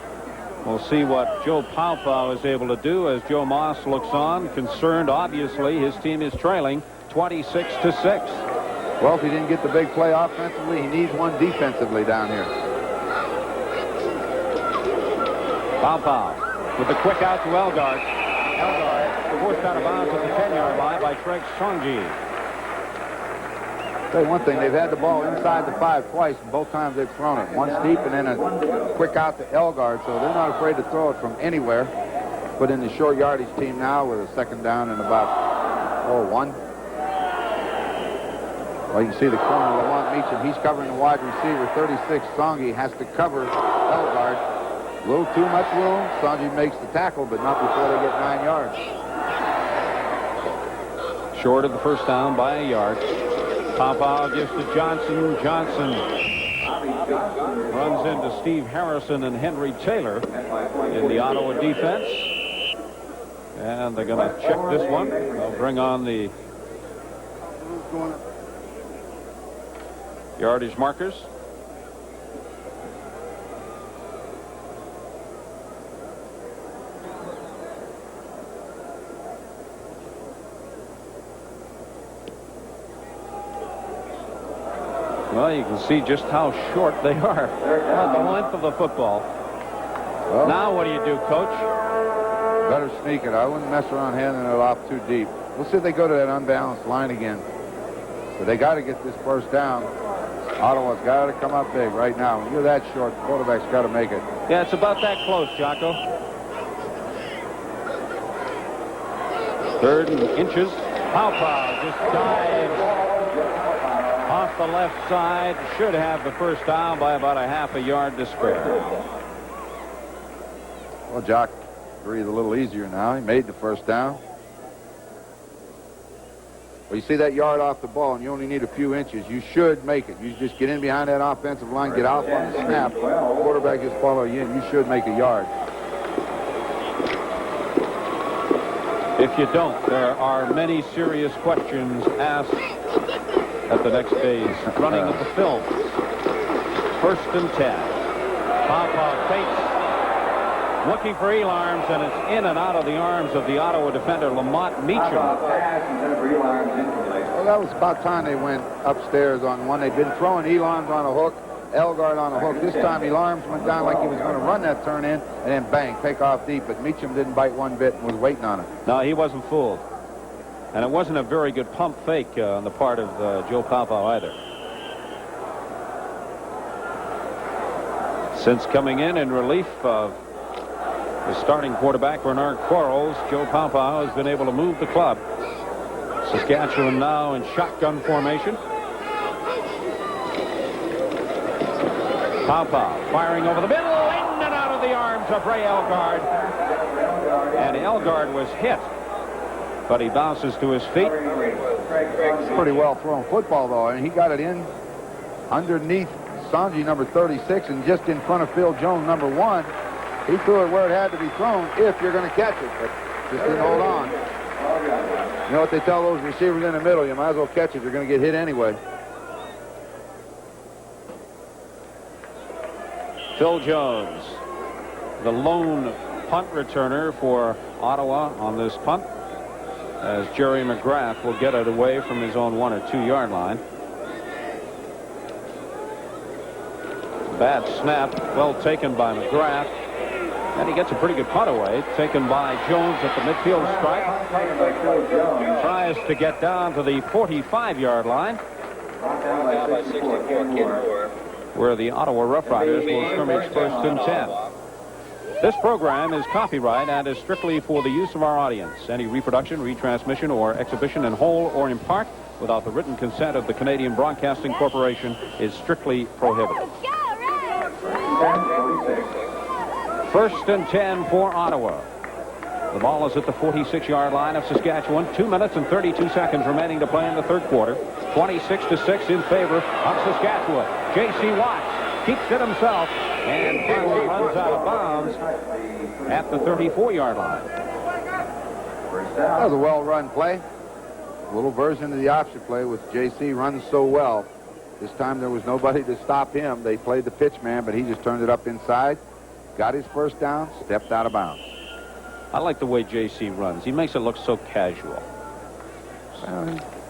We'll see what Joe Paupau is able to do as Joe Moss looks on, concerned. Obviously, his team is trailing 26-6. Well, if he didn't get the big play offensively, he needs one defensively down here. Paupau with the quick out to Elgard. Elgard forced out of bounds at the 10-yard line by Treg Songi. Tell you one thing, they've had the ball inside the 5 twice, and both times they've thrown it. One steep and then a quick out to Elgard, so they're not afraid to throw it from anywhere. Put in the short yardage team now with a second down and about, 1. Well, you can see the corner of Lamont Meacham. He's covering the wide receiver. 36, Songi has to cover Elgard. A little too much room. Songi makes the tackle, but not before they get 9 yards. Short of the first down by a yard. Paupau gives to Johnson. Johnson runs into Steve Harrison and Henry Taylor in the Ottawa defense. And they're going to check this one. They'll bring on the yardage markers. Well, you can see just how short they are on the length of the football. Well, now what do you do, Coach? Better sneak it. I wouldn't mess around handing it off too deep. We'll see if they go to that unbalanced line again. But they got to get this first down. Ottawa's got to come up big right now. When you're that short, the quarterback's got to make it. Yeah, it's about that close, Jocko. 3rd and inches. Paupau just dives off the left side. Should have the first down by about a half a yard to spare. Well, Jock breathed a little easier now. He made the first down. Well, you see that yard off the ball, and you only need a few inches. You should make it. You just get in behind that offensive line, get out on the snap. The quarterback just follow you in. You should make a yard. If you don't, there are many serious questions asked at the next phase. Running of the film. 1st and 10. Papa fakes. Looking for Elarms, and it's in and out of the arms of the Ottawa defender, Lamont Meacham. Well, that was about time they went upstairs on one. They'd been throwing Elarms on a hook, Elgard on a hook. This time Elarms went down like he was going to run that turn in, and then bang, take off deep. But Meacham didn't bite one bit and was waiting on it. No, he wasn't fooled. And it wasn't a very good pump fake on the part of Joe Papa either. Since coming in relief of the starting quarterback, Bernard Quarles, Joe Papa has been able to move the club. Saskatchewan now in shotgun formation. Papa firing over the middle, in and out of the arms of Ray Elgard. And Elgard was hit, but he bounces to his feet. Pretty well thrown football, though, and he got it in underneath Sanji, number 36, and just in front of Phil Jones, number 1. He threw it where it had to be thrown if you're going to catch it, but just didn't hold on. You know what they tell those receivers in the middle? You might as well catch it. You're going to get hit anyway. Phil Jones, the lone punt returner for Ottawa on this punt, as Jerry McGrath will get it away from his own 1 or 2 yard line. Bad snap, well taken by McGrath. And he gets a pretty good punt away, taken by Jones at the midfield stripe. Tries to get down to the 45-yard line, where the Ottawa Roughriders will scrimmage 1st and 10. This program is copyright and is strictly for the use of our audience. Any reproduction, retransmission, or exhibition in whole or in part without the written consent of the Canadian Broadcasting Corporation is strictly prohibited. 1st and 10 for Ottawa. The ball is at the 46-yard line of Saskatchewan. 2 minutes and 32 seconds remaining to play in the 3rd quarter. 26-6 in favor of Saskatchewan. J.C. Watts keeps it himself and finally runs out of bounds at the 34-yard line. That was a well-run play. A little version of the option play with J.C. runs so well. This time there was nobody to stop him. They played the pitch man, but he just turned it up inside. Got his first down, stepped out of bounds. I like the way J.C. runs. He makes it look so casual.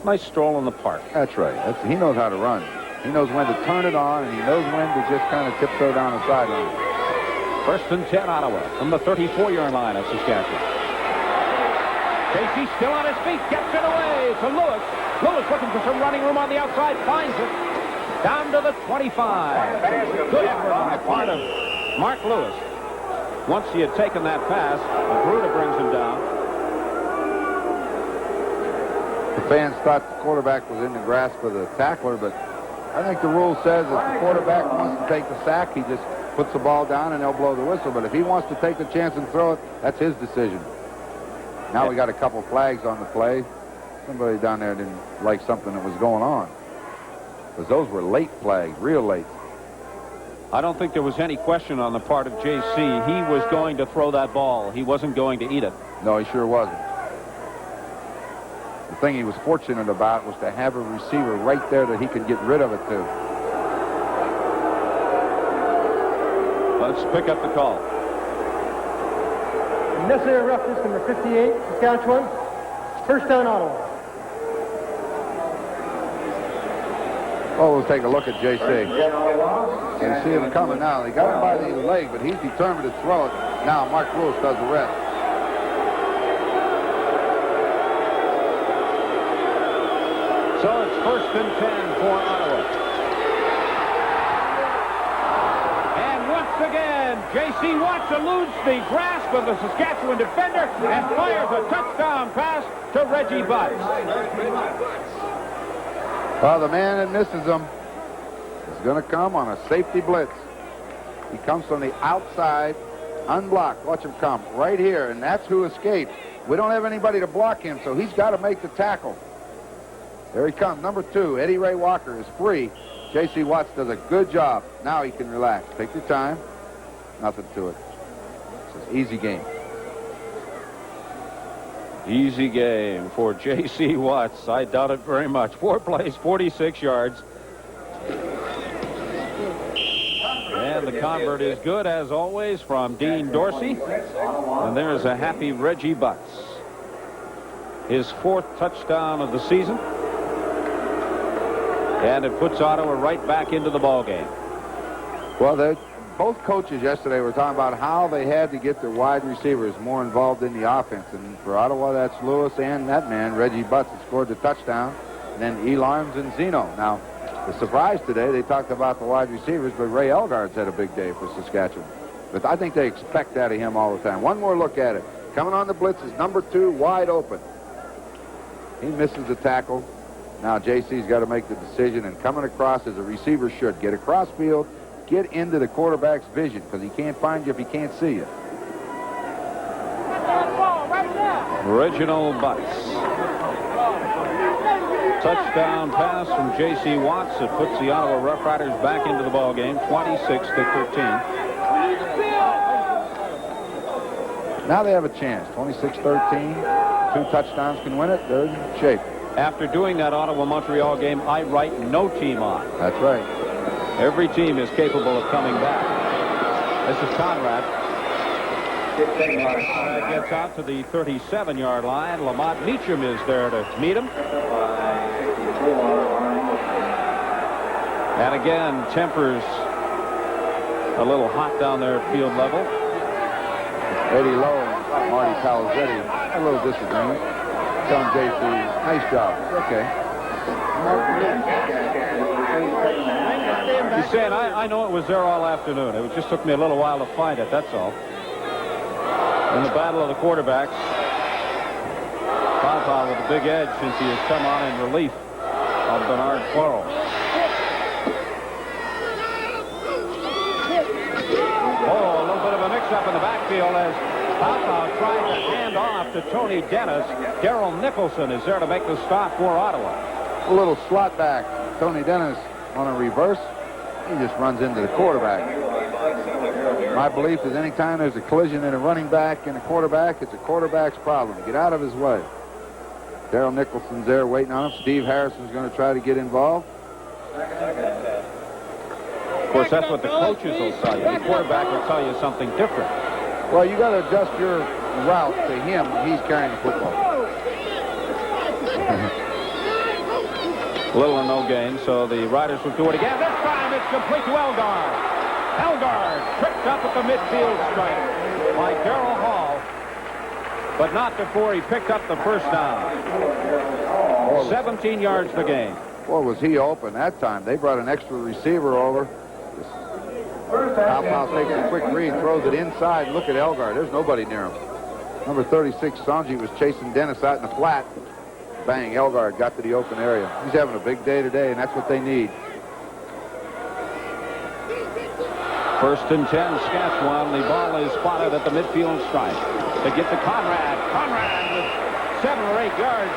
Nice stroll in the park. That's right. He knows how to run. He knows when to turn it on, and he knows when to just kind of tiptoe down the sideline. 1st and 10 Ottawa from the 34-yard line of Saskatchewan. J.C. still on his feet, gets it away to Lewis. Lewis looking for some running room on the outside, finds it. Down to the 25. Good effort on the part of Mark Lewis. Once he had taken that pass, Magruder brings him down. The fans thought the quarterback was in the grasp of the tackler, but I think the rule says if the quarterback wants to take the sack, he just puts the ball down and they'll blow the whistle. But if he wants to take the chance and throw it, that's his decision. Now we got a couple flags on the play. Somebody down there didn't like something that was going on, because those were late flags, real late. I don't think there was any question on the part of J.C. He was going to throw that ball. He wasn't going to eat it. No, he sure wasn't. The thing he was fortunate about was to have a receiver right there that he could get rid of it to. Let's pick up the call. Necessary roughness, number 58, Saskatchewan. 1st down, Ottawa. Oh, we'll take a look at J.C. You see him coming now. They got him by the leg, but he's determined to throw it. Now Mark Lewis does the rest. So it's 1st and 10 for Ottawa. And once again, J.C. Watts eludes the grasp of the Saskatchewan defender and fires a touchdown pass to Reggie Butts. Well, the man that misses him is going to come on a safety blitz. He comes from the outside, Unblocked. Watch him come right here, and that's who escaped. We don't have anybody to block him, so he's got to make the tackle. There he comes, number 2. Eddie Ray Walker is free. J.C. Watts does a good job. Now he can relax. Take your time. Nothing to it. It's an easy game. Easy game for J.C. Watts. I doubt it very much. 4 plays, 46 yards. And the convert is good, as always, from Dean Dorsey. And there's a happy Reggie Butts. His 4th touchdown of the season. And it puts Ottawa right back into the ballgame. Well, both coaches yesterday were talking about how they had to get their wide receivers more involved in the offense. And for Ottawa, that's Lewis and that man, Reggie Butts, that scored the touchdown. And then Elarms and Zeno. Now, the surprise today, they talked about the wide receivers, but Ray Elgaard's had a big day for Saskatchewan. But I think they expect that of him all the time. One more look at it. Coming on the blitz is number 2, wide open. He misses the tackle. Now JC's got to make the decision, and coming across as a receiver should. Get across field, get into the quarterback's vision, because he can't find you if he can't see you. Reginald Butts. Touchdown pass from J.C. Watts. It puts the Ottawa Roughriders back into the ballgame, 26-13. Now they have a chance, 26-13. 2 touchdowns can win it. They're in shape. After doing that Ottawa-Montreal game, I write no team on. That's right. Every team is capable of coming back. This is Conrad. Gets out to the 37-yard line. Lamont Meacham is there to meet him. And again, tempers a little hot down there at field level. Eddie Lowe and Marty Palazetti, a little disagreement. Telling JC, nice job. Okay. He's saying, I know it was there all afternoon. It just took me a little while to find it, that's all. In the battle of the quarterbacks, Papa with a big edge since he has come on in relief of Bernard Quarles. Oh, a little bit of a mix-up in the backfield as Papa tried to hand off to Tony Dennis. Daryl Nicholson is there to make the stop for Ottawa. A little slot back. Tony Dennis on a reverse. He just runs into the quarterback. My belief is anytime there's a collision in a running back and a quarterback, it's a quarterback's problem. Get out of his way. Daryl Nicholson's there waiting on him. Steve Harrison's going to try to get involved. Of course, that's what the coaches will tell you. The quarterback will tell you something different. Well, you got to adjust your route to him. He's carrying the football. Little or no gain, so the Riders will do it again. This time it's complete to Elgaard. Elgaard tripped up at the midfield stripe by Darrell Hall, but not before he picked up the first down. 17 yards the gain. Boy, was he open that time. They brought an extra receiver over. Powell takes a quick read, throws it inside. Look at Elgaard. There's nobody near him. Number 36, Sanji, was chasing Dennis out in the flat. Bang, Elgaard got to the open area. He's having a big day today, and that's what they need. First and 10, Saskatchewan. The ball is spotted at the midfield stripe. To get to Conrad. Conrad with 7 or 8 yards.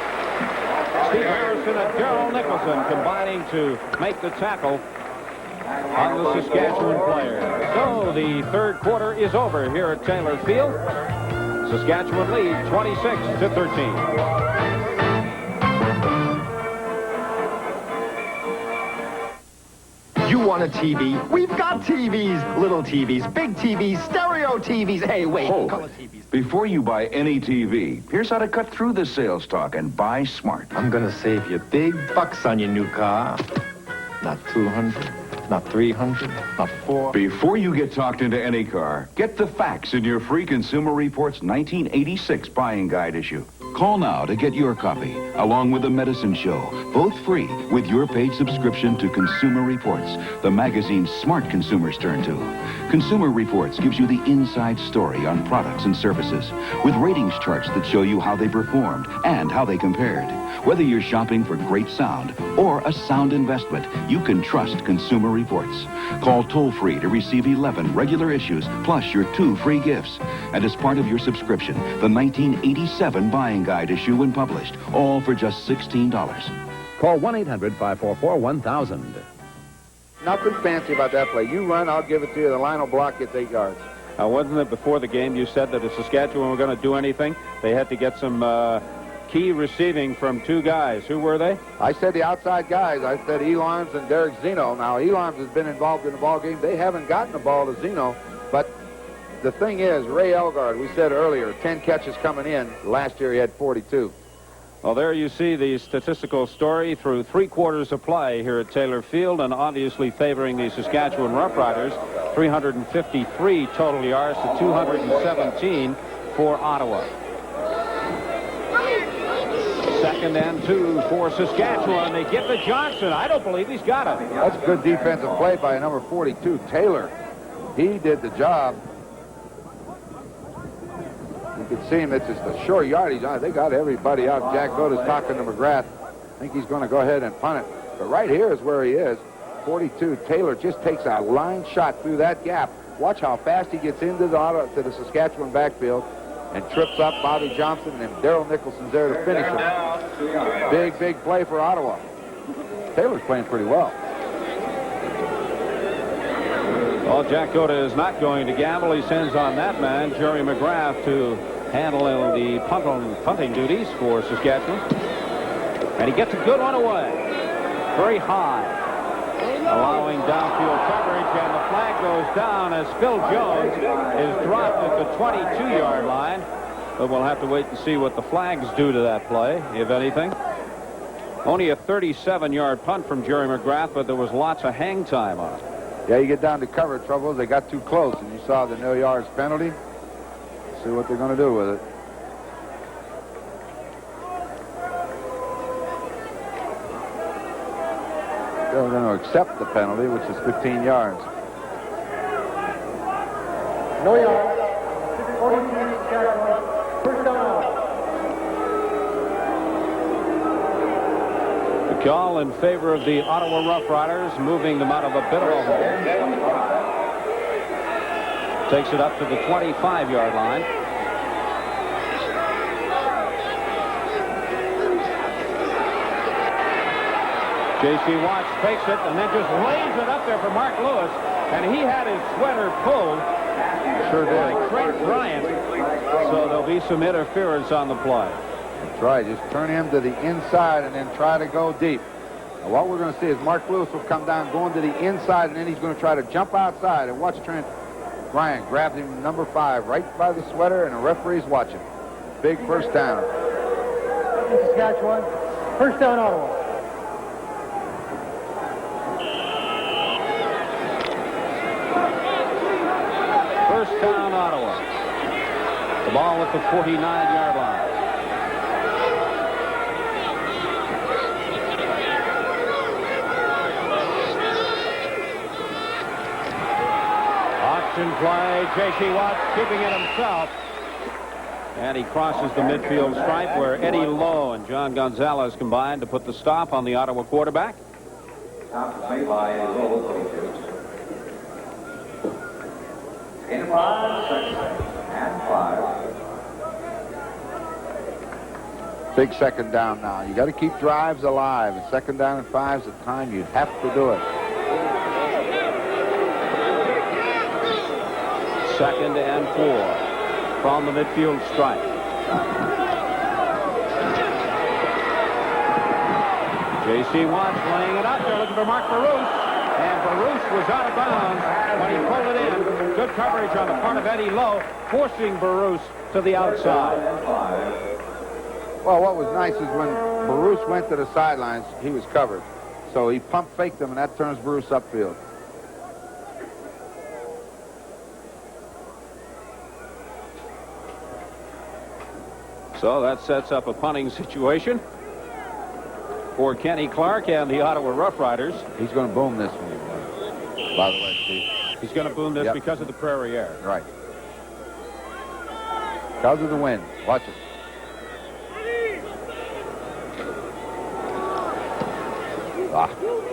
Steve Harrison and Daryl Nicholson combining to make the tackle on the Saskatchewan player. So the third quarter is over here at Taylor Field. Saskatchewan lead 26-13. You want a TV? We've got TVs. Little TVs, big TVs, stereo TVs. Hey, wait. Color TVs. Before you buy any TV, here's how to cut through the sales talk and buy smart. I'm gonna save you big bucks on your new car. Not 200, not 300, not 4. Before you get talked into any car, get the facts in your free Consumer Reports 1986 buying guide issue. Call now to get your copy, along with The Medicine Show, both free with your paid subscription to Consumer Reports, the magazine smart consumers turn to. Consumer Reports gives you the inside story on products and services, with ratings charts that show you how they performed and how they compared. Whether you're shopping for great sound or a sound investment, you can trust Consumer Reports. Call toll-free to receive 11 regular issues plus your 2 free gifts. And as part of your subscription, the 1987 Buying Guide issue when published, all for just $16. Call 1-800-544-1000. Nothing fancy about that play. You run, I'll give it to you. The line will block, gets 8 yards. Now, wasn't it before the game you said that if Saskatchewan were going to do anything, they had to get some key receiving from 2 guys? Who were they? I said the outside guys. I said Elarms and Derek Zeno. Now, Elarms has been involved in the ball game. They haven't gotten the ball to Zeno, but the thing is, Ray Elgard, we said earlier, 10 catches coming in. Last year he had 42. Well, there you see the statistical story through 3 quarters of play here at Taylor Field, and obviously favoring the Saskatchewan Roughriders. 353 total yards to 217 for Ottawa. 2nd and 2 for Saskatchewan. They get to Johnson. I don't believe he's got it. That's a good defensive play by number 42, Taylor. He did the job. You can see him. It's just a short yardage. They got everybody out. Jack Goda's talking to McGrath. I think he's going to go ahead and punt it. But right here is where he is. 42. Taylor just takes a line shot through that gap. Watch how fast he gets into the Saskatchewan backfield and trips up Bobby Johnson, and Daryl Nicholson's there to finish him. Big, big play for Ottawa. Taylor's playing pretty well. Well, Jack Goda is not going to gamble. He sends on that man, Jerry McGrath, to handle the punting duties for Saskatchewan. And he gets a good one away. Very high. Allowing downfield coverage, and the flag goes down as Phil Jones is dropped at the 22-yard line. But we'll have to wait and see what the flags do to that play, if anything. Only a 37-yard punt from Jerry McGrath, but there was lots of hang time on it. Yeah, you get down to cover troubles. They got too close, and you saw the no yards penalty. See what they're going to do with it. They're going to accept the penalty, which is 15 yards. No yards. 42, Saskatchewan. First down. The call in favor of the Ottawa Roughriders, moving them out of a bit of a hole. Takes it up to the 25-yard line. J.C. Watts fakes it and then just lays it up there for Mark Lewis. And he had his sweater pulled. Sure did. By Craig Bryant. So there'll be some interference on the play. That's right. Just turn him to the inside and then try to go deep. Now, what we're going to see is Mark Lewis will come down going to the inside, and then he's going to try to jump outside. And watch Trent Bryant grabs him number 5 right by the sweater, and the referee's watching. Big first down. Saskatchewan. First down, Ottawa. First down, Ottawa. The ball at the 49-yard line. Auction play. J.C. Watts keeping it himself. And he crosses the midfield stripe where Eddie Lowe and John Gonzalez combined to put the stop on the Ottawa quarterback. Stop made by Eddie Lowe, 22. In 5 seconds and 5. Big second down now. You got to keep drives alive. And second down and 5 is the time you have to do it. Second and 4 from the midfield stripe. J.C. Watts laying it up there, looking for Mark Baruch. And Baruch was out of bounds when he pulled it in. Good coverage on the part of Eddie Lowe, forcing Baruch to the outside. Well, what was nice is when Baruch went to the sidelines, he was covered. So he pump faked him, and that turns Baruch upfield. So that sets up a punting situation for Kenny Clark and the Ottawa Roughriders. He's going to boom this one, by the way, Steve. He's going to boom this because of the prairie air. Right. Because of the wind. Watch it.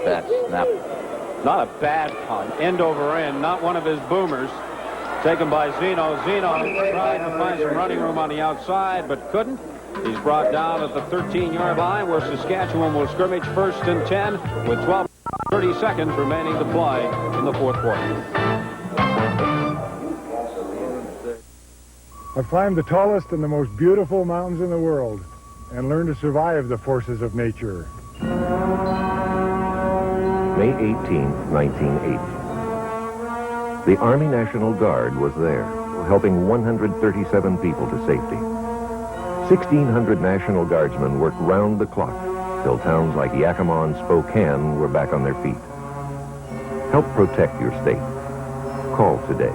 Bad snap. Not a bad punt. End over end. Not one of his boomers. Taken by Zeno. Zeno tried to find some running room on the outside, but couldn't. He's brought down at the 13-yard line where Saskatchewan will scrimmage 1st and 10 with 30 seconds remaining to play in the 4th quarter. I've climbed the tallest and the most beautiful mountains in the world and learned to survive the forces of nature. May 18, 1980. The Army National Guard was there, helping 137 people to safety. 1,600 National Guardsmen worked round the clock till towns like Yakima and Spokane were back on their feet. Help protect your state. Call today.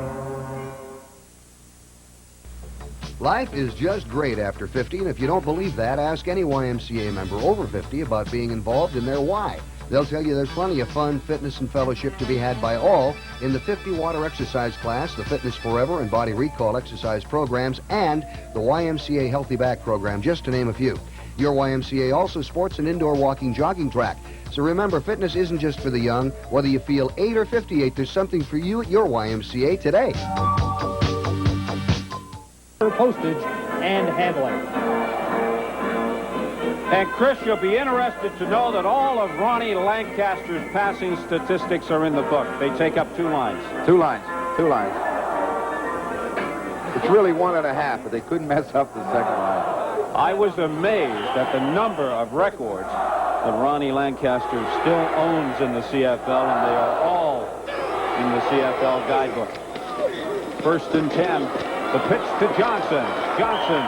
Life is just great after 50, and if you don't believe that, ask any YMCA member over 50 about being involved in their why. They'll tell you there's plenty of fun, fitness, and fellowship to be had by all in the 50-water exercise class, the Fitness Forever and Body Recall exercise programs, and the YMCA Healthy Back program, just to name a few. Your YMCA also sports an indoor walking jogging track. So remember, fitness isn't just for the young. Whether you feel 8 or 58, there's something for you at your YMCA today. Postage and handling. And Chris, you'll be interested to know that all of Ronnie Lancaster's passing statistics are in the book. They take up 2 lines. 2 lines. 2 lines. It's really 1.5, but they couldn't mess up the second line. I was amazed at the number of records that Ronnie Lancaster still owns in the CFL, and they are all in the CFL guidebook. 1st and 10. The pitch to Johnson. Johnson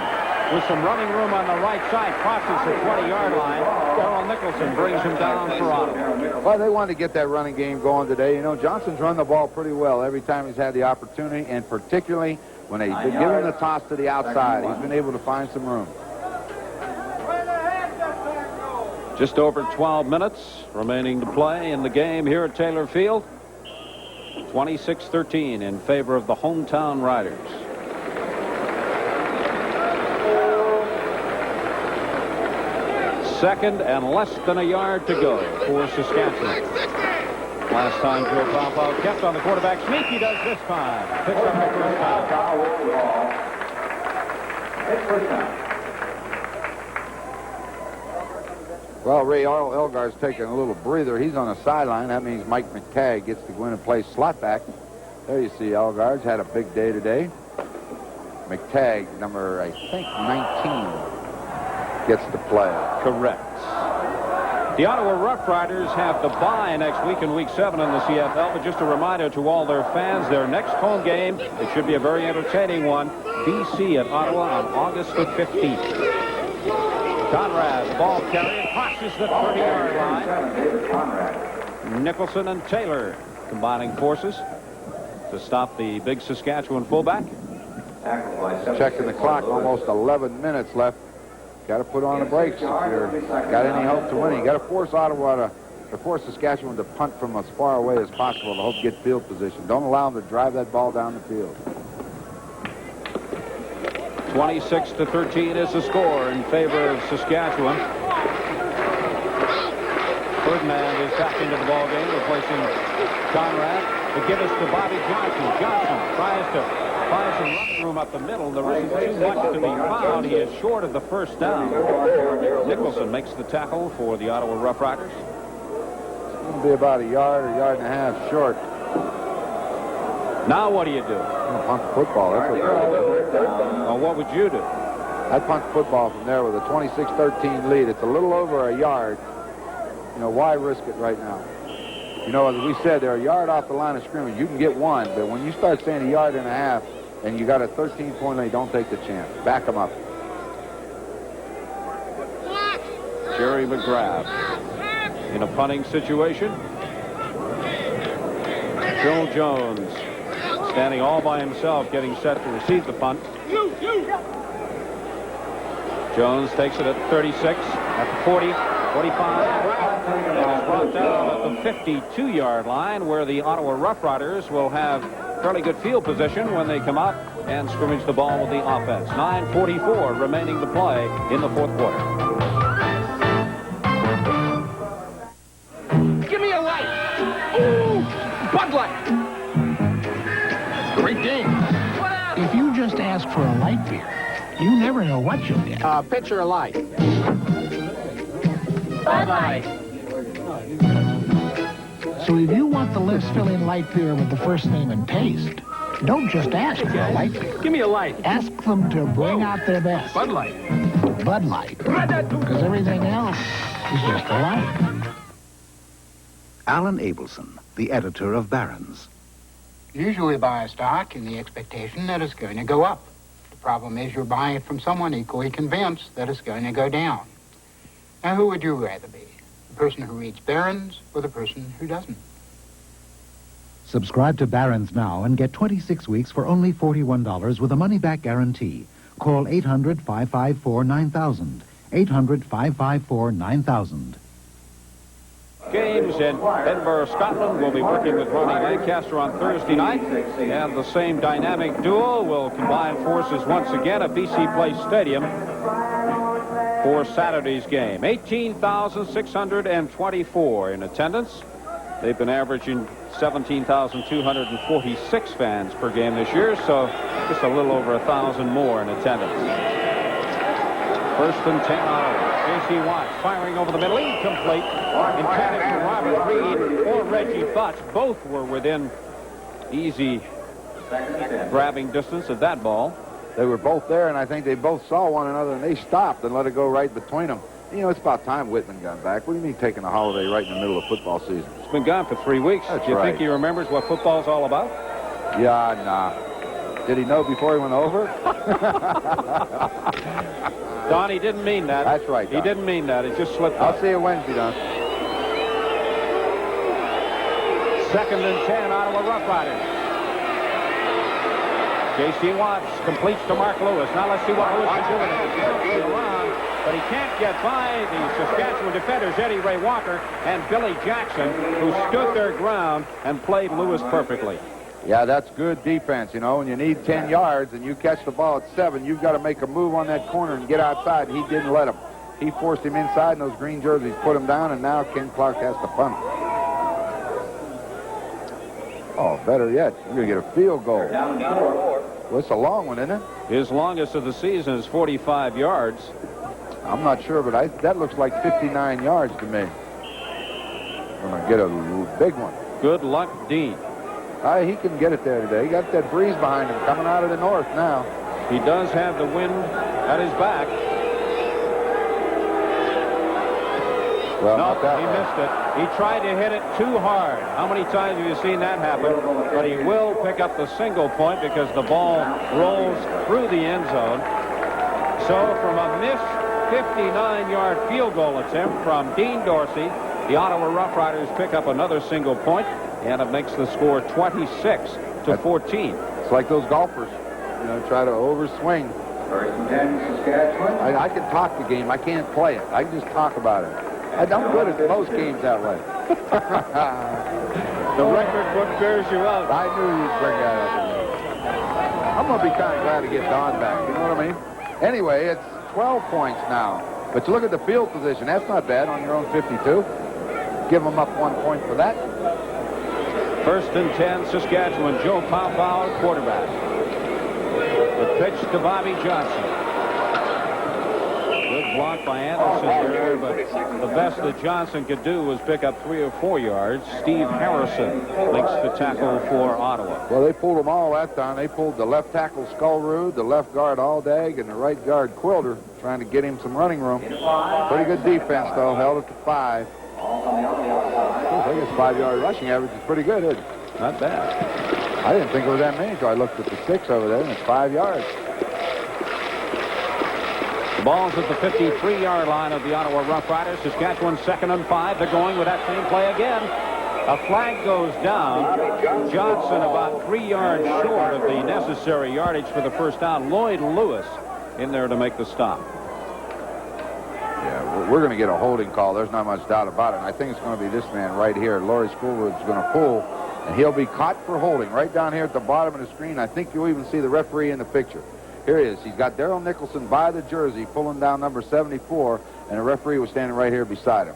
with some running room on the right side, crosses the 20-yard line. Darrell Nicholson brings him down for Ottawa. Well, they wanted to get that running game going today. You know, Johnson's run the ball pretty well every time he's had the opportunity, and particularly when they've been giving the toss to the outside. He's been able to find some room. Just over 12 minutes remaining to play in the game here at Taylor Field. 26-13 in favor of the hometown Riders. Second and less than a yard to go for Saskatchewan. Last time Joe Pompau kept on the quarterback sneak. He does this time. Picks up the first down. Well, Ray Elgar's taking a little breather. He's on the sideline. That means Mike McTagg gets to go in and play slot back. There you see Elgar's had a big day today. McTagg, number, I think, 19. Gets to play. Correct. The Ottawa Roughriders have the bye next week in Week 7 in the CFL, but just a reminder to all their fans, their next home game, it should be a very entertaining one, BC at Ottawa on August the 15th. Conrad, ball carrier, crosses the 30-yard line. Nicholson and Taylor combining forces to stop the big Saskatchewan fullback. Checking the clock, almost 11 minutes left. Got to put on the brakes if you're got any hope to win. You got to force Ottawa to force Saskatchewan to punt from as far away as possible to hope to get field position. Don't allow them to drive that ball down the field. 26-13 is the score in favor of Saskatchewan. Ferdinand is back into the ball game, replacing Conrad. The give us to Bobby Johnson. Johnson tries to find some running room up the middle. There isn't too much to be found. He is short of the first down. Nicholson makes the tackle for the Ottawa Roughriders. It's going to be about a yard and a half short. Now what do you do? Punt the football. That's what they're going to do. Well, what would you do? I'd punt the football from there with a 26-13 lead. It's a little over a yard. You know, why risk it right now? You know, as we said, they're a yard off the line of scrimmage. You can get one, but when you start saying a yard and a half and you got a 13-point lead, don't take the chance. Back them up. Jerry McGrath in a punting situation. Phil Jones standing all by himself, getting set to receive the punt. Jones takes it at 36, at the 40, 45. And it's brought down at the 52-yard line, where the Ottawa Roughriders will have fairly good field position when they come out and scrimmage the ball with the offense. 9:44 remaining to play in the fourth quarter. Give me a light. Ooh, Bud Light. Great game. If you just ask for a light beer, you never know what you'll get. Pitcher of light. Bud Light. So if you want the lips-filling light beer with the first name and taste, don't just ask for a light beer. Give me a light. Ask them to bring out their best. Bud Light. Bud Light. Because everything else is just a light. Alan Abelson, the editor of Barron's. Usually buy a stock in the expectation that it's going to go up. The problem is you're buying it from someone equally convinced that it's going to go down. Now, who would you rather be? The person who reads Barron's or the person who doesn't? Subscribe to Barron's now and get 26 weeks for only $41 with a money-back guarantee. Call 800-554-9000. 800-554-9000. Games in Edinburgh, Scotland. We'll be working with Ronnie Lancaster on Thursday night. And the same dynamic duo will combine forces once again at BC Place Stadium for Saturday's game. 18,624 in attendance. They've been averaging 17,246 fans per game this year, so just a little over 1,000 more in attendance. First and 10 Ottawa. J.C. Watts firing over the middle, incomplete. Intended for Robert Reed or Reggie Butts. Both were within easy grabbing distance of that ball. They were both there, and I think they both saw one another, and they stopped and let it go right between them. You know, it's about time Whitman got back. What do you mean taking a holiday right in the middle of football season? It's been gone for 3 weeks. That's Do you right. think he remembers what football's all about? Yeah, nah. Did he know before he went over? Don, he didn't mean that. That's right, Don. He didn't mean that. It just slipped I'll out. see you Wednesday, Don. Second and 10, Ottawa Roughriders. J.C. Watts completes to Mark Lewis. Now let's see what Lewis can do with it. He's around, but he can't get by the Saskatchewan defenders, Eddie Ray Walker and Billy Jackson, who stood their ground and played Lewis perfectly. Yeah, that's good defense, you know. When you need 10 yards and you catch the ball at 7, you've got to make a move on that corner and get outside. He didn't let him. He forced him inside, and those green jerseys put him down, and now Ken Clark has to punt. Oh, better yet, you're going to get a field goal. Well, it's a long one, isn't it? His longest of the season is 45 yards. I'm not sure, but that looks like 59 yards to me. I'm going to get a big one. Good luck, Dean. He can get it there today. He got that breeze behind him coming out of the north now. He does have the wind at his back. Well, no, not that he way. missed it. He tried to hit it too hard. How many times have you seen that happen? But he will pick up the single point because the ball rolls through the end zone. So from a missed 59-yard field goal attempt from Dean Dorsey, the Ottawa Roughriders pick up another single point, and it makes the score 26-14. It's like those golfers, you know, try to overswing. First and 10, Saskatchewan. I can talk the game. I can't play it. I can just talk about it. I'm good at most games that way. The record book bears you out. I knew you'd bring that up. I'm going to be kind of glad to get Don back. You know what I mean? Anyway, it's 12 points now. But you look at the field position. That's not bad on your own 52. Give them up 1 point for that. First and 10, Saskatchewan. Joe Pow, quarterback. The pitch to Bobby Johnson. Good block by Anderson there, but the best that Johnson could do was pick up 3 or 4 yards. Steve Harrison makes the tackle for Ottawa. Well, they pulled them all that time. They pulled the left tackle Skullrood, the left guard Aldag, and the right guard Quilter, trying to get him some running room. Pretty good defense, though. Held it to 5. I think his 5-yard rushing average is pretty good, isn't it? Not bad. I didn't think it was that many until I looked at the 6 over there, and it's 5 yards. The ball's at the 53-yard line of the Ottawa Roughriders. Saskatchewan 2nd and 5. They're going with that same play again. A flag goes down. Johnson about 3 yards short of the necessary yardage for the first down. Lloyd Lewis in there to make the stop. Yeah, we're going to get a holding call. There's not much doubt about it. And I think it's going to be this man right here. Laurie Schoolwood's going to pull, and he'll be caught for holding right down here at the bottom of the screen. I think you'll even see the referee in the picture. Here he is. He's got Daryl Nicholson by the jersey pulling down number 74, and the referee was standing right here beside him.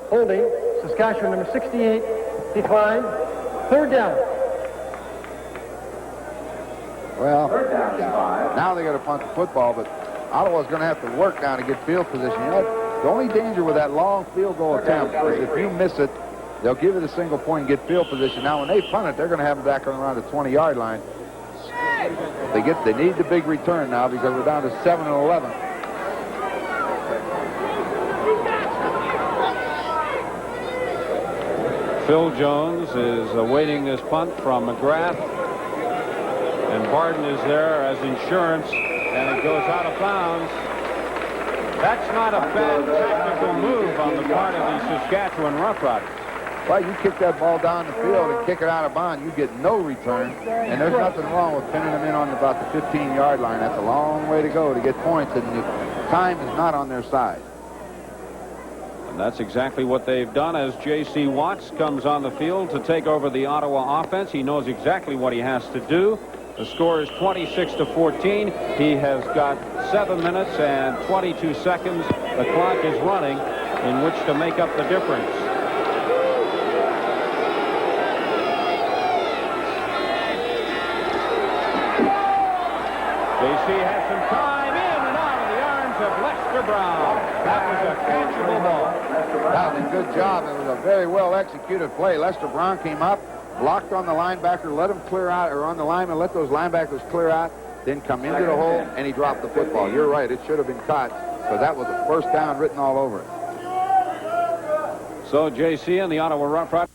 Holding, Saskatchewan number 68, declined. Third down. Well, now they got to punt the football, but Ottawa's going to have to work down to get field position. You know, the only danger with that long field goal attempt is if you miss it, they'll give it a single point and get field position. Now, when they punt it, they're going to have it back around the 20-yard line. They need the big return now because we're down to 7-11. Phil Jones is awaiting this punt from McGrath. And Barden is there as insurance, and it goes out of bounds. That's not a bad tactical move on the part of the Saskatchewan Roughriders. Well, you kick that ball down the field and kick it out of bounds, you get no return. And there's nothing wrong with pinning them in on about the 15-yard line. That's a long way to go to get points, and the time is not on their side. And that's exactly what they've done as J.C. Watts comes on the field to take over the Ottawa offense. He knows exactly what he has to do. The score is 26-14. He has got 7 minutes and 22 seconds. The clock is running in which to make up the difference. J.C. has some time in and out of the arms of Lester Brown. That was a catchable ball. That was a good job. It was a very well executed play. Lester Brown came up, blocked on the linebacker, let him clear out, or on the lineman, let those linebackers clear out, then come into the hole, and he dropped the football. You're right, it should have been caught, but that was a first down written all over it. So J.C. and the Ottawa Roughriders.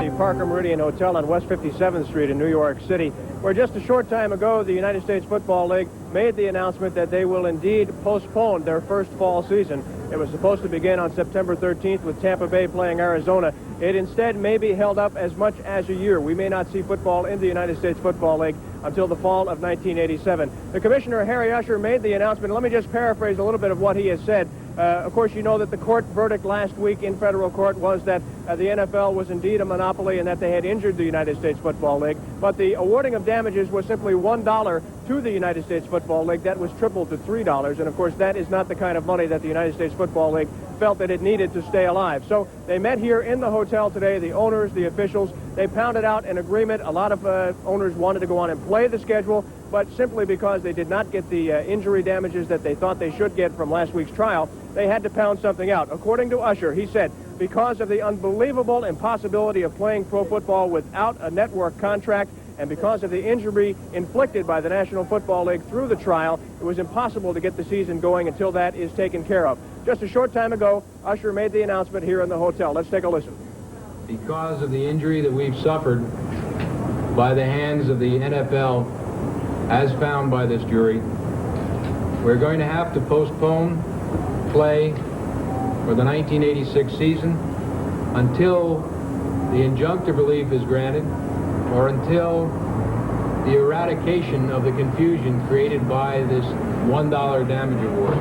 The Parker Meridian Hotel on West 57th Street in New York City, where just a short time ago the United States Football League made the announcement that they will indeed postpone their first fall season. It was supposed to begin on September 13th with Tampa Bay playing Arizona. It instead may be held up as much as a year. We may not see football in the United States Football League until the fall of 1987. The Commissioner, Harry Usher, made the announcement. Let me just paraphrase a little bit of what he has said. Of course, you know that the court verdict last week in federal court was that the NFL was indeed a monopoly and that they had injured the United States Football League. But the awarding of damages was simply $1 to the United States Football League. That was tripled to $3. And, of course, that is not the kind of money that the United States Football League felt that it needed to stay alive. So they met here in the hotel today, the owners, the officials. They pounded out an agreement. A lot of owners wanted to go on and play the schedule, but simply because they did not get the injury damages that they thought they should get from last week's trial, they had to pound something out. According to Usher, he said, because of the unbelievable impossibility of playing pro football without a network contract, and because of the injury inflicted by the National Football League through the trial, it was impossible to get the season going until that is taken care of. Just a short time ago, Usher made the announcement here in the hotel. Let's take a listen. Because of the injury that we've suffered by the hands of the NFL, as found by this jury, we're going to have to postpone play for the 1986 season until the injunctive relief is granted or until the eradication of the confusion created by this $1 damage award.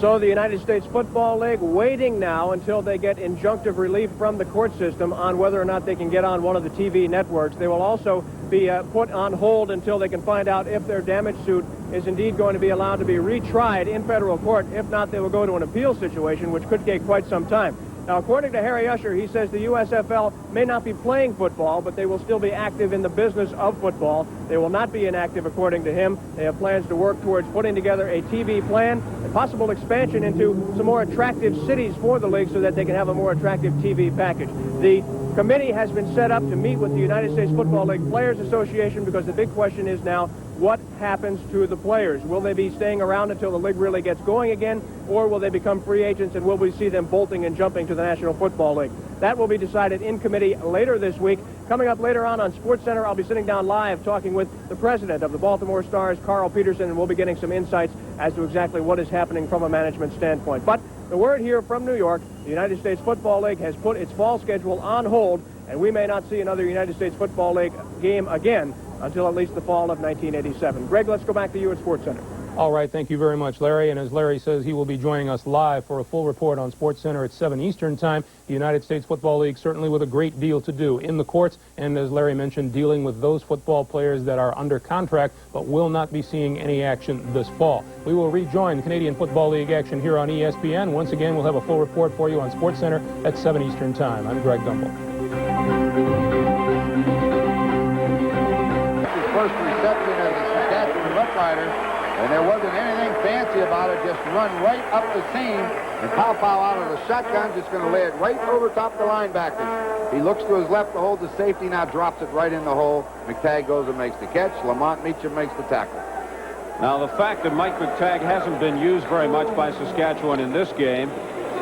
So the United States Football League waiting now until they get injunctive relief from the court system on whether or not they can get on one of the TV networks. They will also be put on hold until they can find out if their damage suit is indeed going to be allowed to be retried in federal court. If not, they will go to an appeal situation, which could take quite some time. Now, according to Harry Usher, he says the USFL may not be playing football, but they will still be active in the business of football. They will not be inactive, according to him. They have plans to work towards putting together a TV plan and possible expansion into some more attractive cities for the league so that they can have a more attractive TV package. The committee has been set up to meet with the United States Football League Players Association because the big question is now, what happens to the players? Will they be staying around until the league really gets going again, or will they become free agents and will we see them bolting and jumping to the National Football League? That will be decided in committee later this week. Coming up later on SportsCenter, I'll be sitting down live talking with the president of the Baltimore Stars, Carl Peterson, and we'll be getting some insights as to exactly what is happening from a management standpoint. But the word here from New York, the United States Football League has put its fall schedule on hold, and we may not see another United States Football League game again until at least the fall of 1987. Greg, let's go back to you at SportsCenter. All right, thank you very much, Larry. And as Larry says, he will be joining us live for a full report on SportsCenter at 7 Eastern Time. The United States Football League certainly with a great deal to do in the courts, and as Larry mentioned, dealing with those football players that are under contract but will not be seeing any action this fall. We will rejoin Canadian Football League action here on ESPN. Once again, we'll have a full report for you on SportsCenter at 7 Eastern Time. I'm Greg Gumbel. First reception of the Saskatchewan Roughriders, and there wasn't anything fancy about it. Just run right up the seam, and Pow out of the shotgun, just going to lay it right over top the linebacker. He looks to his left to hold the safety, now drops it right in the hole. McTagg goes and makes the catch. Lamont Meacham makes the tackle. Now, the fact that Mike McTagg hasn't been used very much by Saskatchewan in this game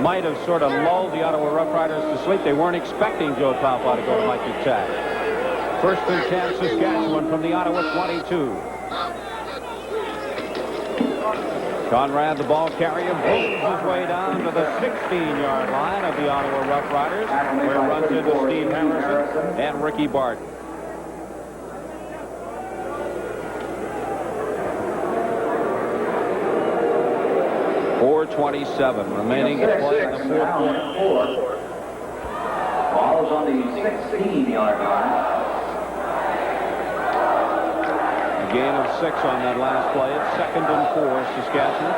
might have sort of lulled the Ottawa Roughriders to sleep. They weren't expecting Joe Pow to go to Mike McTagg. First and 10, Saskatchewan from the Ottawa 22. Conrad, the ball carrier, bowls his way down to the 16-yard line of the Ottawa Roughriders, where it runs into Steve Harrison and Ricky Barton. .4:27 remaining to play in the fourth quarter. Ball is on the 16-yard line. Gain of 6 on that last play. It's 2nd and 4, Saskatchewan.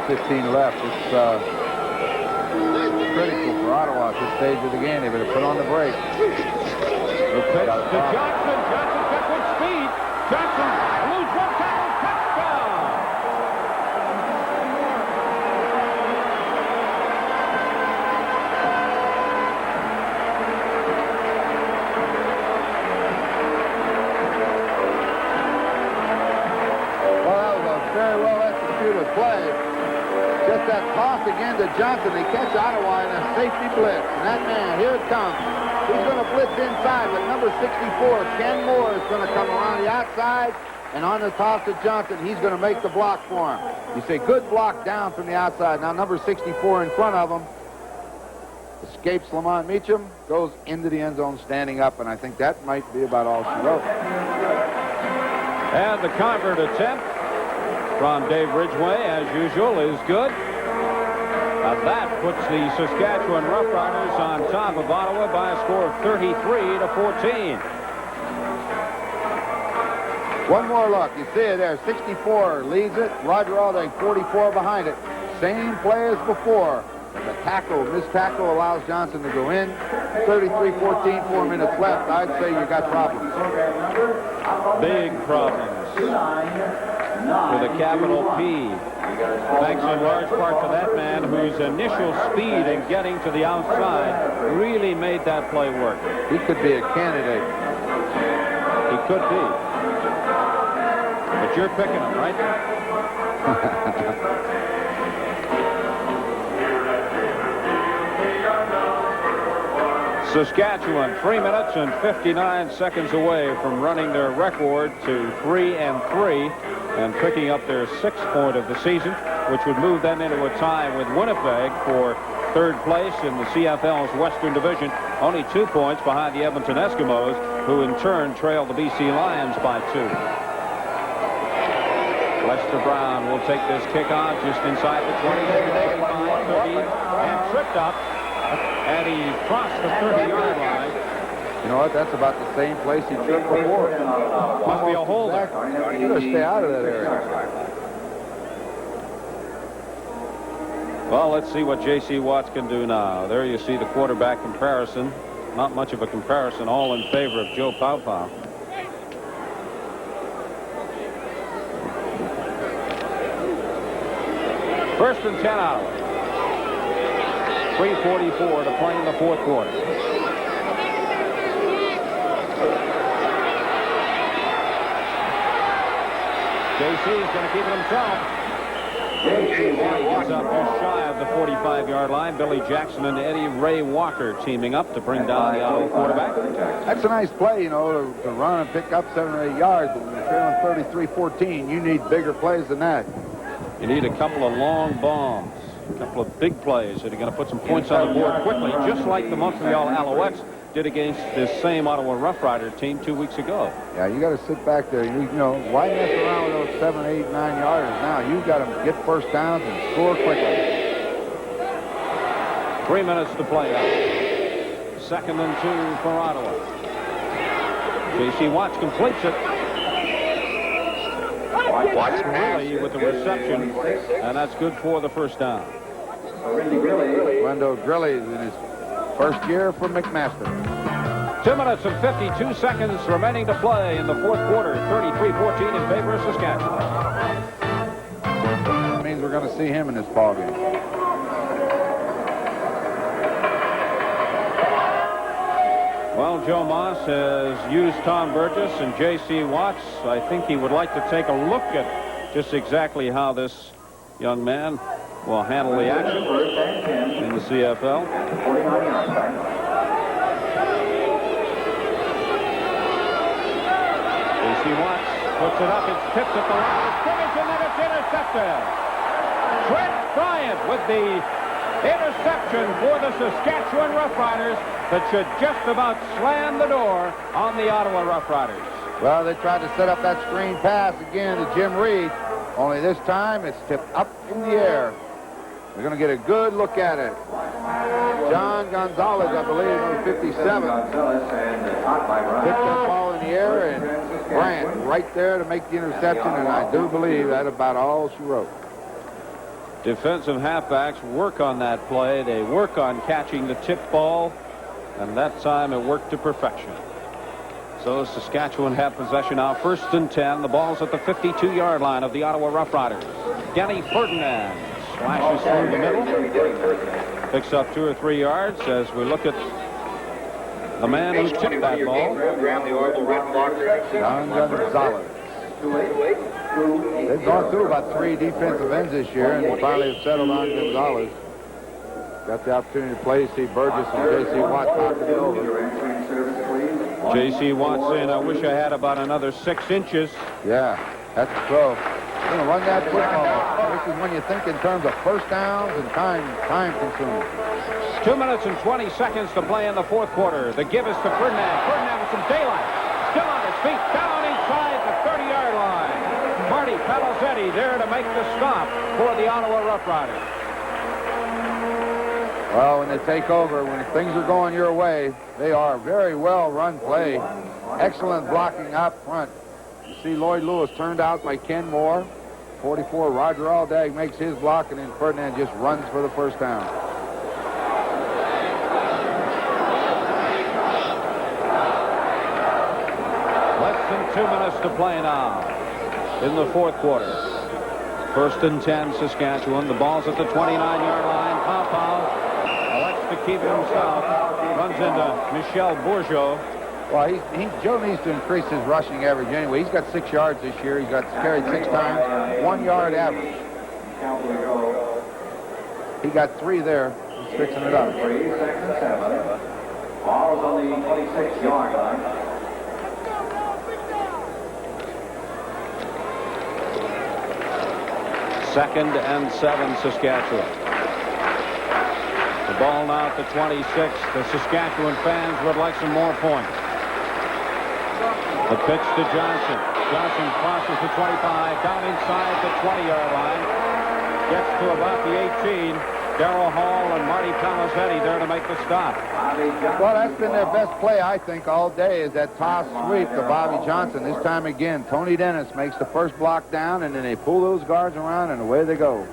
4:15 left. It's critical for Ottawa at this stage of the game. They better put on the brake. The pitch to Johnson. Johnson's got good speed. Johnson lose one tackle. Touchdown. Very well executed play. Just that toss again to Johnson. They catch Ottawa in a safety blitz. And that man, here it comes. He's going to blitz inside, but number 64, Ken Moore, is going to come around the outside. And on the toss to Johnson, he's going to make the block for him. You say, good block down from the outside. Now number 64 in front of him. Escapes Lamont Meacham, goes into the end zone standing up, and I think that might be about all she wrote. And the convert attempt from Dave Ridgway, as usual, is good. That puts the Saskatchewan Roughriders on top of Ottawa by a score of 33-14. One more look. You see it there. 64 leads it. Roger Alday, 44 behind it. Same play as before. The tackle, missed tackle, allows Johnson to go in. 33-14, 4 minutes left. I'd say you got problems. Big problems. With a capital P. Thanks in large part to that man whose initial speed in getting to the outside really made that play work. He could be a candidate. He could be. But you're picking him, right? Saskatchewan 3 minutes and 59 seconds away from running their record to 3-3 and picking up their 6th point of the season, which would move them into a tie with Winnipeg for 3rd place in the CFL's Western Division, only 2 points behind the Edmonton Eskimos, who in turn trail the BC Lions by 2. Lester Brown will take this kickoff just inside the 20, 25, 30, and tripped up. And he crossed the 30-yard line. You know what? That's about the same place he tripped before. Must be a holder. You better stay out of that area. Well, let's see what J.C. Watts can do now. There you see the quarterback comparison. Not much of a comparison, all in favor of Joe Pow. 1st and 10 Ottawa. 3:44 to play in the fourth quarter. J.C. is going to keep it himself. J.C. gets up just shy of the 45-yard line. Billy Jackson and Eddie Ray Walker teaming up to bring down the Ottawa quarterback. That's a nice play, you know, to run and pick up 7 or 8 yards. But when you're trailing 33-14, you need bigger plays than that. You need a couple of long bombs. A couple of big plays that are going to put some points on the board quickly, just like the Montreal Alouettes did against this same Ottawa Roughrider team 2 weeks ago. Yeah, you got to sit back there. You know, why mess around with those 7, 8, 9 yarders now? You've got to get first downs and score quickly. 3 minutes to play out. 2nd and 2 for Ottawa. J.C. Watts completes it. Watts Grilly with the reception, and that's good for the first down. Wendell Grilly in his first year for McMaster. 2 minutes and 52 seconds remaining to play in the fourth quarter. 33-14 in favor of Saskatchewan. That means we're going to see him in this ballgame. Well, Joe Moss has used Tom Burgess and J.C. Watts. I think he would like to take a look at just exactly how this young man will handle the action in the CFL. J.C. Watts puts it up. It's tipped at the line of scrimmage, and then it's intercepted. Trent Bryant with the interception for the Saskatchewan Roughriders that should just about slam the door on the Ottawa Roughriders. Well, they tried to set up that screen pass again to Jim Reed, only this time it's tipped up in the air. We're going to get a good look at it. John Gonzalez, I believe, number 57. Picked that ball in the air, and Bryant right there to make the interception, and I do believe that's about all she wrote. Defensive halfbacks work on that play. They work on catching the tip ball, and that time it worked to perfection. So Saskatchewan have possession now. 1st and 10. The ball's at the 52-yard line of the Ottawa Roughriders. Denny Ferdinand slashes through the middle. Picks up 2 or 3 yards as we look at the man who tipped that ball. John Gonzalez. They've gone through about 3 defensive ends this year, and they finally have settled on Gonzalez. Got the opportunity to play. See Burgess and J.C. Watts knocking it over. J.C. Watts saying, I wish I had about another 6 inches. Yeah, that's the throw. They're going to run that football. This is when you think in terms of first downs and time consuming. 2 minutes and 20 seconds to play in the fourth quarter. The give is to Ferdinand. Ferdinand with some daylight. Still on his feet. Down inside the 30-yard line. Marty Palazetti there to make the stop for the Ottawa Roughriders. Well, when they take over, when things are going your way, they are a very well run play. Excellent blocking up front. You see Lloyd Lewis turned out by Ken Moore. 44, Roger Aldag makes his block, and then Ferdinand just runs for the first down. Less than 2 minutes to play now in the fourth quarter. 1st and 10, Saskatchewan. The ball's at the 29-yard line. Pow elects to keep it himself. Runs into Michel Bourgeot. Well, Joe needs to increase his rushing average anyway. He's got 6 yards this year. He's got carried 6 times, 1 yard average. He got 3 there. He's fixing it up. 3, 2nd and 7. Ball's on the 26-yard line. Second and 7, Saskatchewan. The ball now at the 26. The Saskatchewan fans would like some more points. The pitch to Johnson. Johnson crosses the 25, down inside the 20-yard line. Gets to about the 18. Darrell Hall and Marty Palazetti there to make the stop. Well, that's been their best play, I think, all day, is that toss sweep to Bobby Johnson. This time again, Tony Dennis makes the first block down, and then they pull those guards around, and away they go.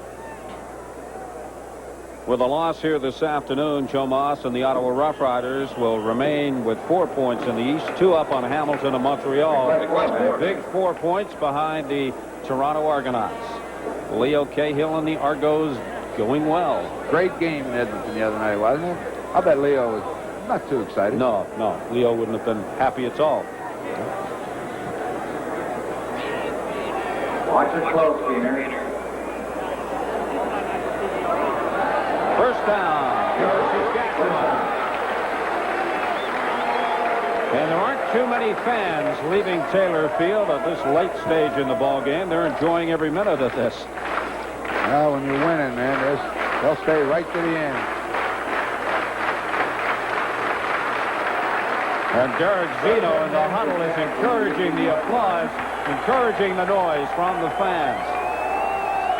With a loss here this afternoon, Joe Moss and the Ottawa Roughriders will remain with 4 points in the East, 2 up on Hamilton and Montreal. A big 4 points behind the Toronto Argonauts. Leo Cahill and the Argos going well. Great game in Edmonton the other night, wasn't it? I bet Leo was not too excited. No. Leo wouldn't have been happy at all. Watch it close, Peter. First down for Saskatchewan. And there aren't too many fans leaving Taylor Field at this late stage in the ball game. They're enjoying every minute of this. Well, when you're winning, man, they'll stay right to the end. And Derek Zeno in the huddle is encouraging the applause, encouraging the noise from the fans.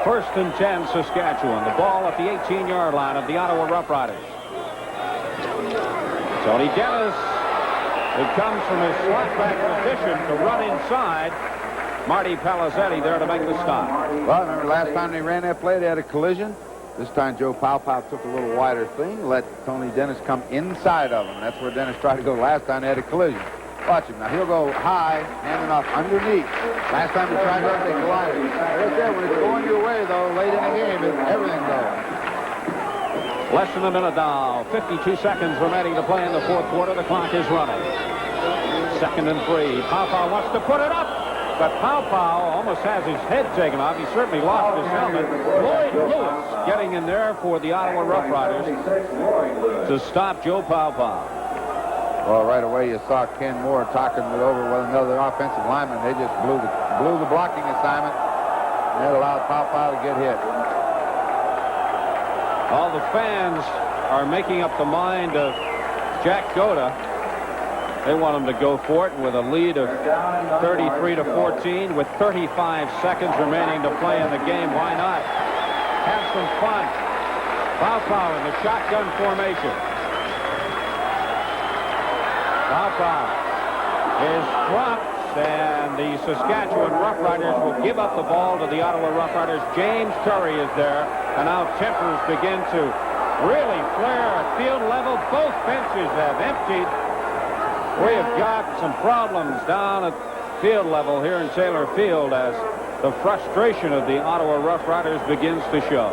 1st and 10, Saskatchewan. The ball at the 18-yard line of the Ottawa Roughriders. Tony Dennis, it comes from his slot-back position to run inside. Marty Palazetti there to make the stop. Well, remember last time they ran that play, they had a collision. This time Joe Powpow took a little wider thing, let Tony Dennis come inside of him. That's where Dennis tried to go last time they had a collision. Watch him. Now he'll go high, handing off underneath. Last time he tried that, they collided. Right there, when it's going your way, though, late in the game, everything goes. Less than a minute now. 52 seconds remaining to play in the 4th quarter. The clock is running. 2nd and 3. Powpow wants to put it up. But Powpow almost has his head taken off. He certainly lost his helmet. Lloyd Lewis getting in there for the Ottawa Roughriders to stop Joe Powpow. Well, right away you saw Ken Moore talking it over with another offensive lineman. They just blew the blocking assignment, and it allowed Powpow to get hit. All the fans are making up the mind of Jack Goda. They want him to go for it with a lead of 33-14 with 35 seconds remaining to play in the game. Why not? Have some fun. Powpow in the shotgun formation. Powpow is dropped, and the Saskatchewan Roughriders will give up the ball to the Ottawa Roughriders. James Curry is there, and now tempers begin to really flare at field level. Both benches have emptied. We have got some problems down at field level here in Taylor Field as the frustration of the Ottawa Roughriders begins to show.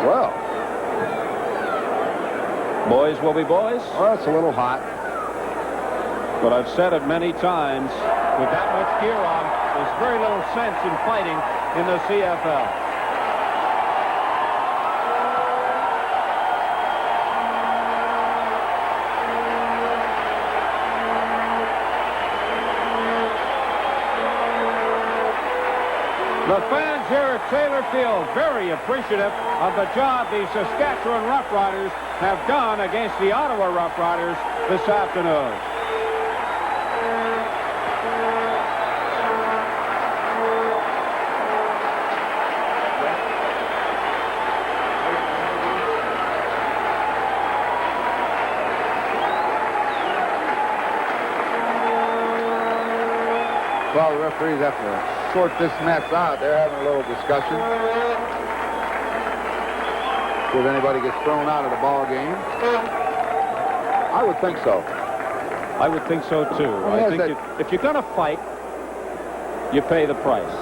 Well, boys will be boys. Well, it's a little hot. But I've said it many times, with that much gear on, there's very little sense in fighting in the CFL. The fans here at Taylor Field very appreciative of the job the Saskatchewan Roughriders have done against the Ottawa Roughriders this afternoon. Well, the referees have to sort this mess out. They're having a little discussion. See if anybody gets thrown out of the ball game. I would think so. I would think so, too. I think if you're going to fight, you pay the price.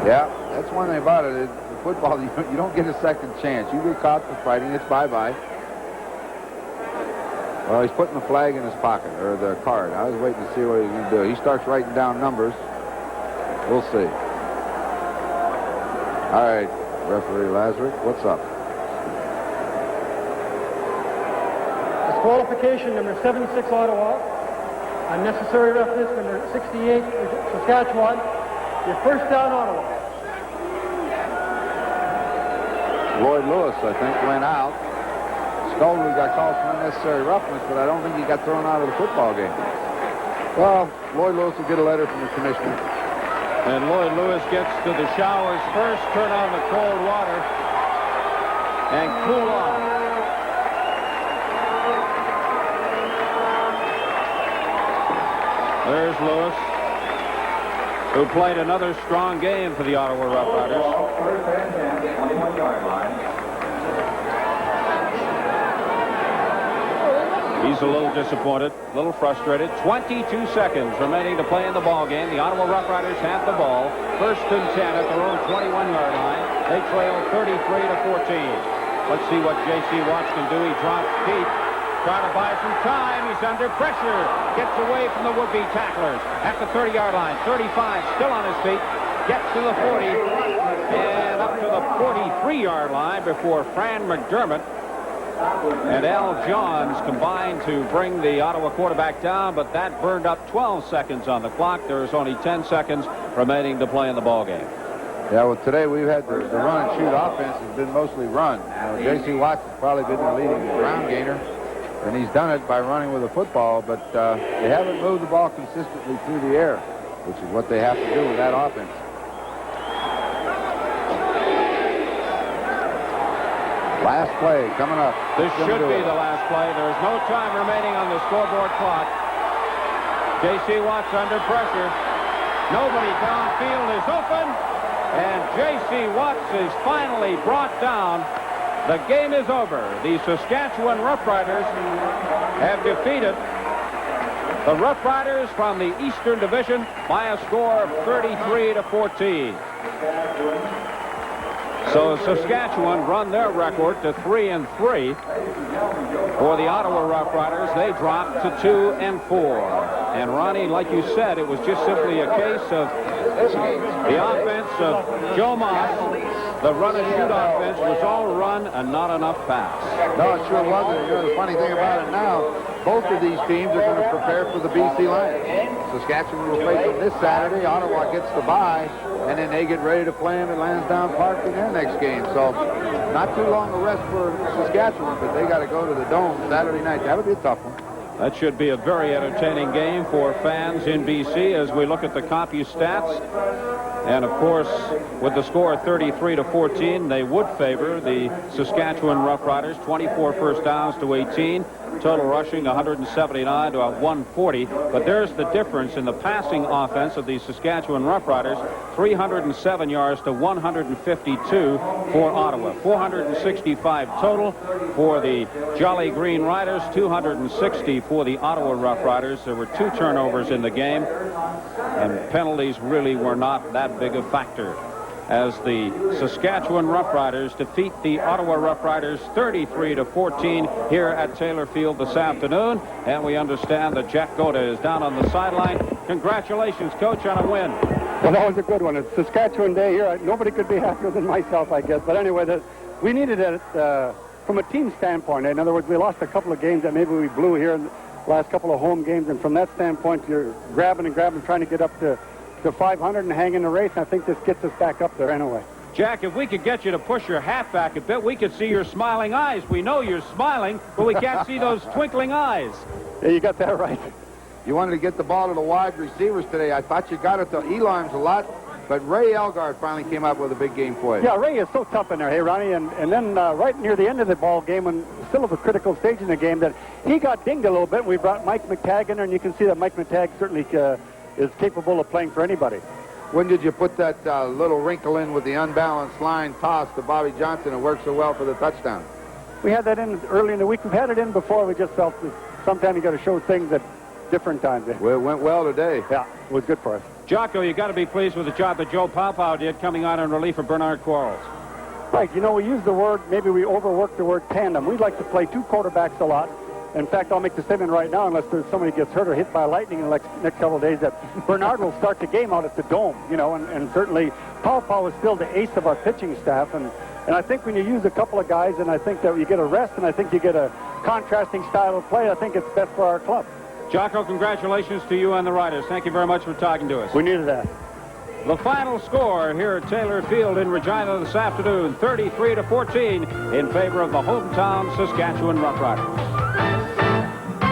Yeah, that's one thing about it. In football, you don't get a second chance. You get caught for fighting, it's bye-bye. Well, he's putting the flag in his pocket, or the card. I was waiting to see what he was going to do. He starts writing down numbers. We'll see. All right, referee Lazarick, what's up? Disqualification number 76 Ottawa. Unnecessary roughness number 68 Saskatchewan. Your first down Ottawa. Lloyd Lewis, I think, went out. Stoley got called for unnecessary roughness, but I don't think he got thrown out of the football game. Well, Lloyd Lewis will get a letter from the commissioner. And Lloyd Lewis gets to the showers first, turn on the cold water, and cool off. There's Lewis, who played another strong game for the Ottawa Roughriders. First and 10, 21-yard line. He's a little disappointed, a little frustrated. 22 seconds remaining to play in the ball game. The Ottawa Roughriders have the ball. First and 10 at their own 21-yard line. They trail 33-14. Let's see what J.C. Watts can do. He drops deep, trying to buy some time. He's under pressure. Gets away from the would-be tacklers at the 30-yard line. 35, still on his feet. Gets to the 40 and up to the 43-yard line before Fran McDermott and Al Johns combined to bring the Ottawa quarterback down, but that burned up 12 seconds on the clock. There's only 10 seconds remaining to play in the ball game. Yeah, well, today we've had the run and shoot offense has been mostly run. J.C. Watts has probably been the leading ground gainer, and he's done it by running with a football, but they haven't moved the ball consistently through the air, which is what they have to do with that offense. Last play coming up. This should be the last play. There's no time remaining on the scoreboard clock. J.C. Watts under pressure. Nobody downfield is open. And J.C. Watts is finally brought down. The game is over. The Saskatchewan Roughriders have defeated the Roughriders from the Eastern Division by a score of 33-14. So Saskatchewan run their record to 3-3. For the Ottawa Roughriders, they dropped to 2-4. And Ronnie, like you said, it was just simply a case of the offense of Joe Moss. The run and shoot offense was all run and not enough pass. No, it sure wasn't. You know, the funny thing about it now, both of these teams are going to prepare for the BC Lions. Saskatchewan will play them this Saturday. Ottawa gets the bye, and then they get ready to play them at Lansdowne Park in their next game. So not too long a rest for Saskatchewan, but they got to go to the Dome Saturday night. That'll be a tough one. That should be a very entertaining game for fans in BC as we look at the CompuStats. And, of course, with the score 33-14, they would favor the Saskatchewan Roughriders, 24 first downs to 18. Total rushing 179 to 140. But there's the difference in the passing offense of the Saskatchewan Roughriders, 307 yards to 152 for Ottawa. 465 total for the Jolly Green Riders, 260 for the Ottawa Roughriders. There were 2 turnovers in the game, and penalties really were not that big a factor, as the Saskatchewan Roughriders defeat the Ottawa Roughriders 33-14 here at Taylor Field this afternoon. And we understand that Jack Goda is down on the sideline. Congratulations, Coach, on a win. Well, that was a good one. It's Saskatchewan Day here. Nobody could be happier than myself, I guess. But anyway, we needed it from a team standpoint. In other words, we lost a couple of games that maybe we blew here in the last couple of home games. And from that standpoint, you're grabbing and grabbing, trying to get up to 500 and hang in the race, and I think this gets us back up there anyway. Jack, if we could get you to push your hat back a bit, we could see your smiling eyes. We know you're smiling, but we can't see those twinkling eyes. Yeah, you got that right. You wanted to get the ball to the wide receivers today. I thought you got it to Elarms a lot, but Ray Elgard finally came up with a big game for you. Yeah, Ray is so tough in there, hey, Ronnie, and then right near the end of the ball game, and still at a critical stage in the game, that he got dinged a little bit. We brought Mike McTagg in there, and you can see that Mike McTagg certainly is capable of playing for anybody. When did you put that little wrinkle in with the unbalanced line toss to Bobby Johnson and worked so well for the touchdown? We had that in early in the week. We've had it in before. We just felt that sometimes you got to show things at different times. Well, it went well today. Yeah, it was good for us. Jocko, you got to be pleased with the job that Joe Pow did coming out in relief of Bernard Quarles. Right. You know, we use the word, maybe we overwork the word tandem. We'd like to play 2 quarterbacks a lot. In fact, I'll make the statement right now, unless there's somebody gets hurt or hit by lightning in the next couple of days, that Bernard will start the game out at the Dome, you know, and certainly Pow is still the ace of our pitching staff, and I think when you use a couple of guys, and I think that you get a rest, and I think you get a contrasting style of play, I think it's best for our club. Jocko, congratulations to you and the Riders. Thank you very much for talking to us. We needed that. The final score here at Taylor Field in Regina this afternoon, 33-14 in favor of the hometown Saskatchewan Roughriders.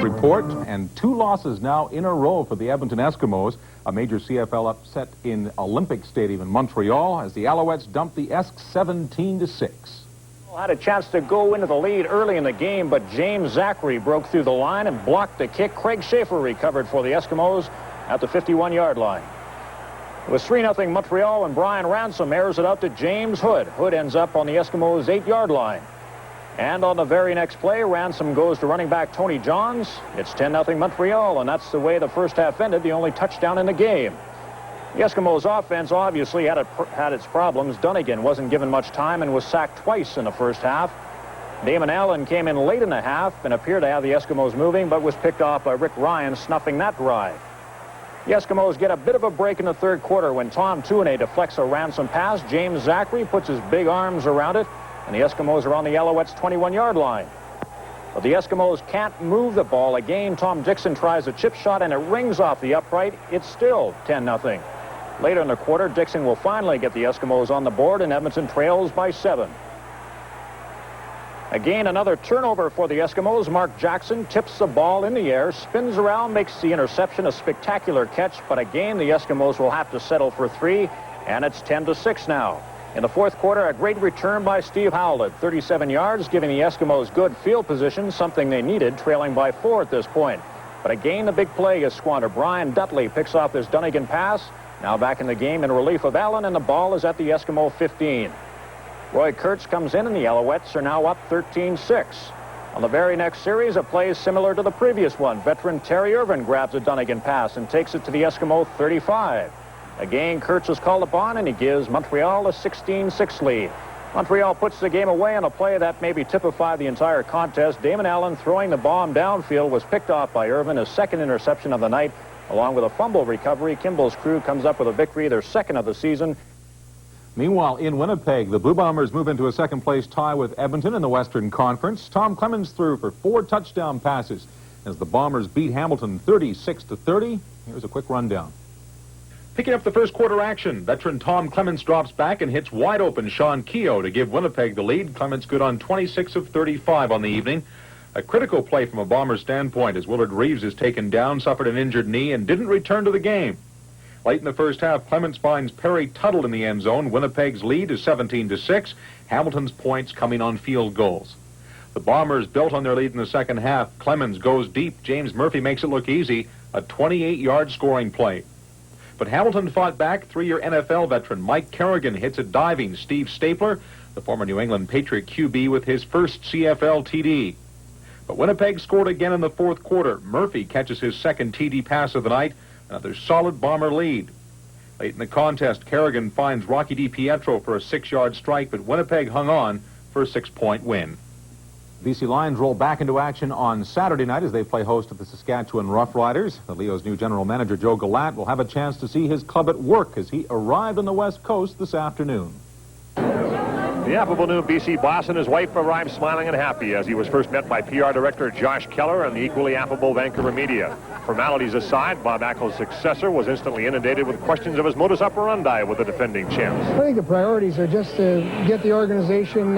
Report, and 2 losses now in a row for the Edmonton Eskimos. A major CFL upset in Olympic Stadium in Montreal as the Alouettes dumped the Esks 17-6. Had a chance to go into the lead early in the game, but James Zachary broke through the line and blocked the kick. Craig Schaefer recovered for the Eskimos at the 51-yard line. It was 3-0 Montreal, and Brian Ransom airs it out to James Hood. Hood ends up on the Eskimos' 8-yard line. And on the very next play, Ransom goes to running back Tony Johns. It's 10-0 Montreal, and that's the way the first half ended, the only touchdown in the game. The Eskimos' offense obviously had its problems. Dunnigan wasn't given much time and was sacked twice in the first half. Damon Allen came in late in the half and appeared to have the Eskimos moving, but was picked off by Rick Ryan, snuffing that drive. The Eskimos get a bit of a break in the third quarter when Tom Tuine deflects a Ransom pass. James Zachary puts his big arms around it, and the Eskimos are on the Alouettes' 21-yard line. But the Eskimos can't move the ball. Again, Tom Dixon tries a chip shot, and it rings off the upright. It's still 10-0. Later in the quarter, Dixon will finally get the Eskimos on the board, and Edmonton trails by 7. Again, another turnover for the Eskimos. Mark Jackson tips the ball in the air, spins around, makes the interception, a spectacular catch, but again, the Eskimos will have to settle for 3, and it's 10-6 now. In the fourth quarter, a great return by Steve Howell at 37 yards, giving the Eskimos good field position, something they needed, trailing by 4 at this point. But again, the big play is squandered. Brian Dudley picks off this Dunnigan pass. Now back in the game in relief of Allen, and the ball is at the Eskimo 15. Roy Kurtz comes in, and the Alouettes are now up 13-6. On the very next series, a play is similar to the previous one. Veteran Terry Irvin grabs a Dunnigan pass and takes it to the Eskimo 35. Again, Kurtz is called upon, and he gives Montreal a 16-6 lead. Montreal puts the game away on a play that maybe typified the entire contest. Damon Allen throwing the bomb downfield was picked off by Irvin, his second interception of the night. Along with a fumble recovery, Kimball's crew comes up with a victory, their second of the season. Meanwhile, in Winnipeg, the Blue Bombers move into a second-place tie with Edmonton in the Western Conference. Tom Clemens threw for 4 touchdown passes as the Bombers beat Hamilton 36-30. Here's a quick rundown. Picking up the first quarter action, veteran Tom Clemens drops back and hits wide-open Sean Keogh to give Winnipeg the lead. Clemens good on 26 of 35 on the evening. A critical play from a Bomber standpoint as Willard Reeves is taken down, suffered an injured knee, and didn't return to the game. Late in the first half, Clemens finds Perry Tuttle in the end zone. Winnipeg's lead is 17-6. Hamilton's points coming on field goals. The Bombers built on their lead in the second half. Clemens goes deep. James Murphy makes it look easy. A 28-yard scoring play. But Hamilton fought back. 3-year NFL veteran Mike Kerrigan hits a diving Steve Stapler, the former New England Patriot QB, with his first CFL TD. But Winnipeg scored again in the fourth quarter. Murphy catches his second TD pass of the night. Another solid Bomber lead. Late in the contest, Kerrigan finds Rocky DiPietro for a 6-yard strike, but Winnipeg hung on for a 6-point win. BC Lions roll back into action on Saturday night as they play host to the Saskatchewan Roughriders. The Leo's new general manager, Joe Galat, will have a chance to see his club at work as he arrived on the West Coast this afternoon. The affable new BC boss and his wife arrived smiling and happy as he was first met by PR director Josh Keller and the equally affable Vancouver media. Formalities aside, Bob Ackel's successor was instantly inundated with questions of his modus operandi with the defending champs. I think the priorities are just to get the organization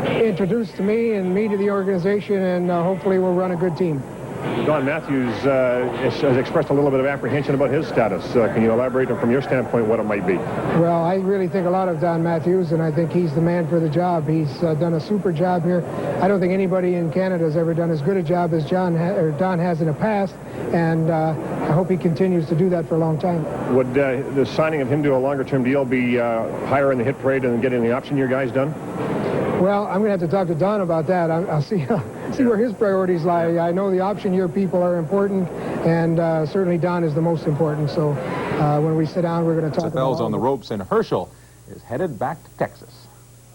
introduced to me and me to the organization, and hopefully we'll run a good team. Don Matthews has expressed a little bit of apprehension about his status. Can you elaborate from your standpoint what it might be? Well, I really think a lot of Don Matthews, and I think he's the man for the job. He's done a super job here. I don't think anybody in Canada has ever done as good a job as Don has in the past, and I hope he continues to do that for a long time. Would the signing of him to a longer-term deal be higher in the hit parade than getting the option year guys done? Well, I'm going to have to talk to Don about that. I'll see where his priorities lie. I know the option year people are important, and certainly Don is the most important. So when we sit down, we're going to talk about CFL's on the ropes, and Herschel is headed back to Texas.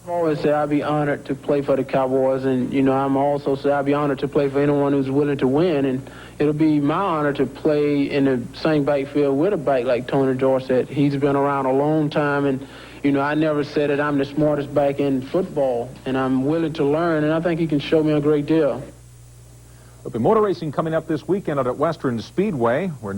I've always said I'd be honored to play for the Cowboys, and, you know, I'm also said I'd be honored to play for anyone who's willing to win, and it'll be my honor to play in the same backfield with a back like Tony Dorsett. He's been around a long time, and you know, I never said that I'm the smartest back in football, and I'm willing to learn, and I think he can show me a great deal. There'll be motor racing coming up this weekend out at Western Speedway. We're